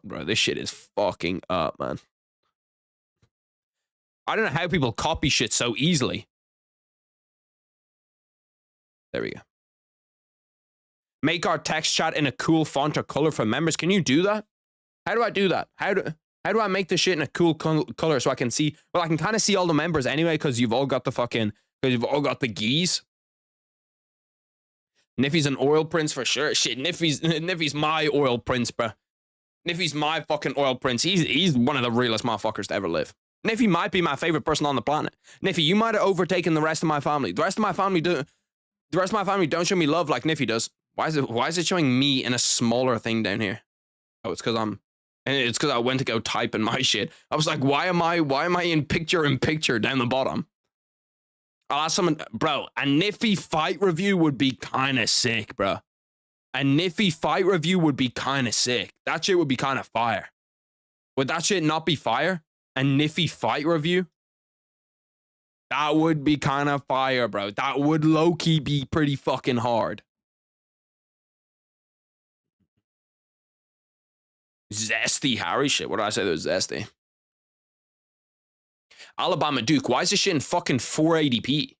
Bro, this shit is fucking up, man. I don't know how people copy shit so easily. There we go. Make our text chat in a cool font or color for members. Can you do that? How do I do that? How do I make this shit in a cool color so I can see? Well, I can kind of see all the members anyway because you've all got the geese. Niffy's an oil prince for sure. Shit, Niffy's my oil prince, bro. Niffy's my fucking oil prince. He's one of the realest motherfuckers to ever live. Niffy might be my favorite person on the planet. Niffy, you might have overtaken the rest of my family. The rest of my family don't show me love like Niffy does. Why is it showing me in a smaller thing down here? Oh, it's because I went to go type in my shit. I was like, why am I in picture down the bottom? I'll ask someone, bro, a Niffy fight review would be kind of sick, bro. A Niffy fight review would be kind of sick. That shit would be kind of fire. Would that shit not be fire? A Niffy fight review? That would be kind of fire, bro. That would low-key be pretty fucking hard. Zesty Harry shit. What did I say that was zesty? Alabama Duke. Why is this shit in fucking 480p?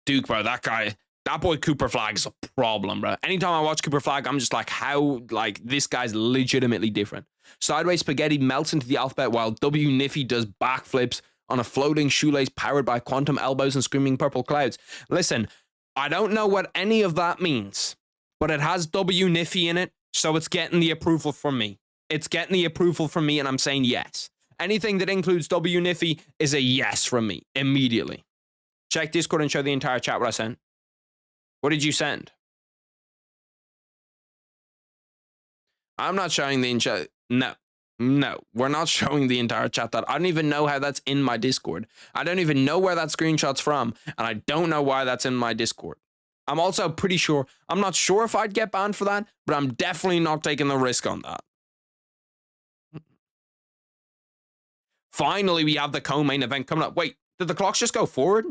Duke, bro, that boy Cooper Flag is a problem, bro. Anytime I watch Cooper Flag, I'm just like, how, like, this guy's legitimately different. Sideways Spaghetti melts into the alphabet while W Niffy does backflips on a floating shoelace powered by quantum elbows and screaming purple clouds. Listen, I don't know what any of that means, but it has W Niffy in it, so it's getting the approval from me. It's getting the approval from me, and I'm saying yes. Anything that includes W Niffy is a yes from me, immediately. Check Discord and show the entire chat what I sent. What did you send? I'm not showing the entire... No, we're not showing the entire chat. I don't even know how that's in my Discord. I don't even know where that screenshot's from, and I don't know why that's in my Discord. I'm also pretty sure, I'm not sure if I'd get banned for that, but I'm definitely not taking the risk on that. Finally, we have the co-main event coming up. Wait, did the clocks just go forward?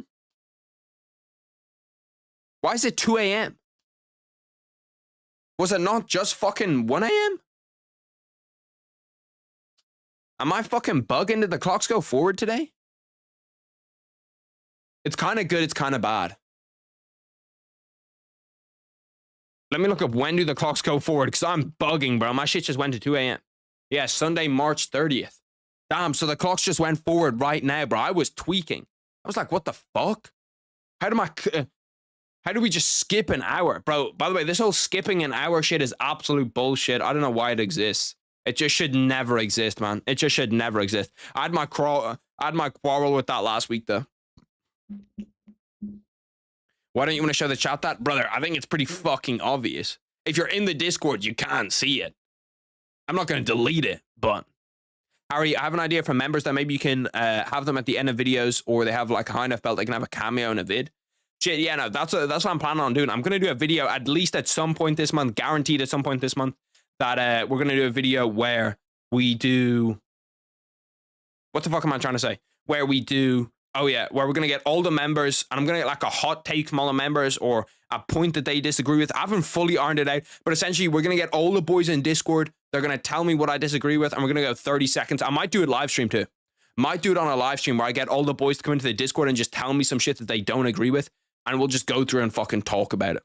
Why is it 2 a.m.? Was it not just fucking 1 a.m.? Am I fucking bugging? Did the clocks go forward today? It's kind of good, it's kind of bad. Let me look up when do the clocks go forward, because I'm bugging, bro. My shit just went to 2 a.m. Yeah, Sunday, March 30th. Damn, so the clocks just went forward right now, bro. I was tweaking. I was like, what the fuck? How do we just skip an hour? Bro, by the way, this whole skipping an hour shit is absolute bullshit. I don't know why it exists. It just should never exist, man. It just should never exist. I had my quarrel with that last week, though. Why don't you want to show the chat that? Brother, I think it's pretty fucking obvious. If you're in the Discord, you can't see it. I'm not going to delete it, but... Harry, I have an idea for members that maybe you can have them at the end of videos, or they have like a high enough belt they can have a cameo in a vid. Shit, yeah, no, that's what I'm planning on doing. I'm going to do a video at least at some point this month, guaranteed at some point this month, that we're going to do a video where we do... What the fuck am I trying to say? Where we do... Oh, yeah, where we're going to get all the members, and I'm going to get like a hot take from all the members, or a point that they disagree with. I haven't fully ironed it out, but essentially we're going to get all the boys in Discord. They're going to tell me what I disagree with, and we're going to go 30 seconds. I might do it live stream too. Might do it on a live stream where I get all the boys to come into the Discord and just tell me some shit that they don't agree with, and we'll just go through and fucking talk about it.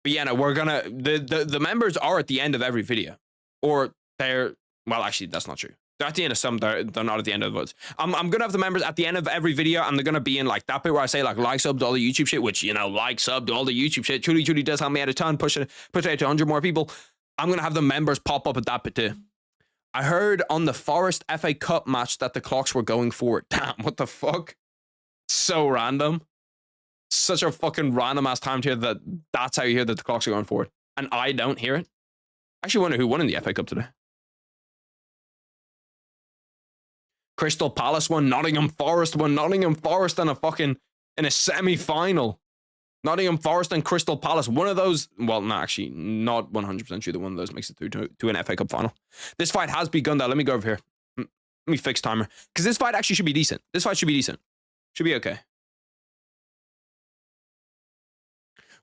But yeah, no, we're gonna... The members are at the end of every video. Or they're... Well, actually, that's not true. They're at the end of some, they're not at the end of others. I'm going to have the members at the end of every video, and they're going to be in like that bit where I say like sub to all the YouTube shit, which, you know, like, sub to all the YouTube shit. Truly does help me out a ton, push it out to 100 more people. I'm going to have the members pop up at that bit too. I heard on the Forest FA Cup match that the clocks were going forward. Damn, what the fuck? So random. Such a fucking random ass time to hear that that's how you hear that the clocks are going forward. And I don't hear it. I actually wonder who won in the FA Cup today. Crystal Palace won, Nottingham Forest won, Nottingham Forest in a semi-final. Nottingham Forest and Crystal Palace, one of those, well, no, actually, not 100% sure that one of those makes it through to an FA Cup final. This fight has begun, though. Let me go over here. Let me fix timer. Because this fight actually should be decent. This fight should be decent. Should be okay.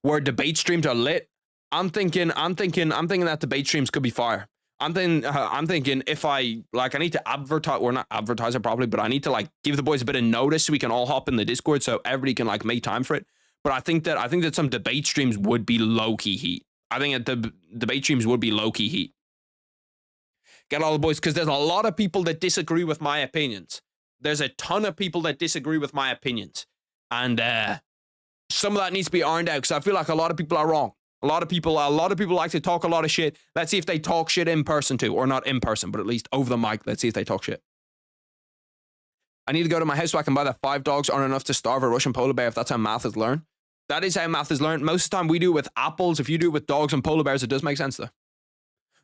Where debate streams are lit, I'm thinking that debate streams could be fire. I'm thinking if I need to advertise, or not advertise it properly, but I need to like give the boys a bit of notice so we can all hop in the Discord so everybody can like make time for it. But I think that some debate streams would be low-key heat. I think that the debate streams would be low-key heat. Get all the boys, because there's a lot of people that disagree with my opinions. There's a ton of people that disagree with my opinions. And some of that needs to be ironed out, because I feel like a lot of people are wrong. A lot of people like to talk a lot of shit. Let's see if they talk shit in person too, or not in person, but at least over the mic. Let's see if they talk shit. I need to go to my house so I can buy that 5 dogs aren't enough to starve a Russian polar bear if that's how math is learned. That is how math is learned. Most of the time we do it with apples. If you do it with dogs and polar bears, it does make sense though.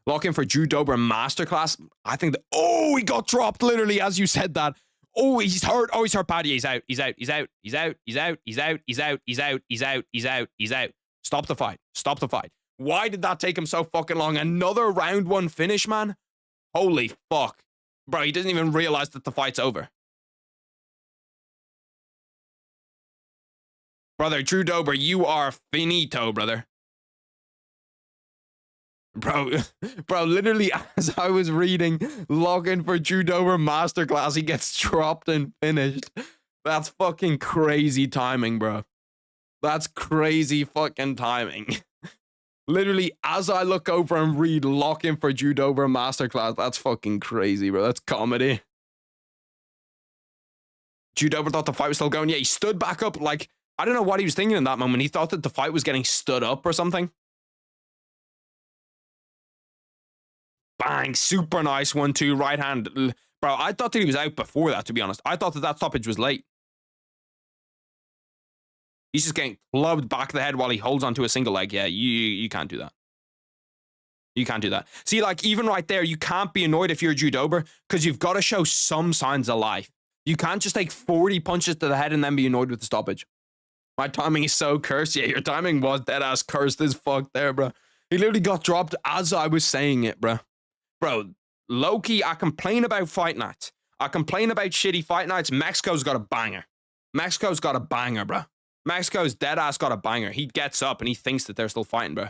Lock in for Drew Dober masterclass. I think that, oh, he got dropped literally as you said that. Oh, he's hurt. Oh, he's hurt badly. He's out. He's out. He's out. He's out. He's out. He's out. He's out. He's out. He's out. He's out. He's out. Stop the fight. Stop the fight. Why did that take him so fucking long? Another round 1 finish, man? Holy fuck. Bro, he doesn't even realize that the fight's over. Brother, Drew Dober, you are finito, brother. Bro, literally as I was reading, log in for Drew Dober masterclass, he gets dropped and finished. That's fucking crazy timing, bro. That's crazy fucking timing. Literally, as I look over and read lock in for Drew Dober masterclass, that's fucking crazy, bro. That's comedy. Drew Dober thought the fight was still going. Yeah, he stood back up like, I don't know what he was thinking in that moment. He thought that the fight was getting stood up or something. Bang, super nice 1-2 right hand. Bro, I thought that he was out before that, to be honest. I thought that stoppage was late. He's just getting clubbed back of the head while he holds onto a single leg. Yeah, you can't do that. You can't do that. See, like, even right there, you can't be annoyed if you're Drew Dober, because you've got to show some signs of life. You can't just take 40 punches to the head and then be annoyed with the stoppage. My timing is so cursed. Yeah, your timing was dead-ass cursed as fuck there, bro. He literally got dropped as I was saying it, bro. Bro, low-key, I complain about fight nights. I complain about shitty fight nights. Mexico's got a banger. Mexico's got a banger, bro. Mexico's dead-ass got a banger. He gets up and he thinks that they're still fighting, bro.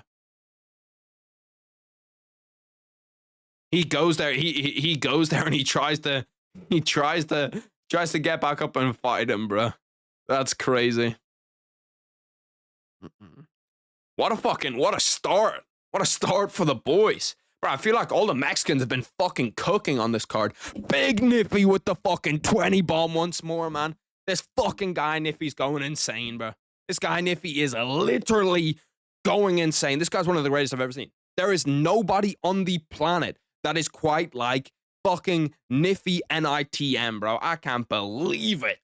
He goes there. He goes there and he tries to get back up and fight him, bro. That's crazy. What a start. What a start for the boys. Bro, I feel like all the Mexicans have been fucking cooking on this card. Big Niffy with the fucking 20 bomb once more, man. This fucking guy Niffy's going insane, bro. This guy Niffy is literally going insane. This guy's one of the greatest I've ever seen. There is nobody on the planet that is quite like fucking Niffy NITM, bro. I can't believe it.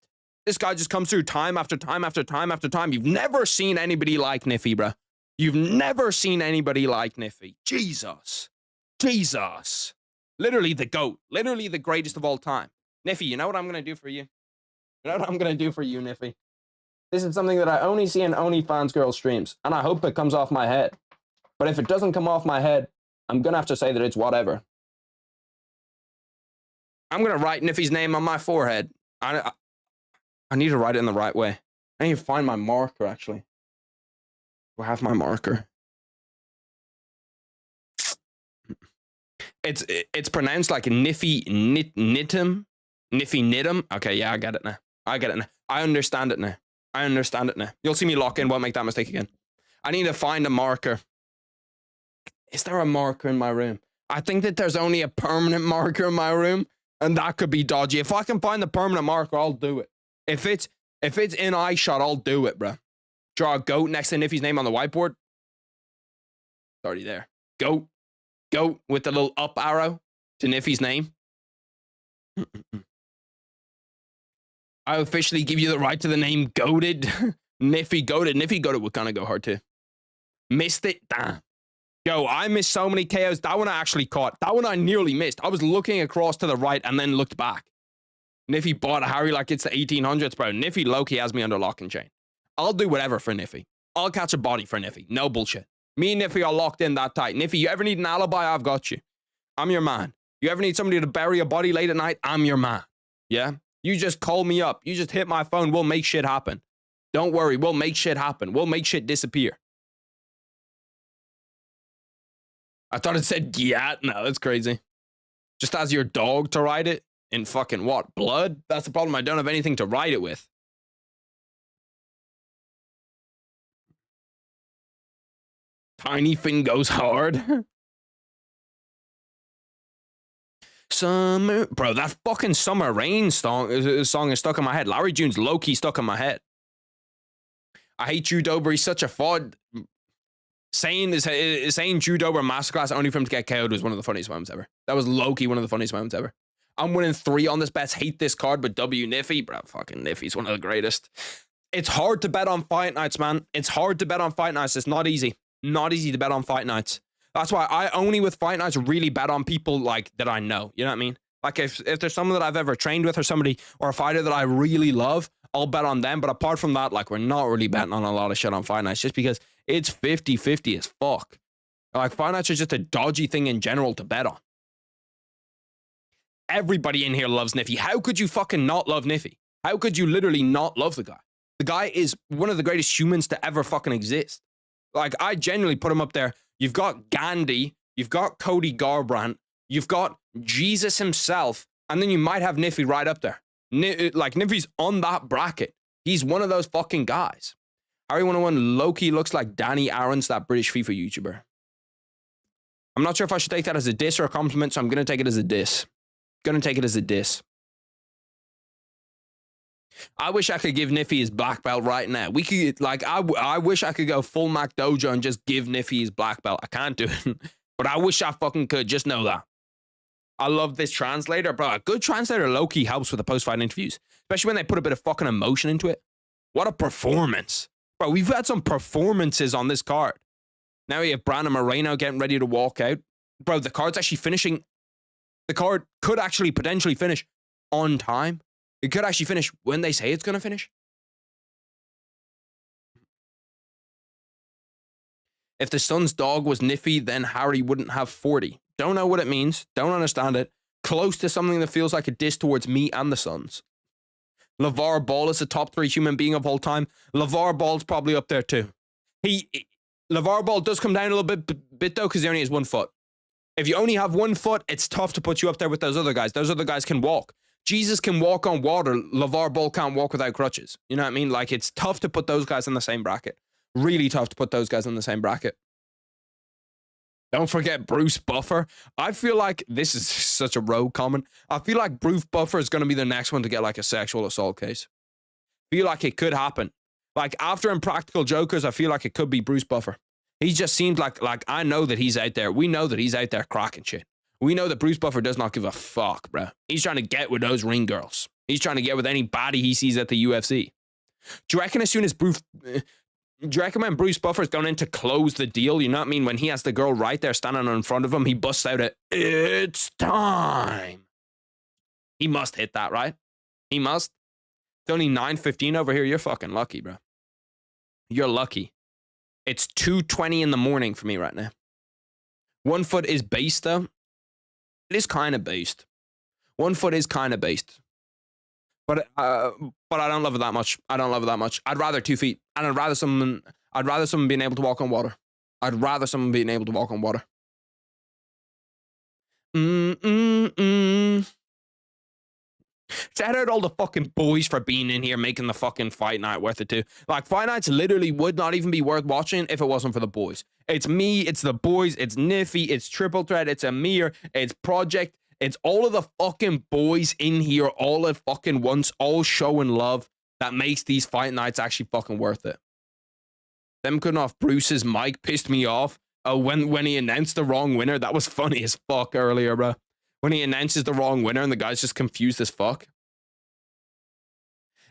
This guy just comes through time after time after time after time. You've never seen anybody like Niffy, bro. You've never seen anybody like Niffy. Jesus. Jesus. Literally the GOAT. Literally the greatest of all time. Niffy, you know what I'm going to do for you? You know what I'm going to do for you, Niffy? This is something that I only see in OnlyFans girl streams, and I hope it comes off my head. But if it doesn't come off my head, I'm going to have to say that it's whatever. I'm going to write Niffy's name on my forehead. I need to write it in the right way. I need to find my marker, actually. Do I have my marker? It's pronounced like Niffy Nittum. Niffy Nittum. Okay, yeah, I get it now. I get it now. I understand it now. I understand it now. You'll see me lock in. Won't make that mistake again. I need to find a marker. Is there a marker in my room? I think that there's only a permanent marker in my room, and that could be dodgy. If I can find the permanent marker, I'll do it. If it's in eye shot, I'll do it, bro. Draw a goat next to Niffy's name on the whiteboard. It's already there. Goat. Goat with the little up arrow to Niffy's name. I officially give you the right to the name Goated. Niffy Goated. Niffy Goated would kind of go hard too. Missed it. Damn. Yo, I missed so many KOs. That one I actually caught. That one I nearly missed. I was looking across to the right and then looked back. Niffy bought a Harry like it's the 1800s, bro. Niffy low-key has me under lock and chain. I'll do whatever for Niffy. I'll catch a body for Niffy. No bullshit. Me and Niffy are locked in that tight. Niffy, you ever need an alibi? I've got you. I'm your man. You ever need somebody to bury a body late at night? I'm your man. Yeah? You just call me up. You just hit my phone. We'll make shit happen. Don't worry. We'll make shit happen. We'll make shit disappear. I thought it said Giat. No, that's crazy. Just as your dog to ride it in fucking what? Blood? That's the problem. I don't have anything to ride it with. Tiny Finn goes hard. Summer, bro, that fucking Summer Rain song is stuck in my head. Larry June's low-key stuck in my head. I hate you, Dober. He's such a fraud. Saying Drew Dober masterclass only for him to get KO'd was one of the funniest moments ever. That was low-key one of the funniest moments ever. I'm winning 3 on this bets. Hate this card, but W Niffy, bro, fucking Niffy's one of the greatest. It's hard to bet on fight nights, man. It's hard to bet on fight nights. It's not easy. Not easy to bet on fight nights. That's why I only with fight nights really bet on people like that I know. You know what I mean? Like if there's someone that I've ever trained with or somebody or a fighter that I really love, I'll bet on them. But apart from that, like we're not really betting on a lot of shit on fight nights just because it's 50-50 as fuck. Like fight nights are just a dodgy thing in general to bet on. Everybody in here loves Niffy. How could you fucking not love Niffy? How could you literally not love the guy? The guy is one of the greatest humans to ever fucking exist. Like, I genuinely put him up there. You've got Gandhi, you've got Cody Garbrandt, you've got Jesus himself, and then you might have Niffy right up there. Like, Niffy's on that bracket. He's one of those fucking guys. Harry1of1 low-key looks like Danny Arons, that British FIFA YouTuber. I'm not sure if I should take that as a diss or a compliment, so I'm going to take it as a diss. Gonna take it as a diss. I wish I could give Niffy his black belt right now. We could, like, I wish I could go full Mac Dojo and just give Niffy his black belt. I can't do it, but I wish I fucking could. Just know that. I love this translator, bro. A good translator low-key helps with the post-fight interviews, especially when they put a bit of fucking emotion into it. What a performance. Bro, we've had some performances on this card. Now we have Brandon Moreno getting ready to walk out. Bro, the card's actually finishing. The card could actually potentially finish on time. It could actually finish when they say it's going to finish. If the son's dog was Niffy, then Harry wouldn't have 40. Don't know what it means. Don't understand it. Close to something that feels like a diss towards me and the sons. LeVar Ball is a top 3 human being of all time. LeVar Ball's probably up there too. LeVar Ball does come down a little bit though, because he only has 1 foot. If you only have 1 foot, it's tough to put you up there with those other guys. Those other guys can walk. Jesus can walk on water. LeVar Ball can't walk without crutches. You know what I mean? Like, it's tough to put those guys in the same bracket. Really tough to put those guys in the same bracket. Don't forget Bruce Buffer. I feel like this is such a rogue comment. I feel like Bruce Buffer is going to be the next one to get like a sexual assault case. Feel like it could happen. Like after Impractical Jokers, I feel like it could be Bruce Buffer. He just seems like I know that he's out there. We know that he's out there cracking shit. We know that Bruce Buffer does not give a fuck, bro. He's trying to get with those ring girls. He's trying to get with any baddie he sees at the UFC. Do you reckon as soon as Bruce... Do you reckon when Bruce Buffer's going in to close the deal, you know what I mean? When he has the girl right there standing in front of him, he busts out a, "It's time." He must hit that, right? He must. It's only 9:15 over here. You're fucking lucky, bro. You're lucky. It's 2:20 in the morning for me right now. 1 foot is based, though. It is kind of based. 1 foot is kind of based. But I don't love it that much. I don't love it that much. I'd rather 2 feet. And I'd rather someone being able to walk on water. I'd rather someone being able to walk on water. Shout out all the fucking boys for being in here, making the fucking fight night worth it too. Like, fight nights literally would not even be worth watching if it wasn't for the boys. It's me, it's the boys, it's Niffy, it's Triple Threat, it's Amir, it's Project. It's all of the fucking boys in here all at fucking once, all showing love that makes these fight nights actually fucking worth it. Them cutting off Bruce's mic pissed me off. Oh, when he announced the wrong winner, that was funny as fuck earlier, bro. When he announces the wrong winner and the guy's just confused as fuck.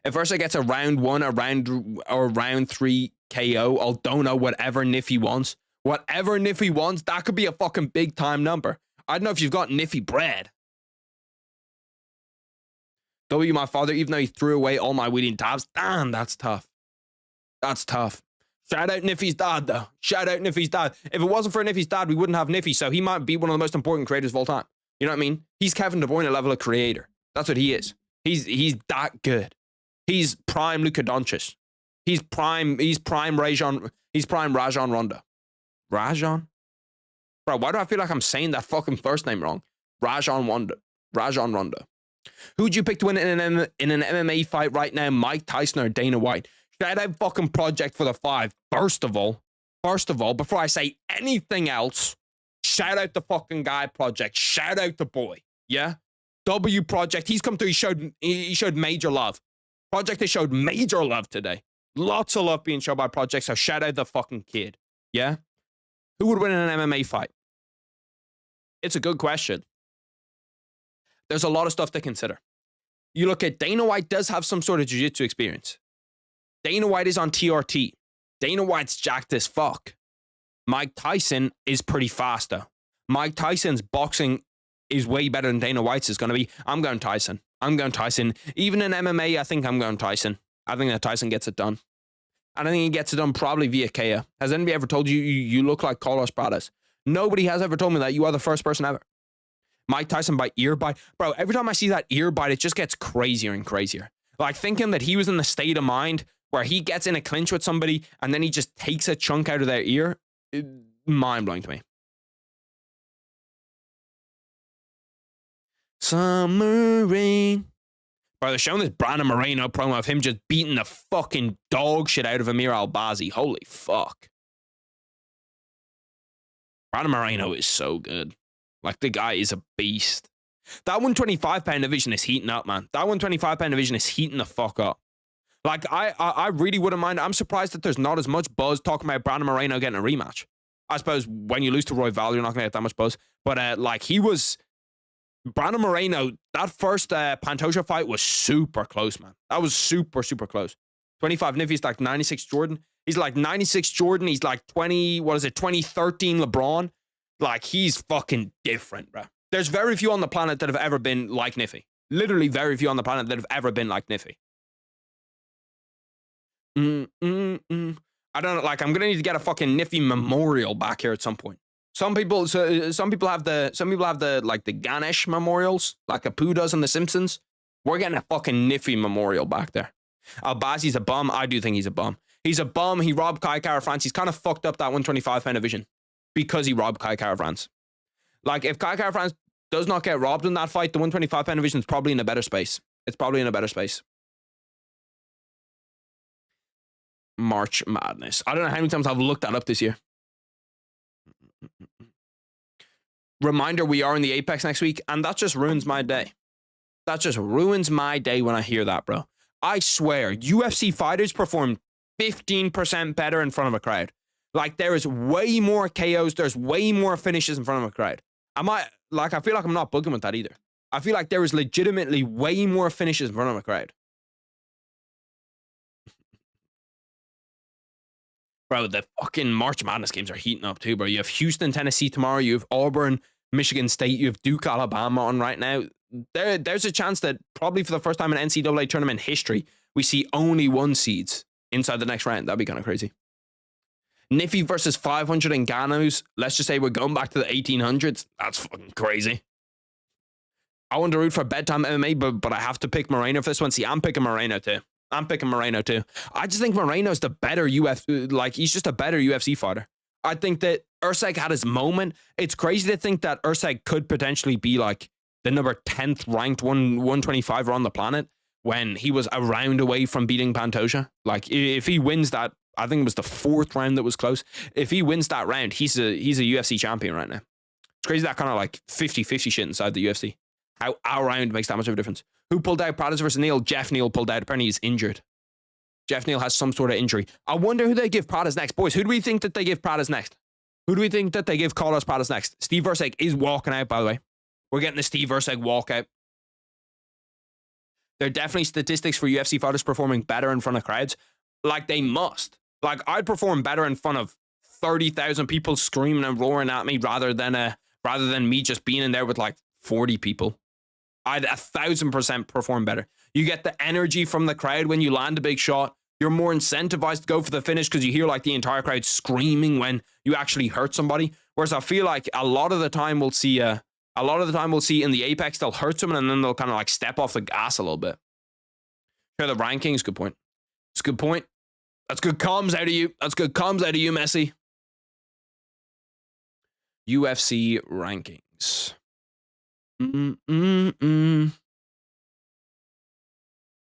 If Erceg gets a round 1 or round 3 KO, I'll dono whatever Niffy wants. Whatever Niffy wants, that could be a fucking big time number. I don't know if you've got Niffy bread. W, my father, even though he threw away all my weeding tabs. Damn, that's tough. That's tough. Shout out Niffy's dad, though. Shout out Niffy's dad. If it wasn't for Niffy's dad, we wouldn't have Niffy, so he might be one of the most important creators of all time. You know what I mean? He's Kevin De Bruyne level of creator. That's what he is. He's that good. He's prime Luka Doncic. He's prime Rajon Rondo. Rajon? Bro, why do I feel like I'm saying that fucking first name wrong? Rajon Rondo. Who'd you pick to win in an MMA fight right now? Mike Tyson or Dana White? Shout out fucking Project for the 5. First of all, before I say anything else, shout out the fucking guy Project. Shout out the boy. Yeah? W Project. He's come through. He showed major love. Project has showed major love today. Lots of love being shown by Project, so shout out the fucking kid. Yeah? Who would win in an MMA fight? It's a good question. There's a lot of stuff to consider. You look at Dana White does have some sort of jiu-jitsu experience. Dana White is on TRT. Dana White's jacked as fuck. Mike Tyson is pretty fast, though. Mike Tyson's boxing is way better than Dana White's is going to be. I'm going Tyson. Even in MMA, I think I'm going Tyson. I think that Tyson gets it done. And I think he gets it done probably via KO. Has anybody ever told you you look like Carlos Pradas? Nobody has ever told me that. You are the first person ever. Mike Tyson by ear bite. Bro, every time I see that ear bite, it just gets crazier and crazier. Like thinking that he was in the state of mind where he gets in a clinch with somebody and then he just takes a chunk out of their ear. Mind-blowing to me. Summer rain. Bro, they're showing this Brandon Moreno promo of him just beating the fucking dog shit out of Amir Albazi. Holy fuck. Brandon Moreno is so good. Like, the guy is a beast. That 125-pound division is heating up, man. That 125-pound division is heating the fuck up. Like, I really wouldn't mind. I'm surprised that there's not as much buzz talking about Brandon Moreno getting a rematch. I suppose when you lose to Roy Val, you're not going to get that much buzz. But, like, he was... Brandon Moreno, that first Pantoja fight was super close, man. That was super, super close. 25 Niffy's like 96 Jordan. He's like 96 Jordan. He's like 2013 LeBron. Like, he's fucking different, bro. There's very few on the planet that have ever been like Niffy. Literally very few on the planet that have ever been like Niffy. I don't like. I'm gonna need to get a fucking nifty memorial back here at some point. Some people have the like the Ganesh memorials, like Apu does in The Simpsons. We're getting a fucking nifty memorial back there. Albazi's a bum. I do think he's a bum. He's a bum. He robbed Kai Kara-France. He's kind of fucked up that 125 pound division because he robbed Kai Kara-France. Like, if Kai Kara-France does not get robbed in that fight, the 125 pound division is probably in a better space. It's probably in a better space. March Madness. I don't know how many times I've looked that up this year. Reminder, we are in the Apex next week, and that just ruins my day. That just ruins my day when I hear that, bro. I swear, UFC fighters perform 15% better in front of a crowd. Like, there is way more KOs, there's way more finishes in front of a crowd. I feel like I'm not bugging with that either. I feel like there is legitimately way more finishes in front of a crowd. Bro, the fucking March Madness games are heating up too, bro. You have Houston, Tennessee tomorrow. You have Auburn, Michigan State. You have Duke, Alabama on right now. There's a chance that probably for the first time in NCAA tournament history, we see only 1 seeds inside the next round. That'd be kind of crazy. Niffy versus 500 in Ganos. Let's just say we're going back to the 1800s. That's fucking crazy. I want to root for bedtime MMA, but I have to pick Moreno for this one. See, I'm picking Moreno too. I just think Moreno's the better UFC, like, he's just a better UFC fighter. I think that Erceg had his moment. It's crazy to think that Erceg could potentially be like the number 10th ranked 125er on the planet when he was a round away from beating Pantoja. Like, if he wins that, I think it was the 4th round that was close. If he wins that round, he's a UFC champion right now. It's crazy that kind of like 50-50 shit inside the UFC. How our round makes that much of a difference. Who pulled out? Pradas versus Neal. Jeff Neal pulled out. Apparently he's injured. Jeff Neal has some sort of injury. I wonder who they give Pradas next. Boys, who do we think that they give Pradas next? Who do we think that they give Carlos Pradas next? Steve Erceg is walking out, by the way. We're getting the Steve Erceg walkout. There are definitely statistics for UFC fighters performing better in front of crowds. Like, they must. Like, I'd perform better in front of 30,000 people screaming and roaring at me rather than me just being in there with like 40 people. I'd 1,000% perform better. You get the energy from the crowd when you land a big shot. You're more incentivized to go for the finish because you hear like the entire crowd screaming when you actually hurt somebody. Whereas I feel like a lot of the time we'll see in the Apex, they'll hurt someone and then they'll kind of like step off the gas a little bit. Share the rankings. Good point. It's a good point. That's good comms out of you. That's good comms out of you, Messi. UFC rankings.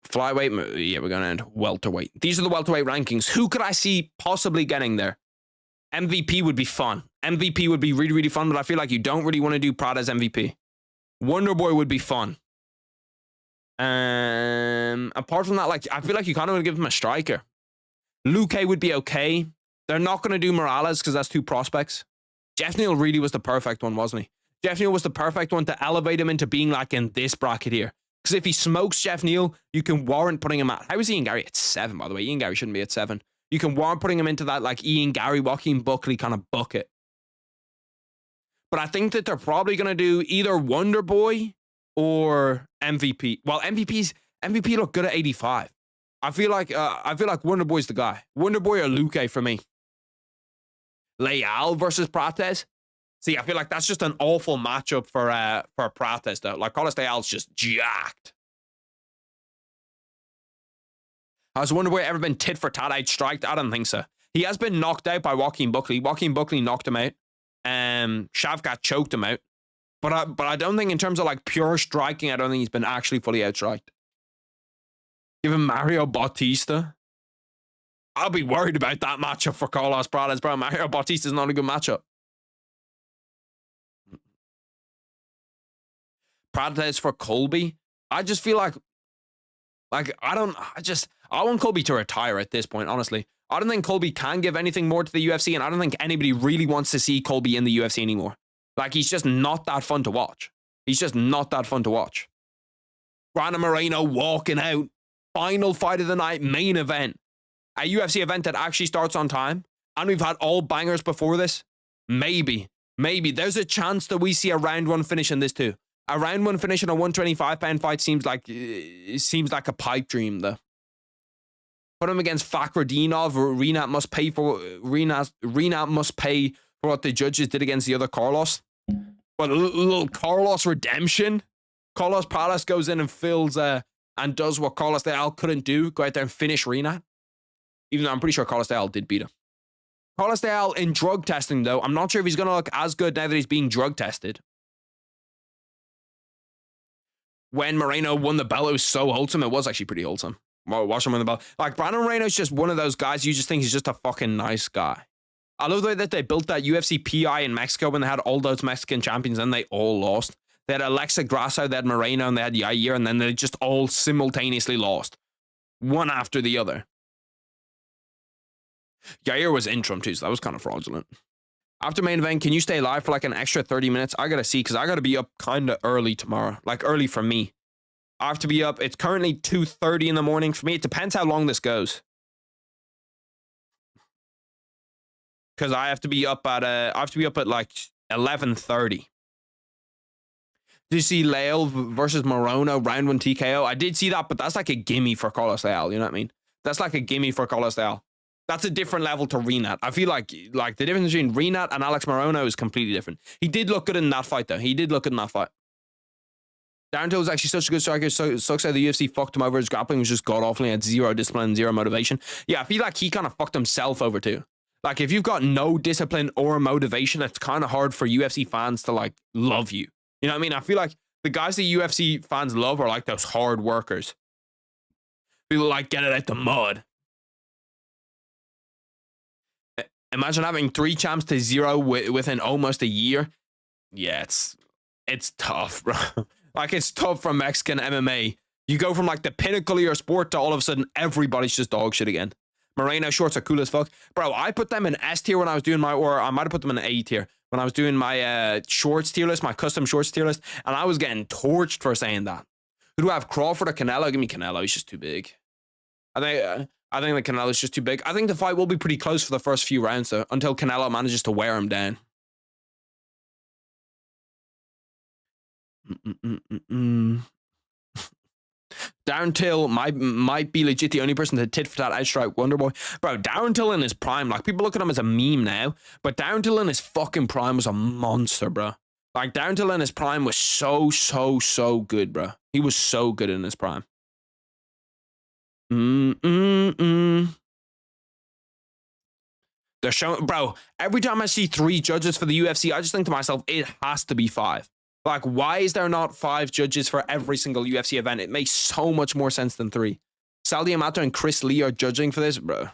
Flyweight, yeah, we're going to end welterweight. These are the welterweight rankings. Who could I see possibly getting there? MVP would be fun. MVP would be really, really fun, but I feel like you don't really want to do Pradas MVP. Wonderboy would be fun. Apart from that, like, I feel like you kind of want to give him a striker. Luque would be okay. They're not going to do Morales because that's 2 prospects. Jeff Neal really was the perfect one, wasn't he? Jeff Neal was the perfect one to elevate him into being like in this bracket here. Because if he smokes Jeff Neal, you can warrant putting him at... How is Ian Gary at 7, by the way? Ian Gary shouldn't be at 7. You can warrant putting him into that like Ian Gary, Joaquin Buckley kind of bucket. But I think that they're probably going to do either Wonderboy or MVP. Well, MVP look good at 85. I feel like Wonderboy's the guy. Wonderboy or Luque for me. Leal versus Prates. See, I feel like that's just an awful matchup for Prates, though. Like, Carlos Leal's just jacked. Has Wonderboy ever been tit for tat outstriked? I don't think so. He has been knocked out by Joaquin Buckley. Joaquin Buckley knocked him out. Shavkat choked him out. But I don't think in terms of like pure striking, I don't think he's been actually fully outstriked. Give him Mario Bautista. I'll be worried about that matchup for Carlos Prates, bro. Mario Bautista's not a good matchup. Prates for Colby. I just feel like I want Colby to retire at this point, honestly. I don't think Colby can give anything more to the UFC, and I don't think anybody really wants to see Colby in the UFC anymore. Like, he's just not that fun to watch. Brandon Moreno walking out. Final fight of the night, main event. A UFC event that actually starts on time. And we've had all bangers before this. Maybe. There's a chance that we see a round 1 finish in this too. A round 1 finish in a 125-pound fight seems like a pipe dream, though. Put him against Fakhretdinov. Rinat must pay for what the judges did against the other Carlos. But a little Carlos redemption. Carlos Palace goes in and fills and does what Carlos de Al couldn't do. Go out there and finish Rinat. Even though I'm pretty sure Carlos de Al did beat him. Carlos de Al in drug testing, though. I'm not sure if he's going to look as good now that he's being drug tested. When Moreno won the belt, it was so wholesome. It was actually pretty wholesome. Watch him win the belt. Like, Brandon Moreno's just one of those guys you just think he's just a fucking nice guy. I love the way that they built that UFC PI in Mexico when they had all those Mexican champions and they all lost. They had Alexa Grasso, they had Moreno, and they had Yair, and then they just all simultaneously lost. One after the other. Yair was interim too, so that was kind of fraudulent. After main event, can you stay live for like an extra 30 minutes? I gotta see, because I gotta be up kind of early tomorrow. Like early for me. I have to be up. It's currently 2:30 in the morning for me. It depends how long this goes. Because I have to be up at like 11:30. Did you see Leal versus Moreno round 1 TKO? I did see that, but that's like a gimme for Carlos Leal. You know what I mean? That's like a gimme for Carlos Leal. That's a different level to Rinat. I feel like the difference between Rinat and Alex Moreno is completely different. He did look good in that fight, though. He did look good in that fight. Darren Till was actually such a good striker. So sucks how the UFC fucked him over. His grappling was just god-awful. He had zero discipline, zero motivation. Yeah, I feel like he kind of fucked himself over, too. Like, if you've got no discipline or motivation, it's kind of hard for UFC fans to, like, love you. You know what I mean? I feel like the guys that UFC fans love are, like, those hard workers. People, like, get it out the mud. Imagine having 3 champs to 0 within almost a year. Yeah, it's tough, bro. Like, it's tough for Mexican MMA. You go from, like, the pinnacle of your sport to all of a sudden everybody's just dog shit again. Moreno shorts are cool as fuck. Bro, I put them in S tier when I was doing my, or I might have put them in A tier when I was doing my shorts tier list, my custom shorts tier list, and I was getting torched for saying that. Who do I have, Crawford or Canelo? Give me Canelo, he's just too big. I think the Canelo's just too big. I think the fight will be pretty close for the first few rounds, though, until Canelo manages to wear him down. Darren Till might be legit the only person to tit for tat outstrike Wonderboy. Bro, Darren Till in his prime, like, people look at him as a meme now, but Darren Till in his fucking prime was a monster, bro. Like, Darren Till in his prime was so good, bro. He was so good in his prime. They're showing, bro, every time I see 3 judges for the UFC, I just think to myself, it has to be 5. Like, why is there not 5 judges for every single UFC event? It makes so much more sense than 3. Sal Diamato and Chris Lee are judging for this, bro.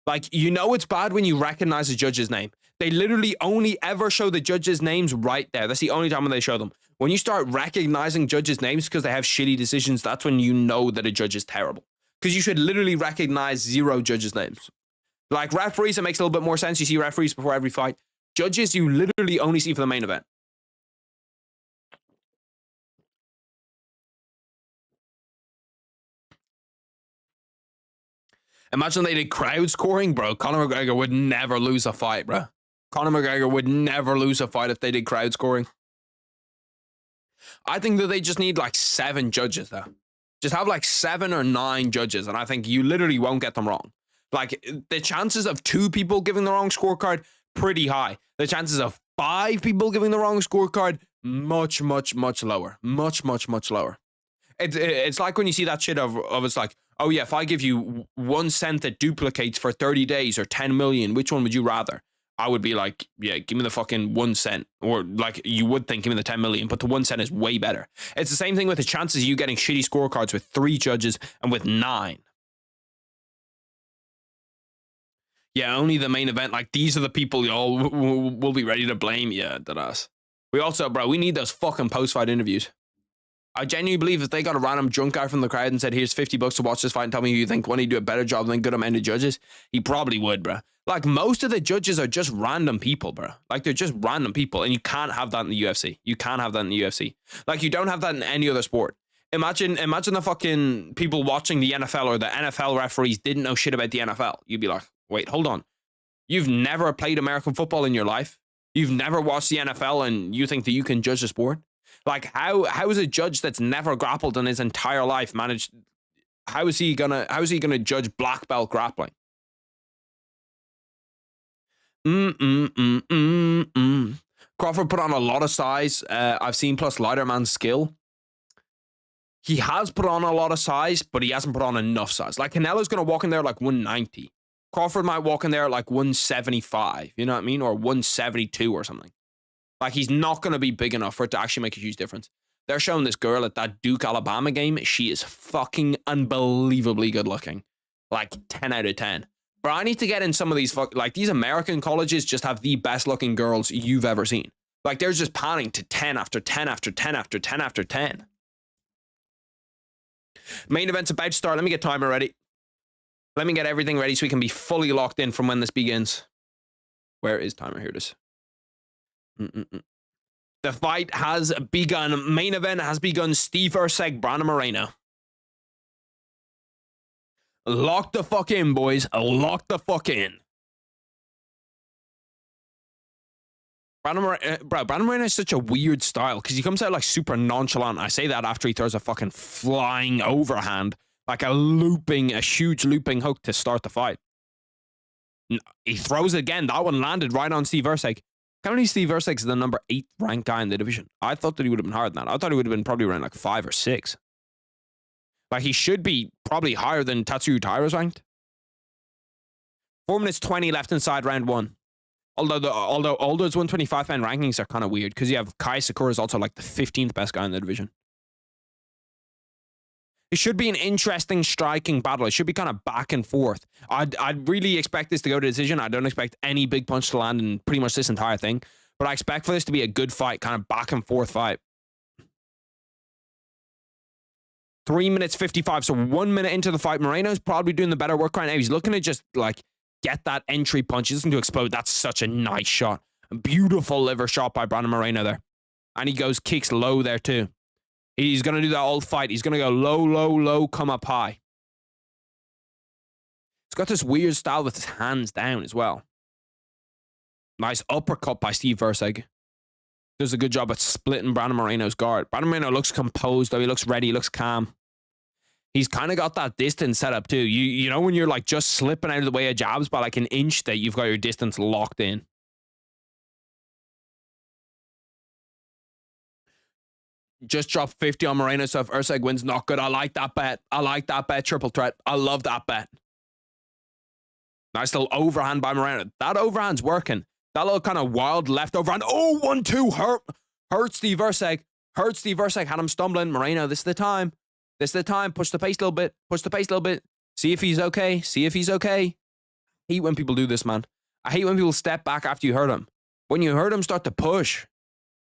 Like, you know it's bad when you recognize a judge's name. They literally only ever show the judges' names right there. That's the only time when they show them. When you start recognizing judges' names because they have shitty decisions, that's when you know that a judge is terrible. Because you should literally recognize 0 judges' names. Like, referees, it makes a little bit more sense. You see referees before every fight. Judges, you literally only see for the main event. Imagine they did crowd scoring, bro. Conor McGregor would never lose a fight, bro. Conor McGregor would never lose a fight if they did crowd scoring. I think that they just need like 7 judges, though. Just have like 7 or 9 judges, and I think you literally won't get them wrong. Like, the chances of 2 people giving the wrong scorecard, pretty high. The chances of 5 people giving the wrong scorecard, much lower. Much lower. It's like when you see that shit of it's like, oh yeah, if I give you 1 cent that duplicates for 30 days or 10 million, which one would you rather? I would be like, yeah, give me the fucking 1 cent. Or like, you would think, give me the 10 million, but the 1 cent is way better. It's the same thing with the chances of you getting shitty scorecards with 3 judges and with 9. Yeah, only the main event. Like, these are the people y'all will be ready to blame. Yeah, that ass. We also, bro, we need those fucking post-fight interviews. I genuinely believe if they got a random drunk guy from the crowd and said, here's $50 to watch this fight and tell me who you think, wouldn't he do a better job than good amount of judges? He probably would, bro. Like, most of the judges are just random people, bro. Like, they're just random people, and you can't have that in the UFC. You can't have that in the UFC. Like, you don't have that in any other sport. Imagine the fucking people watching the NFL or the NFL referees didn't know shit about the NFL. You'd be like, wait, hold on. You've never played American football in your life? You've never watched the NFL and you think that you can judge the sport? Like, how is a judge that's never grappled in his entire life managed? how is he gonna judge black belt grappling? Crawford put on a lot of size. I've seen plus lighter man's skill. He has put on a lot of size, but he hasn't put on enough size. Like Canelo's gonna walk in there like 190. Crawford might walk in there like 175. You know what I mean, or 172 or something. Like he's not gonna be big enough for it to actually make a huge difference. They're showing this girl at that Duke, Alabama game. She is fucking unbelievably good looking. Like 10 out of 10. But I need to get in some of these, like these American colleges just have the best looking girls you've ever seen. Like they're just panning to 10 after 10 after 10 after 10 after 10. Main event's about to start. Let me get timer ready. Let me get everything ready so we can be fully locked in from when this begins. Where is timer? Here it is. The fight has begun. Main event has begun. Steve Erceg, Brandon Moreno. Lock the fuck in, boys. Lock the fuck in. Brandon Moreno is such a weird style because he comes out like super nonchalant. I say that after he throws a fucking flying overhand, like a huge looping hook to start the fight. He throws it again. That one landed right on Steve Erceg. Currently, Steve Erceg is the number 8th ranked guy in the division. I thought that he would have been higher than that. I thought he would have been probably around like 5 or 6. Like he should be probably higher than Tatsuya Taira's ranked. 4 minutes 20 left inside round 1. Although all those 125-pound rankings are kind of weird because you have Kai Sakura is also like the 15th best guy in the division. It should be an interesting striking battle. It should be kind of back and forth. I'd really expect this to go to decision. I don't expect any big punch to land in pretty much this entire thing. But I expect for this to be a good fight, kind of back and forth fight. 3 minutes 55. So 1 minute into the fight, Moreno's probably doing the better work right now. He's looking to just like get that entry punch. He doesn't to explode. That's such a nice shot. A beautiful liver shot by Brandon Moreno there. And he kicks low there too. He's going to do that all fight. He's going to go low, low, low, come up high. He's got this weird style with his hands down as well. Nice uppercut by Steve Erceg. Does a good job at splitting Brandon Moreno's guard. Brandon Moreno looks composed, though. He looks ready. He looks calm. He's kind of got that distance set up, too. You know when you're like just slipping out of the way of jabs by like an inch that you've got your distance locked in. Just dropped 50 on Moreno, so if Erceg wins, not good. I like that bet. I like that bet. Triple threat. I love that bet. Nice little overhand by Moreno. That overhand's working. That little kind of wild left overhand. Oh, 1-2. Hurt Steve Erceg. Hurt Steve Erceg. Had him stumbling. Moreno, this is the time. This is the time. Push the pace a little bit. Push the pace a little bit. See if he's okay. See if he's okay. I hate when people do this, man. I hate when people step back after you hurt him. When you hurt him, start to push.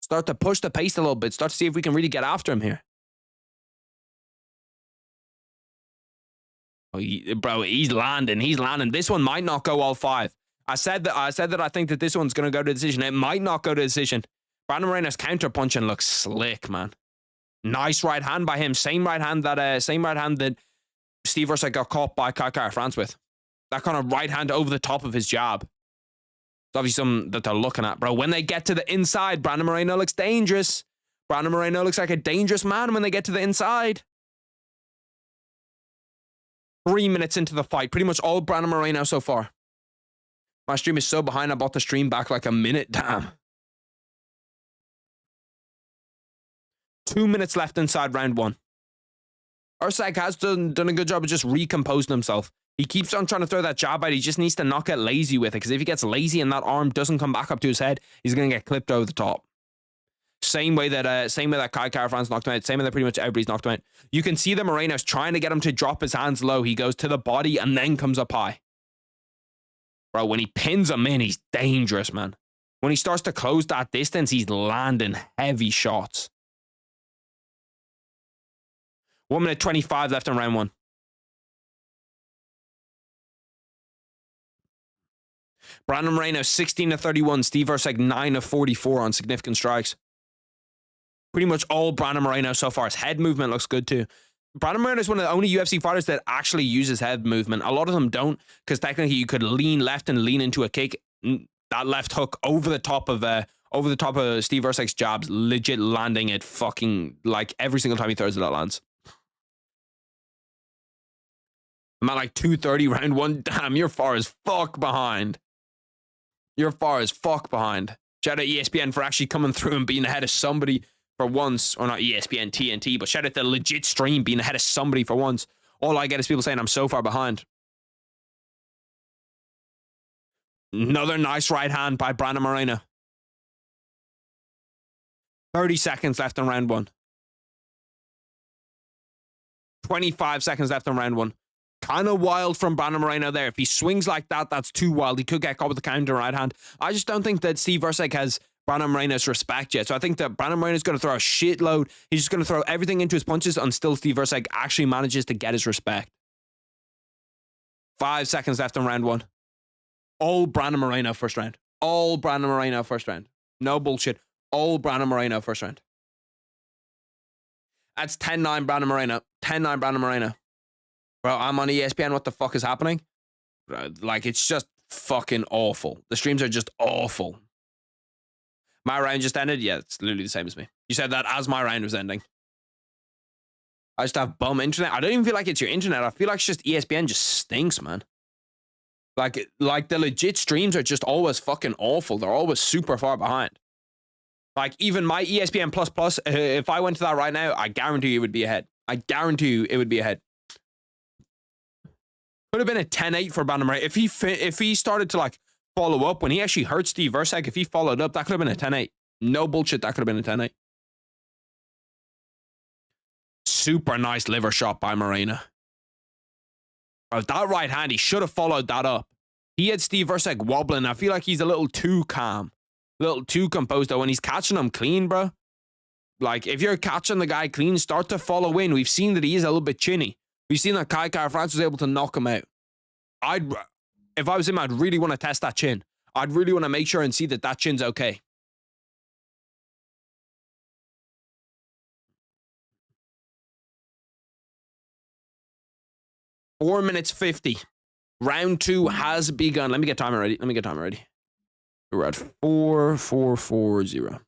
Start to push the pace a little bit. Start to see if we can really get after him here. Oh, bro, he's landing. He's landing. This one might not go all 5. I said that I think that this one's going to go to decision. It might not go to decision. Brandon Moreno's counter punching looks slick, man. Nice right hand by him. Same right hand that Steve Erceg got caught by Kai France with. That kind of right hand over the top of his jab. It's obviously something that they're looking at, bro. When they get to the inside, Brandon Moreno looks dangerous. Brandon Moreno looks like a dangerous man when they get to the inside. 3 minutes into the fight. Pretty much all Brandon Moreno so far. My stream is so behind, I bought the stream back like a minute. Damn. 2 minutes left inside round 1. Erceg has done a good job of just recomposing himself. He keeps on trying to throw that jab out. He just needs to not get lazy with it, because if he gets lazy and that arm doesn't come back up to his head, he's going to get clipped over the top. Same way that Kai Kara-France knocked him out. Same way that pretty much everybody's knocked him out. You can see that Moreno's trying to get him to drop his hands low. He goes to the body and then comes up high. Bro, when he pins him in, he's dangerous, man. When he starts to close that distance, he's landing heavy shots. 1 minute 25 left in round 1. Brandon Moreno, 16-31. Steve Erceg, 9-44 on significant strikes. Pretty much all Brandon Moreno so far. His head movement looks good too. Brandon Moreno is one of the only UFC fighters that actually uses head movement. A lot of them don't, because technically you could lean left and lean into a kick. That left hook over the top of Steve Erceg's jabs, legit landing it fucking like every single time he throws it, that lands. I'm at like 2:30 round one. Damn, you're far as fuck behind. You're far as fuck behind. Shout out ESPN for actually coming through and being ahead of somebody for once. Or not ESPN, TNT, but shout out the legit stream being ahead of somebody for once. All I get is people saying I'm so far behind. Another nice right hand by Brandon Moreno. 30 seconds left in round one. 25 seconds left in round one. Kind of wild from Brandon Moreno there. If he swings like that, that's too wild. He could get caught with the counter right hand. I just don't think that Steve Erceg has Brandon Moreno's respect yet. So I think that Brandon Moreno is going to throw a shitload. He's just going to throw everything into his punches until Steve Erceg actually manages to get his respect. 5 seconds left in round one. All Brandon Moreno first round. All Brandon Moreno first round. No bullshit. All Brandon Moreno first round. That's 10-9 Brandon Moreno. 10-9 Brandon Moreno. Bro, I'm on ESPN. What the fuck is happening? Like, it's just fucking awful. The streams are just awful. My round just ended? Yeah, it's literally the same as me. You said that as my round was ending. I just have bum internet. I don't even feel like it's your internet. I feel like it's just ESPN just stinks, man. Like the legit streams are just always fucking awful. They're always super far behind. Like, even my ESPN Plus, if I went to that right now, I guarantee you it would be ahead. I guarantee you it would be ahead. Could have been a 10-8 for Brandon Moreno. If he started to, like, follow up when he actually hurt Steve Erceg, if he followed up, that could have been a 10-8. No bullshit, that could have been a 10-8. Super nice liver shot by Moreno. Bro, that right hand, he should have followed that up. He had Steve Erceg wobbling. I feel like he's a little too calm. A little too composed, though. When he's catching him clean, bro. Like, if you're catching the guy clean, start to follow in. We've seen that he is a little bit chinny. We've seen that Kai France was able to knock him out. If I was him, I'd really want to test that chin. I'd really want to make sure and see that that chin's okay. Four minutes 50. Round two has begun. Let me get timer ready. We're at 4-4-4-0.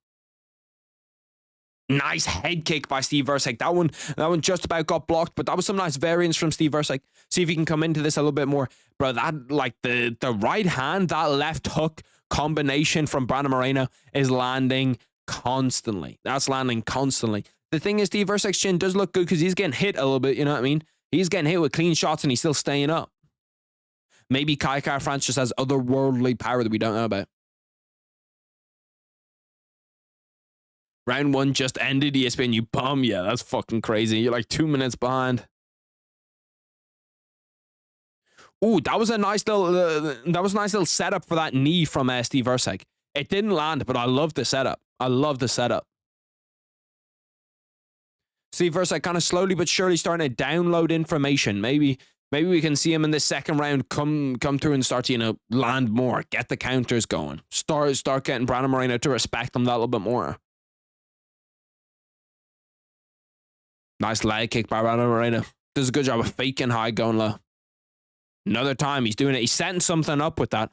Nice head kick by Steve Erceg. That one just about got blocked, but that was some nice variance from Steve Erceg. See if he can come into this a little bit more. Bro, that, like, the right hand, that left hook combination from Brandon Moreno is landing constantly. That's landing constantly. The thing is, Steve Erceg's chin does look good because he's getting hit a little bit, you know what I mean? He's getting hit with clean shots and he's still staying up. Maybe Kai France just has otherworldly power that we don't know about. Round one just ended, ESPN, you bum. Yeah, that's fucking crazy. You're like 2 minutes behind. Ooh, that was a nice little setup for that knee from Steve Erceg. It didn't land, but I love the setup. Steve Erceg kind of slowly but surely starting to download information. Maybe we can see him in the second round come through and start to, you know, land more, get the counters going. Start getting Brandon Moreno to respect him that little bit more. Nice leg kick by Brandon Moreno. Does a good job of faking high, going low. Another time, he's doing it. He's setting something up with that.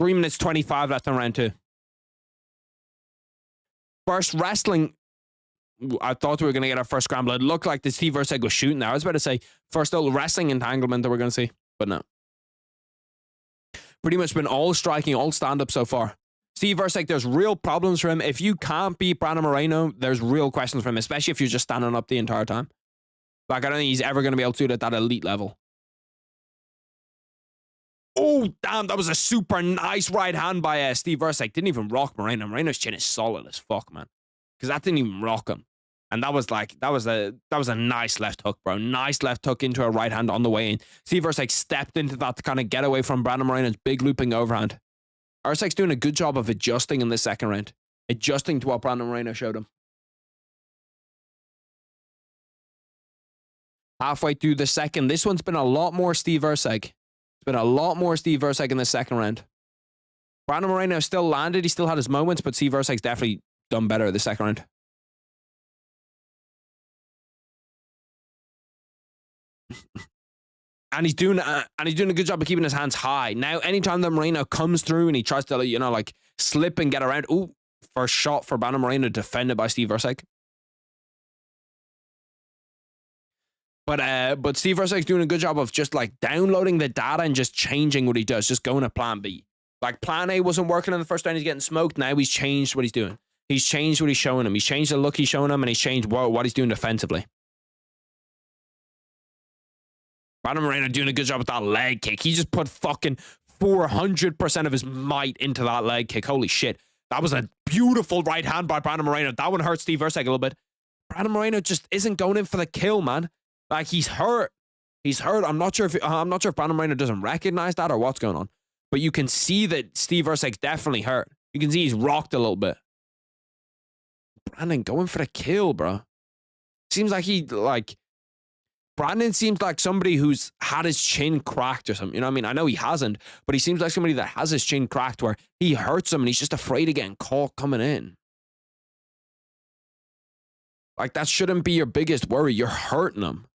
3 minutes 25 left in round two. First wrestling. I thought we were going to get our first scramble. It looked like the Steve Erceg was shooting there. I was about to say first little wrestling entanglement that we're going to see, but no. Pretty much been all striking, all stand-up so far. Steve Erceg, there's real problems for him. If you can't beat Brandon Moreno, there's real questions for him, especially if you're just standing up the entire time. Like, I don't think he's ever going to be able to do it at that elite level. Oh, damn, that was a super nice right hand by Steve Erceg. Didn't even rock Moreno. Moreno's chin is solid as fuck, man. Because that didn't even rock him. And that was a nice left hook, bro. Nice left hook into a right hand on the way in. Steve Erceg stepped into that to kind of get away from Brandon Moreno's big looping overhand. Erceg's doing a good job of adjusting in the second round. Adjusting to what Brandon Moreno showed him. Halfway through the second. This one's been a lot more Steve Erceg. It's been a lot more Steve Erceg in the second round. Brandon Moreno still landed. He still had his moments, but Steve Erceg's definitely done better the second round. And he's doing a good job of keeping his hands high. Now, anytime that Moreno comes through and he tries to, you know, like, slip and get around. Ooh, first shot for Brandon Moreno defended by Steve Erceg. But Steve Erceg's doing a good job of just like downloading the data and just changing what he does, just going to plan B. Like plan A wasn't working in the first round, he's getting smoked. Now he's changed what he's doing. He's changed what he's showing him. He's changed the look he's showing him, and he's changed what he's doing defensively. Brandon Moreno doing a good job with that leg kick. He just put fucking 400% of his might into that leg kick. Holy shit. That was a beautiful right hand by Brandon Moreno. That one hurt Steve Erceg a little bit. Brandon Moreno just isn't going in for the kill, man. Like, he's hurt. He's hurt. I'm not sure if Brandon Moreno doesn't recognize that or what's going on. But you can see that Steve Erceg's definitely hurt. You can see he's rocked a little bit. Brandon going for the kill, bro. Seems like Brandon seems like somebody who's had his chin cracked or something. You know what I mean? I know he hasn't, but he seems like somebody that has his chin cracked where he hurts him and he's just afraid of getting caught coming in. Like, that shouldn't be your biggest worry. You're hurting him.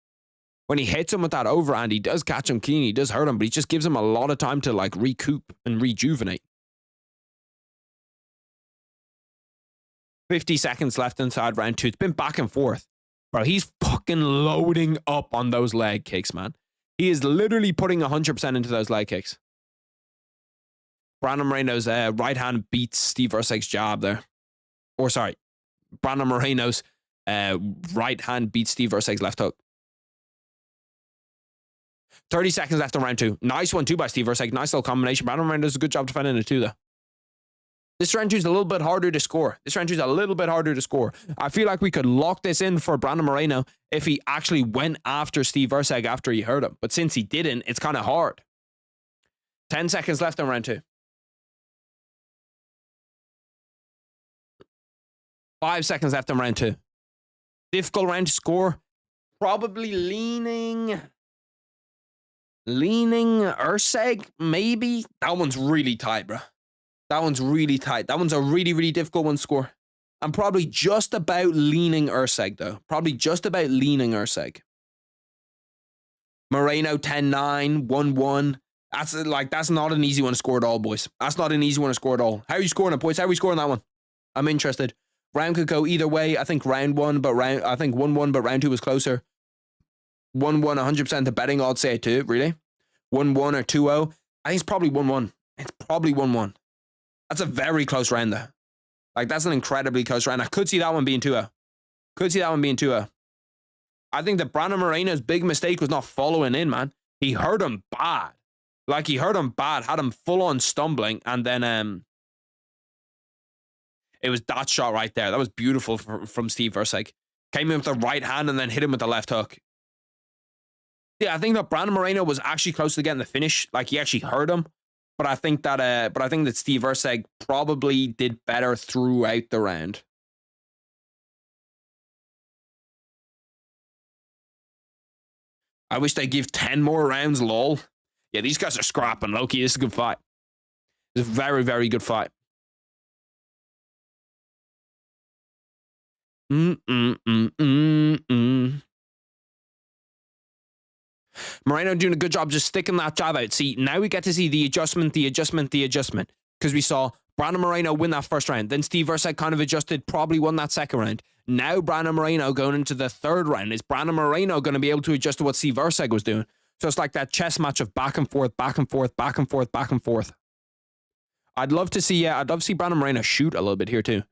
When he hits him with that overhand, he does catch him clean. He does hurt him, but he just gives him a lot of time to like recoup and rejuvenate. 50 seconds left inside round 2. It's been back and forth. Bro, he's fucking loading up on those leg kicks, man. He is literally putting 100% into those leg kicks. Brandon Moreno's right hand beats Steve Erceg's jab there. Or sorry, Brandon Moreno's right hand beats Steve Erceg's left hook. 30 seconds left in round 2. Nice one too by Steve Erceg. Nice little combination. Brandon Moreno does a good job defending it too, though. This round 2 is a little bit harder to score. I feel like we could lock this in for Brandon Moreno if he actually went after Steve Erceg after he hurt him. But since he didn't, it's kind of hard. 10 seconds left in round 2. 5 seconds left in round 2. Difficult round to score. Probably leaning Erceg, maybe. That one's really tight, bro. That one's really tight. That one's a really, really difficult one to score. I'm probably just about leaning Erceg, though. Probably just about leaning Erceg. Moreno 10-9, 1-1. That's not an easy one to score at all, boys. That's not an easy one to score at all. How are you scoring it, boys? How are we scoring that one? I'm interested. Round could go either way. I think round 1, but I think 1-1, but round 2 was closer. 1-1, 100% the betting odds say it too, really. 1-1 or 2-0. I think it's probably 1-1. It's probably 1-1. That's a very close round, though. Like, that's an incredibly close round. I could see that one being 2-0. I think that Brandon Moreno's big mistake was not following in, man. He hurt him bad. Like, he hurt him bad, had him full on stumbling, and then it was that shot right there. That was beautiful from Steve Erceg. Came in with the right hand and then hit him with the left hook. Yeah, I think that Brandon Moreno was actually close to getting the finish. Like, he actually hurt him. But I think that Steve Erceg probably did better throughout the round. I wish they give 10 more rounds, lol. Yeah, these guys are scrapping, Loki. This is a good fight. It's a very, very good fight. Moreno doing a good job just sticking that jab out. See, now we get to see the adjustment. Because we saw Brandon Moreno win that first round. Then Steve Erceg kind of adjusted, probably won that second round. Now Brandon Moreno going into the third round. Is Brandon Moreno going to be able to adjust to what Steve Erceg was doing? So it's like that chess match of back and forth, back and forth, back and forth, back and forth. I'd love to see Brandon Moreno shoot a little bit here too.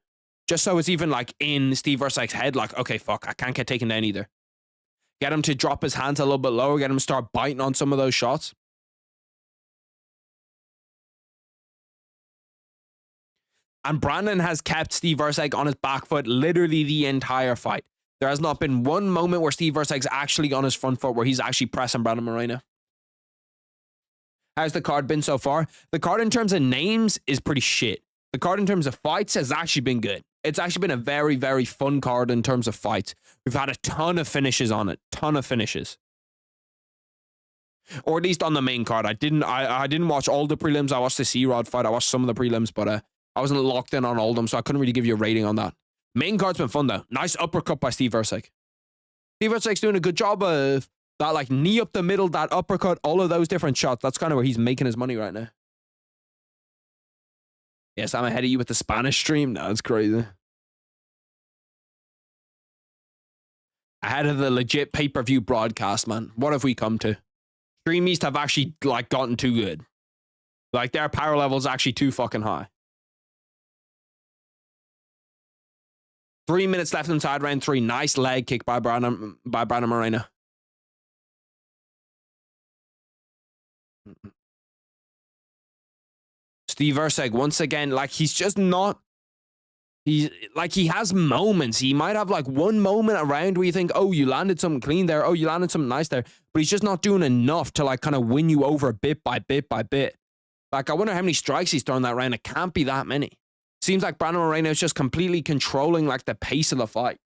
Just so it's even like in Steve Erceg's head, like, okay, fuck, I can't get taken down either. Get him to drop his hands a little bit lower. Get him to start biting on some of those shots. And Brandon has kept Steve Erceg on his back foot literally the entire fight. There has not been one moment where Steve Erceg's actually on his front foot where he's actually pressing Brandon Moreno. How's the card been so far? The card in terms of names is pretty shit. The card in terms of fights has actually been good. It's actually been a very, very fun card in terms of fights. We've had a ton of finishes on it. Ton of finishes. Or at least on the main card. I didn't watch all the prelims. I watched the C-Rod fight. I watched some of the prelims, but I wasn't locked in on all of them, so I couldn't really give you a rating on that. Main card's been fun, though. Nice uppercut by Steve Erceg. Steve Erceg's doing a good job of that, like, knee up the middle, that uppercut, all of those different shots. That's kind of where he's making his money right now. Yes, I'm ahead of you with the Spanish stream. No, it's crazy. ahead of the legit pay-per-view broadcast, man. What have we come to? Stream East have actually, like, gotten too good. Like, their power level is actually too fucking high. 3 minutes left inside round 3. Nice leg kick by Brandon Moreno. Steve Erceg, once again, like, he's just not... He has moments. He might have, like, one moment around where you think, oh, you landed something clean there. Oh, you landed something nice there. But he's just not doing enough to, like, kind of win you over bit by bit by bit. Like, I wonder how many strikes he's thrown that round. It can't be that many. Seems like Brandon Moreno is just completely controlling, like, the pace of the fight.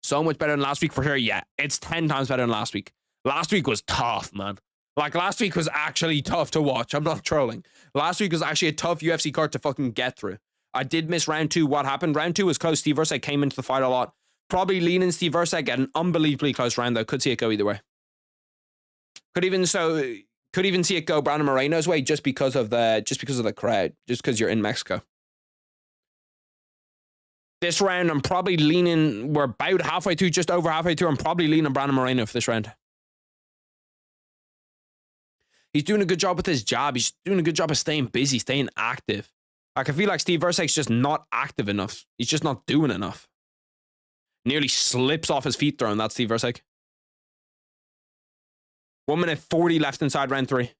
So much better than last week for sure. Yeah, it's 10 times better than last week. Last week was tough, man. Like, last week was actually tough to watch. I'm not trolling. Last week was actually a tough UFC card to fucking get through. I did miss round 2. What happened? Round 2 was close. Steve Erceg came into the fight a lot. Probably leaning Steve Erceg at an unbelievably close round, though. Could see it go either way. Could even see it go Brandon Moreno's way just because of the crowd. Just because you're in Mexico. This round, I'm probably leaning... We're about halfway through, just over halfway through. I'm probably leaning Brandon Moreno for this round. He's doing a good job with his jab. He's doing a good job of staying busy, staying active. Like, I feel like Steve Erceg's just not active enough. He's just not doing enough. Nearly slips off his feet throwing that, Steve Erceg. 1 minute 40 left inside round 3.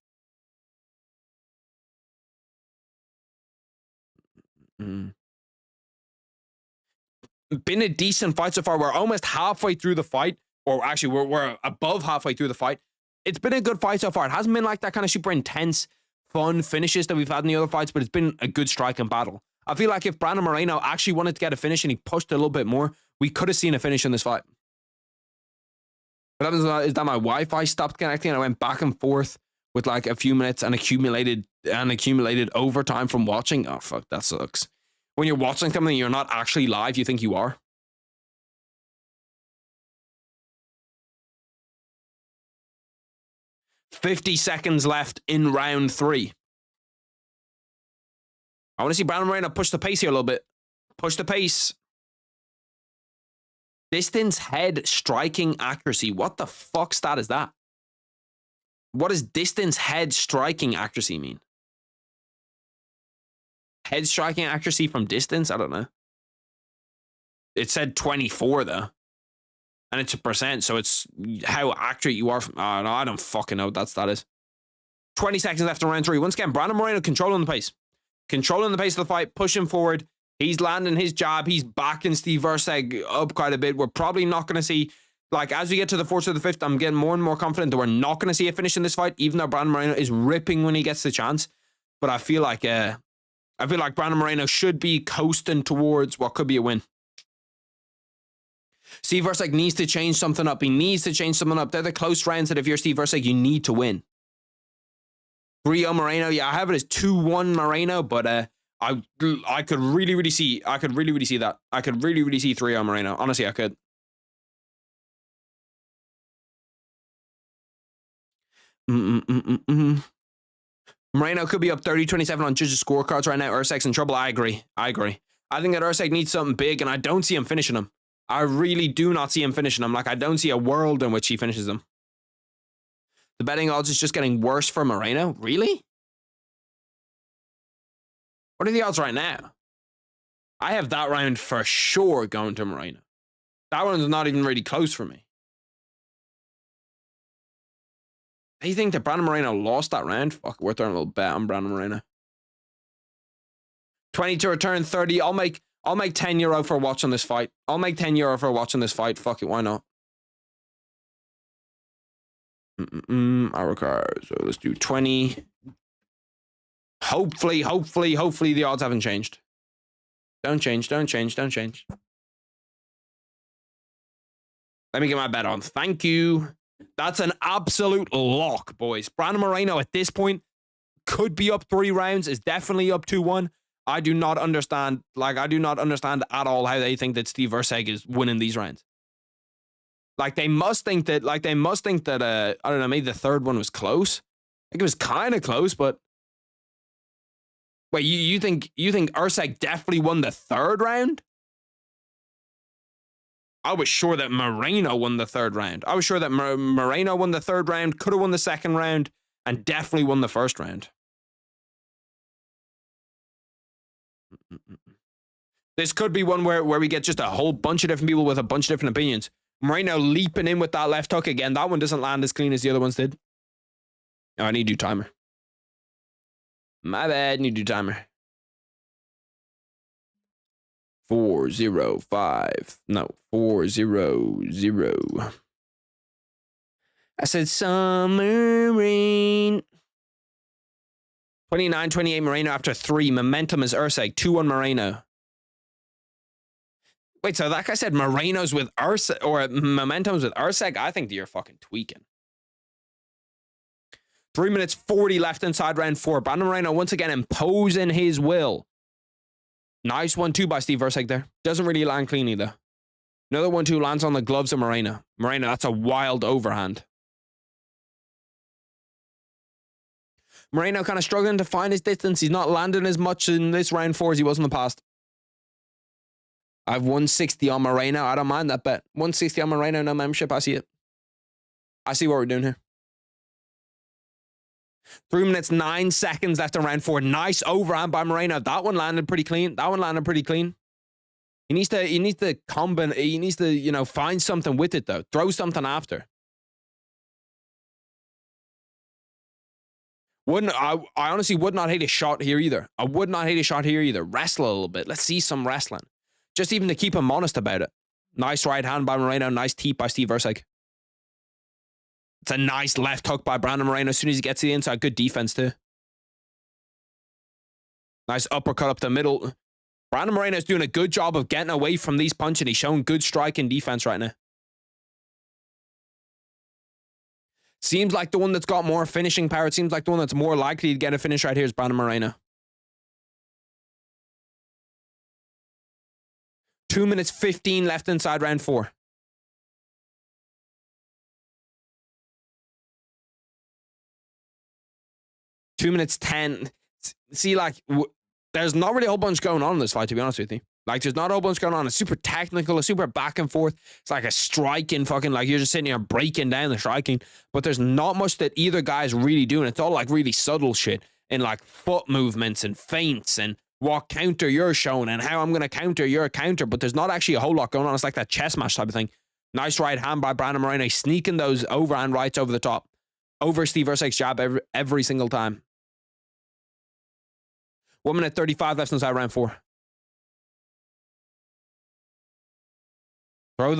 Been a decent fight so far. We're almost halfway through the fight. Or actually, we're above halfway through the fight. It's been a good fight so far. It hasn't been like that kind of super intense, fun finishes that we've had in the other fights, but it's been a good striking battle. I feel like if Brandon Moreno actually wanted to get a finish and he pushed a little bit more, we could have seen a finish in this fight. What happens is that my Wi-Fi stopped connecting and I went back and forth with like a few minutes and accumulated overtime from watching. Oh, fuck, that sucks. When you're watching something you're not actually live, you think you are. $50 seconds left in round 3. I want to see Brandon Moreno push the pace here a little bit. Push the pace. Distance, head, striking, accuracy. What the fuck stat is that? What does distance, head, striking, accuracy mean? Head striking accuracy from distance? I don't know. It said 24 though. And it's a percent, so it's how accurate you are. Oh, no, I don't fucking know what that stat is. 20 seconds left in round 3. Once again, Brandon Moreno controlling the pace. Controlling the pace of the fight, pushing forward. He's landing his jab. He's backing Steve Erceg up quite a bit. We're probably not going to see, like, as we get to the 4th or the 5th, I'm getting more and more confident that we're not going to see a finish in this fight, even though Brandon Moreno is ripping when he gets the chance. But I feel like Brandon Moreno should be coasting towards what could be a win. Steve Erceg needs to change something up. He needs to change something up. They're the close rounds that if you're Steve Erceg, you need to win. 3-0 Moreno. Yeah, I have it as 2-1 Moreno, but I could really see that. I could really see 3-0 Moreno. Honestly, I could. Moreno could be up 30-27 on judges' scorecards right now. Erceg's in trouble. I agree. I think that Erceg needs something big, and I don't see him finishing him. I really do not see him finishing him. Like, I don't see a world in which he finishes him. The betting odds is just getting worse for Moreno. Really? What are the odds right now? I have that round for sure going to Moreno. That one's not even really close for me. Do you think that Brandon Moreno lost that round? Fuck, we're throwing a little bet on Brandon Moreno. 20 to return, 30. I'll make €10 for watching this fight. I'll make €10 for watching this fight. Fuck it, why not? Our card. So let's do 20. Hopefully the odds haven't changed. Don't change. Let me get my bet on. Thank you. That's an absolute lock, boys. Brandon Moreno at this point could be up 3 rounds, is definitely up 2-1. I do not understand at all how they think that Steve Erceg is winning these rounds. They must think that, I don't know, maybe the third one was close. It was kind of close, but wait, you think Erceg definitely won the third round? I was sure that Moreno won the third round. I was sure that Moreno won the third round, could have won the second round, and definitely won the first round. This could be one where we get just a whole bunch of different people with a bunch of different opinions. Moreno leaping in with that left hook again. That one doesn't land as clean as the other ones did. Oh, I need to do timer. My bad, need to do timer. 405. No, 400. I said summer rain. 29-28 Moreno after 3. Momentum is Erceg. 2-1 Moreno. Wait, so that guy said Moreno's with Erceg, or Momentum's with Erceg? I think you're fucking tweaking. 3 minutes 40 left inside round 4. Brandon Moreno once again imposing his will. Nice 1-2 by Steve Erceg there. Doesn't really land clean either. Another 1-2 lands on the gloves of Moreno. Moreno, that's a wild overhand. Moreno kind of struggling to find his distance. He's not landing as much in this round 4 as he was in the past. I have 160 on Moreno. I don't mind that bet. 160 on Moreno, no membership. I see it. I see what we're doing here. 3 minutes 9 seconds left in round 4. Nice overhand by Moreno. That one landed pretty clean. That one landed pretty clean. He needs to combine. He needs to, you know, find something with it though. Throw something after. I honestly would not hate a shot here either. I would not hate a shot here either. Wrestle a little bit. Let's see some wrestling. Just even to keep him honest about it. Nice right hand by Moreno. Nice teep by Steve Erceg. It's a nice left hook by Brandon Moreno as soon as he gets to the inside. Good defense too. Nice uppercut up the middle. Brandon Moreno is doing a good job of getting away from these punches. He's showing good strike and defense right now. Seems like the one that's got more finishing power. It seems like the one that's more likely to get a finish right here is Brandon Moreno. 2 minutes 15 left inside round 4. Two minutes 10. See, like, there's not really a whole bunch going on in this fight, to be honest with you. Like, there's not a whole bunch going on. It's super technical. It's super back and forth. It's like a striking fucking, like, you're just sitting here breaking down the striking. But there's not much that either guy's really doing. It's all, like, really subtle shit. In, like, foot movements and feints and what counter you're showing and how I'm going to counter your counter. But there's not actually a whole lot going on. It's like that chess match type of thing. Nice right hand by Brandon Moreno. He's sneaking those overhand rights over the top. Over Steve Erceg's jab every single time. 1 minute 35 left inside round 4. Bro,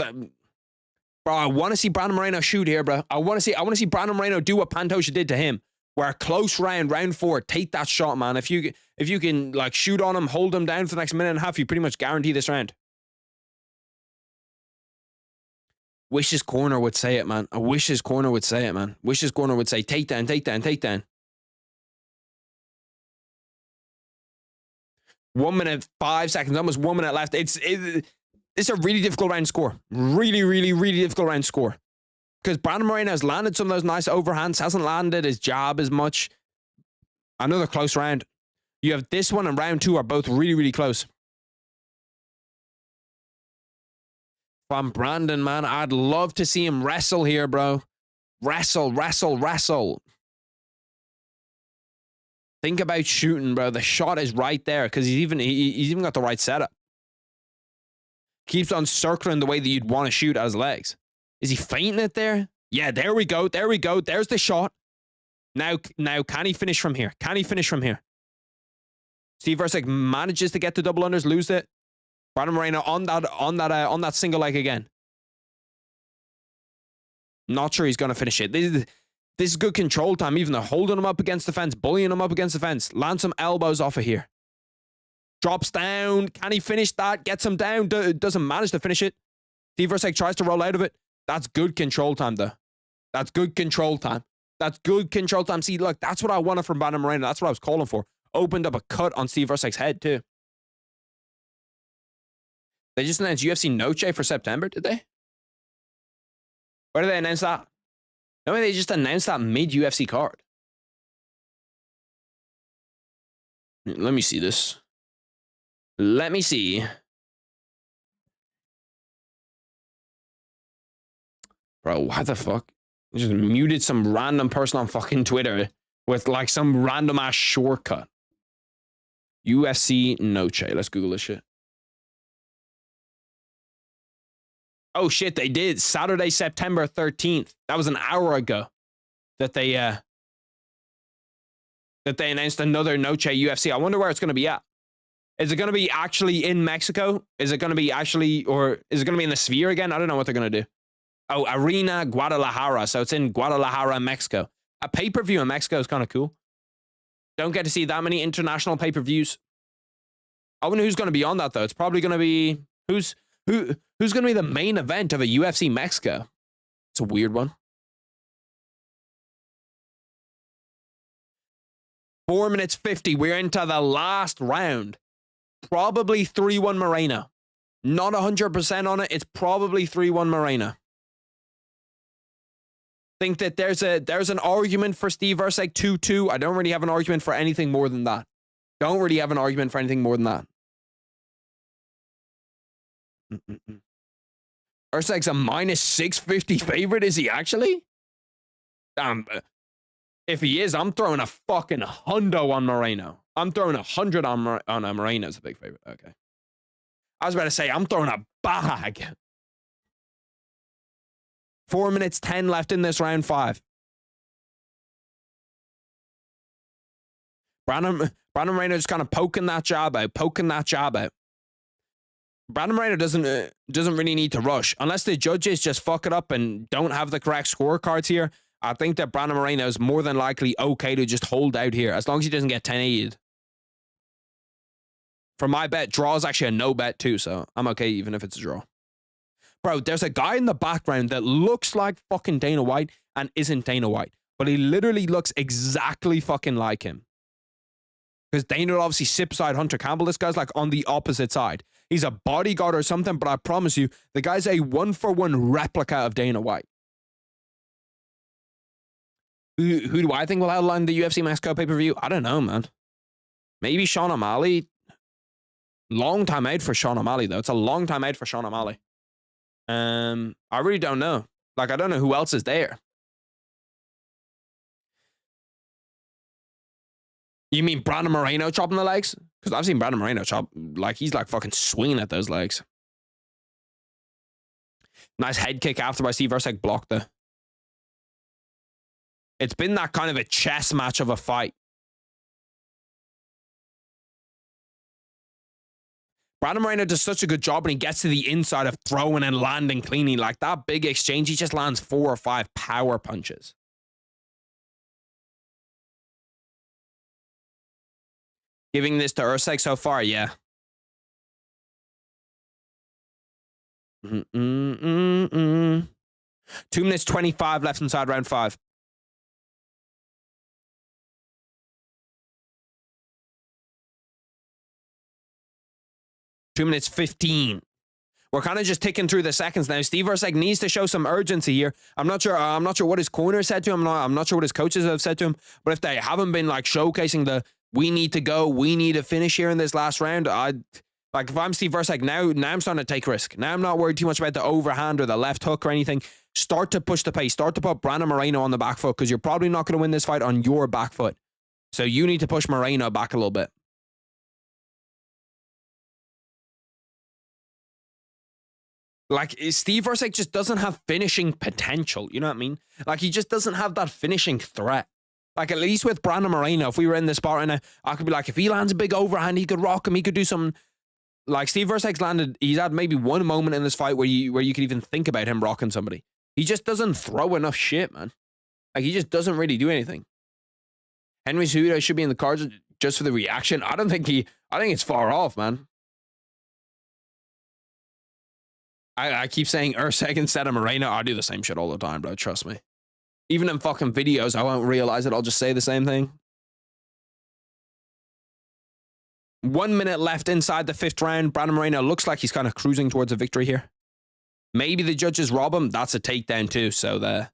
I want to see Brandon Moreno shoot here, bro. I want to see Brandon Moreno do what Pantoja did to him. Where a close round 4, take that shot, man. If you can like shoot on him, hold him down for the next minute and a half, you pretty much guarantee this round. Wish his corner would say it, man. I wish his corner would say it, man. Wish his corner would say, take down, take down, take down. 1 minute 5 seconds, almost 1 minute left. It's a really difficult round to score. Really, really, really difficult round to score. Because Brandon Moreno has landed some of those nice overhands, hasn't landed his jab as much. Another close round. You have this one and round 2 are both really, really close. From Brandon, man, I'd love to see him wrestle here, bro. Wrestle, wrestle, wrestle. Think about shooting, bro. The shot is right there because he's even got the right setup. Keeps on circling the way that you'd want to shoot at his legs. Is he feinting it there? Yeah, there we go. There we go. There's the shot. Now, can he finish from here? Can he finish from here? Steve Erceg manages to get the double unders, lose it. Brandon Moreno on that single leg again. Not sure he's gonna finish it. This is good control time. Even though holding him up against the fence, bullying him up against the fence. Land some elbows off of here. Drops down. Can he finish that? Gets him down. Doesn't manage to finish it. Steve Erceg tries to roll out of it. That's good control time, though. That's good control time. That's good control time. See, look, that's what I wanted from Brandon Moreno. That's what I was calling for. Opened up a cut on Steve Erceg's head, too. They just announced UFC Noche for September, did they? Where did they announce that? No, they just announced that mid-UFC card. Let me see this. Let me see. Bro, what the fuck? I just muted some random person on fucking Twitter with like some random ass shortcut. UFC Noche. Let's Google this shit. Oh shit, they did. Saturday, September 13th. That was an hour ago that they announced another Noche UFC. I wonder where it's going to be at. Is it going to be actually in Mexico? Is it going to be actually, or is it going to be in the Sphere again? I don't know what they're going to do. Oh, Arena Guadalajara. So it's in Guadalajara, Mexico. A pay-per-view in Mexico is kind of cool. Don't get to see that many international pay-per-views. I wonder who's going to be on that, though. It's probably going to be... Who's going to be the main event of a UFC Mexico? It's a weird one. 4 minutes 50. We're into the last round. Probably 3-1 Moreno. Not 100% on it. It's probably 3-1 Moreno. Think that there's an argument for Steve Erceg 2-2. I don't really have an argument for anything more than that. Don't really have an argument for anything more than that. Erceg's a minus 650 favorite. Is he actually? If he is, I'm throwing a fucking hundo on Moreno. I'm throwing 100 on Moreno as a big favorite. Okay. I was about to say, I'm throwing a bag. 4 minutes 10 left in this round 5. Brandon Moreno just kind of poking that jab out. Brandon Moreno doesn't really need to rush. Unless the judges just fuck it up and don't have the correct scorecards here, I think that Brandon Moreno is more than likely okay to just hold out here, as long as he doesn't get 10-8'd. For my bet, draw is actually a no bet too, so I'm okay even if it's a draw. Bro, there's a guy in the background that looks like fucking Dana White and isn't Dana White, but he literally looks exactly fucking like him. Because Dana would obviously sit beside Hunter Campbell. This guy's like on the opposite side. He's a bodyguard or something, but I promise you, the guy's a 1-for-1 replica of Dana White. Who do I think will headline the UFC Mexico pay-per-view? I don't know, man. Maybe Sean O'Malley. Long time out for Sean O'Malley, though. It's a long time out for Sean O'Malley. I really don't know. Like, I don't know who else is there. You mean Brandon Moreno chopping the legs? Because I've seen Brandon Moreno chop, like, he's like fucking swinging at those legs. Nice head kick after by Steve Erceg blocked though. It's been that kind of a chess match of a fight. Brandon Moreno does such a good job when he gets to the inside of throwing and landing cleanly. Like that big exchange, he just lands 4 or 5 power punches. Giving this to Erceg so far, yeah. 2 minutes 25 left inside round 5. Two minutes 15. We're kind of just ticking through the seconds now. Steve Erceg needs to show some urgency here. I'm not sure what his corner said to him. I'm not sure what his coaches have said to him. But if they haven't been like showcasing the we need to go, we need to finish here in this last round, like if I'm Steve Erceg now I'm starting to take risk. Now I'm not worried too much about the overhand or the left hook or anything. Start to push the pace. Start to put Brandon Moreno on the back foot because you're probably not going to win this fight on your back foot. So you need to push Moreno back a little bit. Like, Steve Erceg just doesn't have finishing potential. You know what I mean? Like, he just doesn't have that finishing threat. Like, at least with Brandon Moreno, if we were in this spot right now, I could be like, if he lands a big overhand, he could rock him. He could do something. Like, Steve Erceg's landed, he's had maybe one moment in this fight where you could even think about him rocking somebody. He just doesn't throw enough shit, man. Like, he just doesn't really do anything. Henry Cejudo should be in the cards just for the reaction. I think it's far off, man. I keep saying Erceg instead of Moreno. I do the same shit all the time, bro. Trust me. Even in fucking videos, I won't realize it. I'll just say the same thing. 1 minute left inside the 5th round. Brandon Moreno looks like he's kind of cruising towards a victory here. Maybe the judges rob him. That's a takedown too. So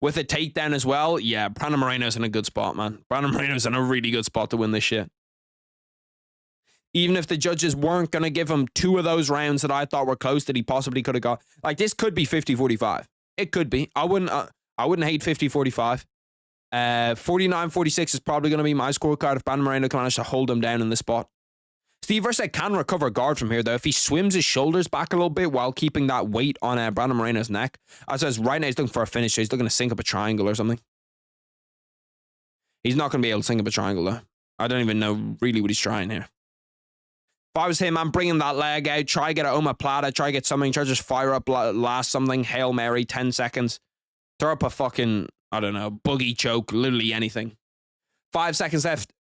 with a takedown as well, yeah, Brandon Moreno's in a good spot, man. Brandon Moreno's in a really good spot to win this shit. Even if the judges weren't going to give him 2 of those rounds that I thought were close that he possibly could have got. Like, this could be 50-45. It could be. I wouldn't hate 50-45. 49-46 is probably going to be my scorecard if Brandon Moreno can manage to hold him down in this spot. Steve Erceg can recover guard from here, though. If he swims his shoulders back a little bit while keeping that weight on Brandon Moreno's neck. As says, right now he's looking for a finish, so he's looking to sync up a triangle or something. He's not going to be able to sync up a triangle, though. I don't even know really what he's trying here. If I was him, I'm bringing that leg out. Try get a omoplata. Try get something. Try just fire up last something. Hail Mary, 10 seconds. Throw up a fucking, I don't know, boogie choke. Literally anything. 5 seconds left.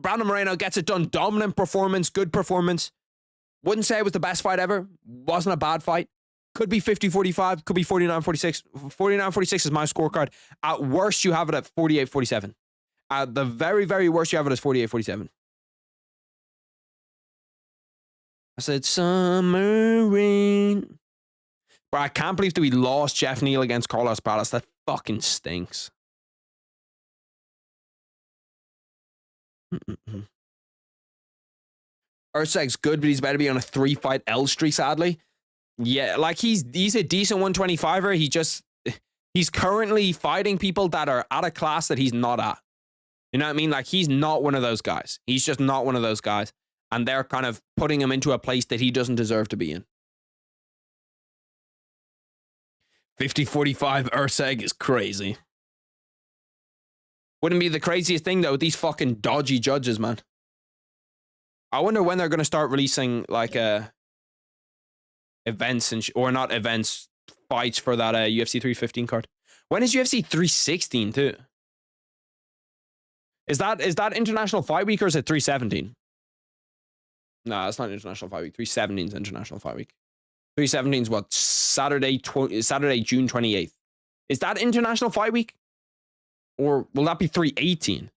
Brandon Moreno gets it done. Dominant performance. Good performance. Wouldn't say it was the best fight ever. Wasn't a bad fight. Could be 50-45. Could be 49-46. 49-46 is my scorecard. At worst, you have it at 48-47. At the very, very worst, you have it as 48-47. I said, summer rain. Bro, I can't believe that we lost Jeff Neal against Carlos Pradas. That fucking stinks. Erceg's good, but he's better be on a 3-fight L streak, sadly. Yeah, like he's a decent 125er. He's currently fighting people that are at a class that he's not at. You know what I mean? Like, he's not one of those guys. He's just not one of those guys. And they're kind of putting him into a place that he doesn't deserve to be in. 50-45 Erceg is crazy. Wouldn't be the craziest thing, though, with these fucking dodgy judges, man. I wonder when they're going to start releasing, like, events, or not events, fights for that UFC 315 card. When is UFC 316, too? Is that International Fight Week, or is it 317? No, that's not International Fight Week. 317 is International Fight Week. 317 is what? Saturday, June 28th. Is that International Fight Week? Or will that be 318?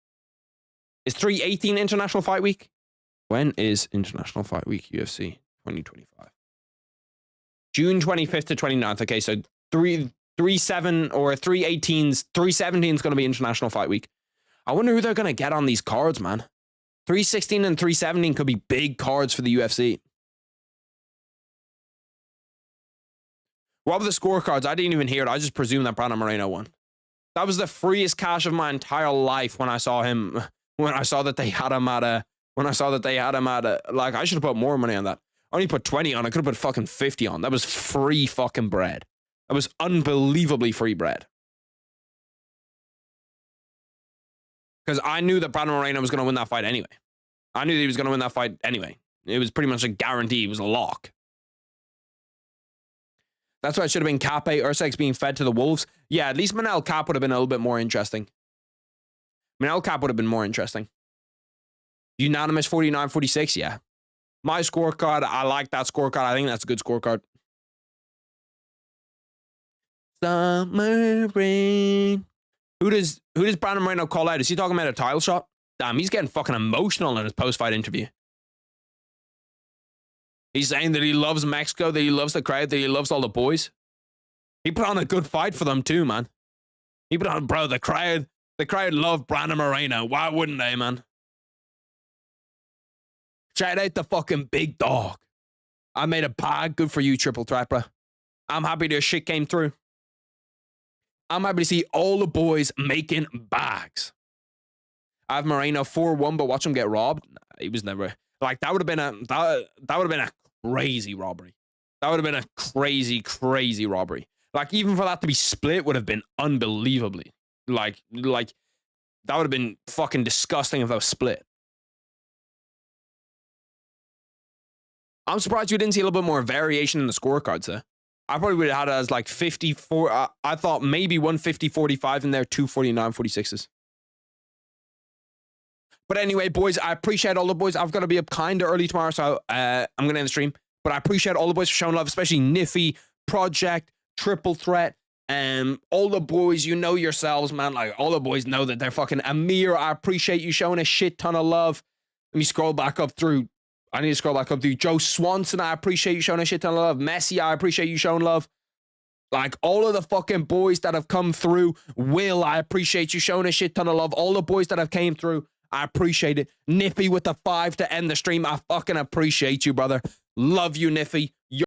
Is 318 International Fight Week? When is International Fight Week UFC 2025? June 25th to 29th. Okay, so 3-7 or 317 is going to be International Fight Week. I wonder who they're going to get on these cards, man. 316 and 317 could be big cards for the UFC. What were the scorecards? I didn't even hear it. I just presumed that Brandon Moreno won. That was the freest cash of my entire life when I saw him. When I saw that they had him at a. Like, I should have put more money on that. I only put 20 on. I could have put fucking 50 on. That was free fucking bread. That was unbelievably free bread. Because I knew that Brandon Moreno was going to win that fight anyway. I knew that he was going to win that fight anyway. It was pretty much a guarantee. It was a lock. That's why it should have been Cape. Erceg's being fed to the wolves. Yeah, at least Manel Cap would have been a little bit more interesting. Manel Cap would have been more interesting. Unanimous 49-46, yeah. My scorecard, I like that scorecard. I think that's a good scorecard. Summer rain. Who does Brandon Moreno call out? Is he talking about a title shot? Damn, he's getting fucking emotional in his post-fight interview. He's saying that he loves Mexico, that he loves the crowd, that he loves all the boys. He put on a good fight for them too, man. He put on, bro, the crowd love Brandon Moreno. Why wouldn't they, man? Shout out the fucking big dog. I made a bag. Good for you, Triple Threat, bro. I'm happy your shit came through. I'm happy to see all the boys making bags. I have Moreno 4-1, but watch him get robbed. Nah, he was never like that. Would have been a crazy robbery. That would have been a crazy robbery. Like, even for that to be split would have been unbelievably like that would have been fucking disgusting if that was split. I'm surprised we didn't see a little bit more variation in the scorecards there. I probably would have had it as like 54. I thought maybe 150-45 in there, 249-46s. But anyway, boys, I appreciate all the boys. I've got to be up kind of early tomorrow, so I'm going to end the stream. But I appreciate all the boys for showing love, especially Niffy, Project, Triple Threat, all the boys. You know yourselves, man. Like, all the boys know that they're fucking Amir. I appreciate you showing a shit ton of love. Let me scroll back up through. I need to scroll back up to Joe Swanson. I appreciate you showing a shit ton of love. Messi, I appreciate you showing love. Like, all of the fucking boys that have come through. Will, I appreciate you showing a shit ton of love. All the boys that have came through, I appreciate it. Nippy with the 5 to end the stream. I fucking appreciate you, brother. Love you, Niffy.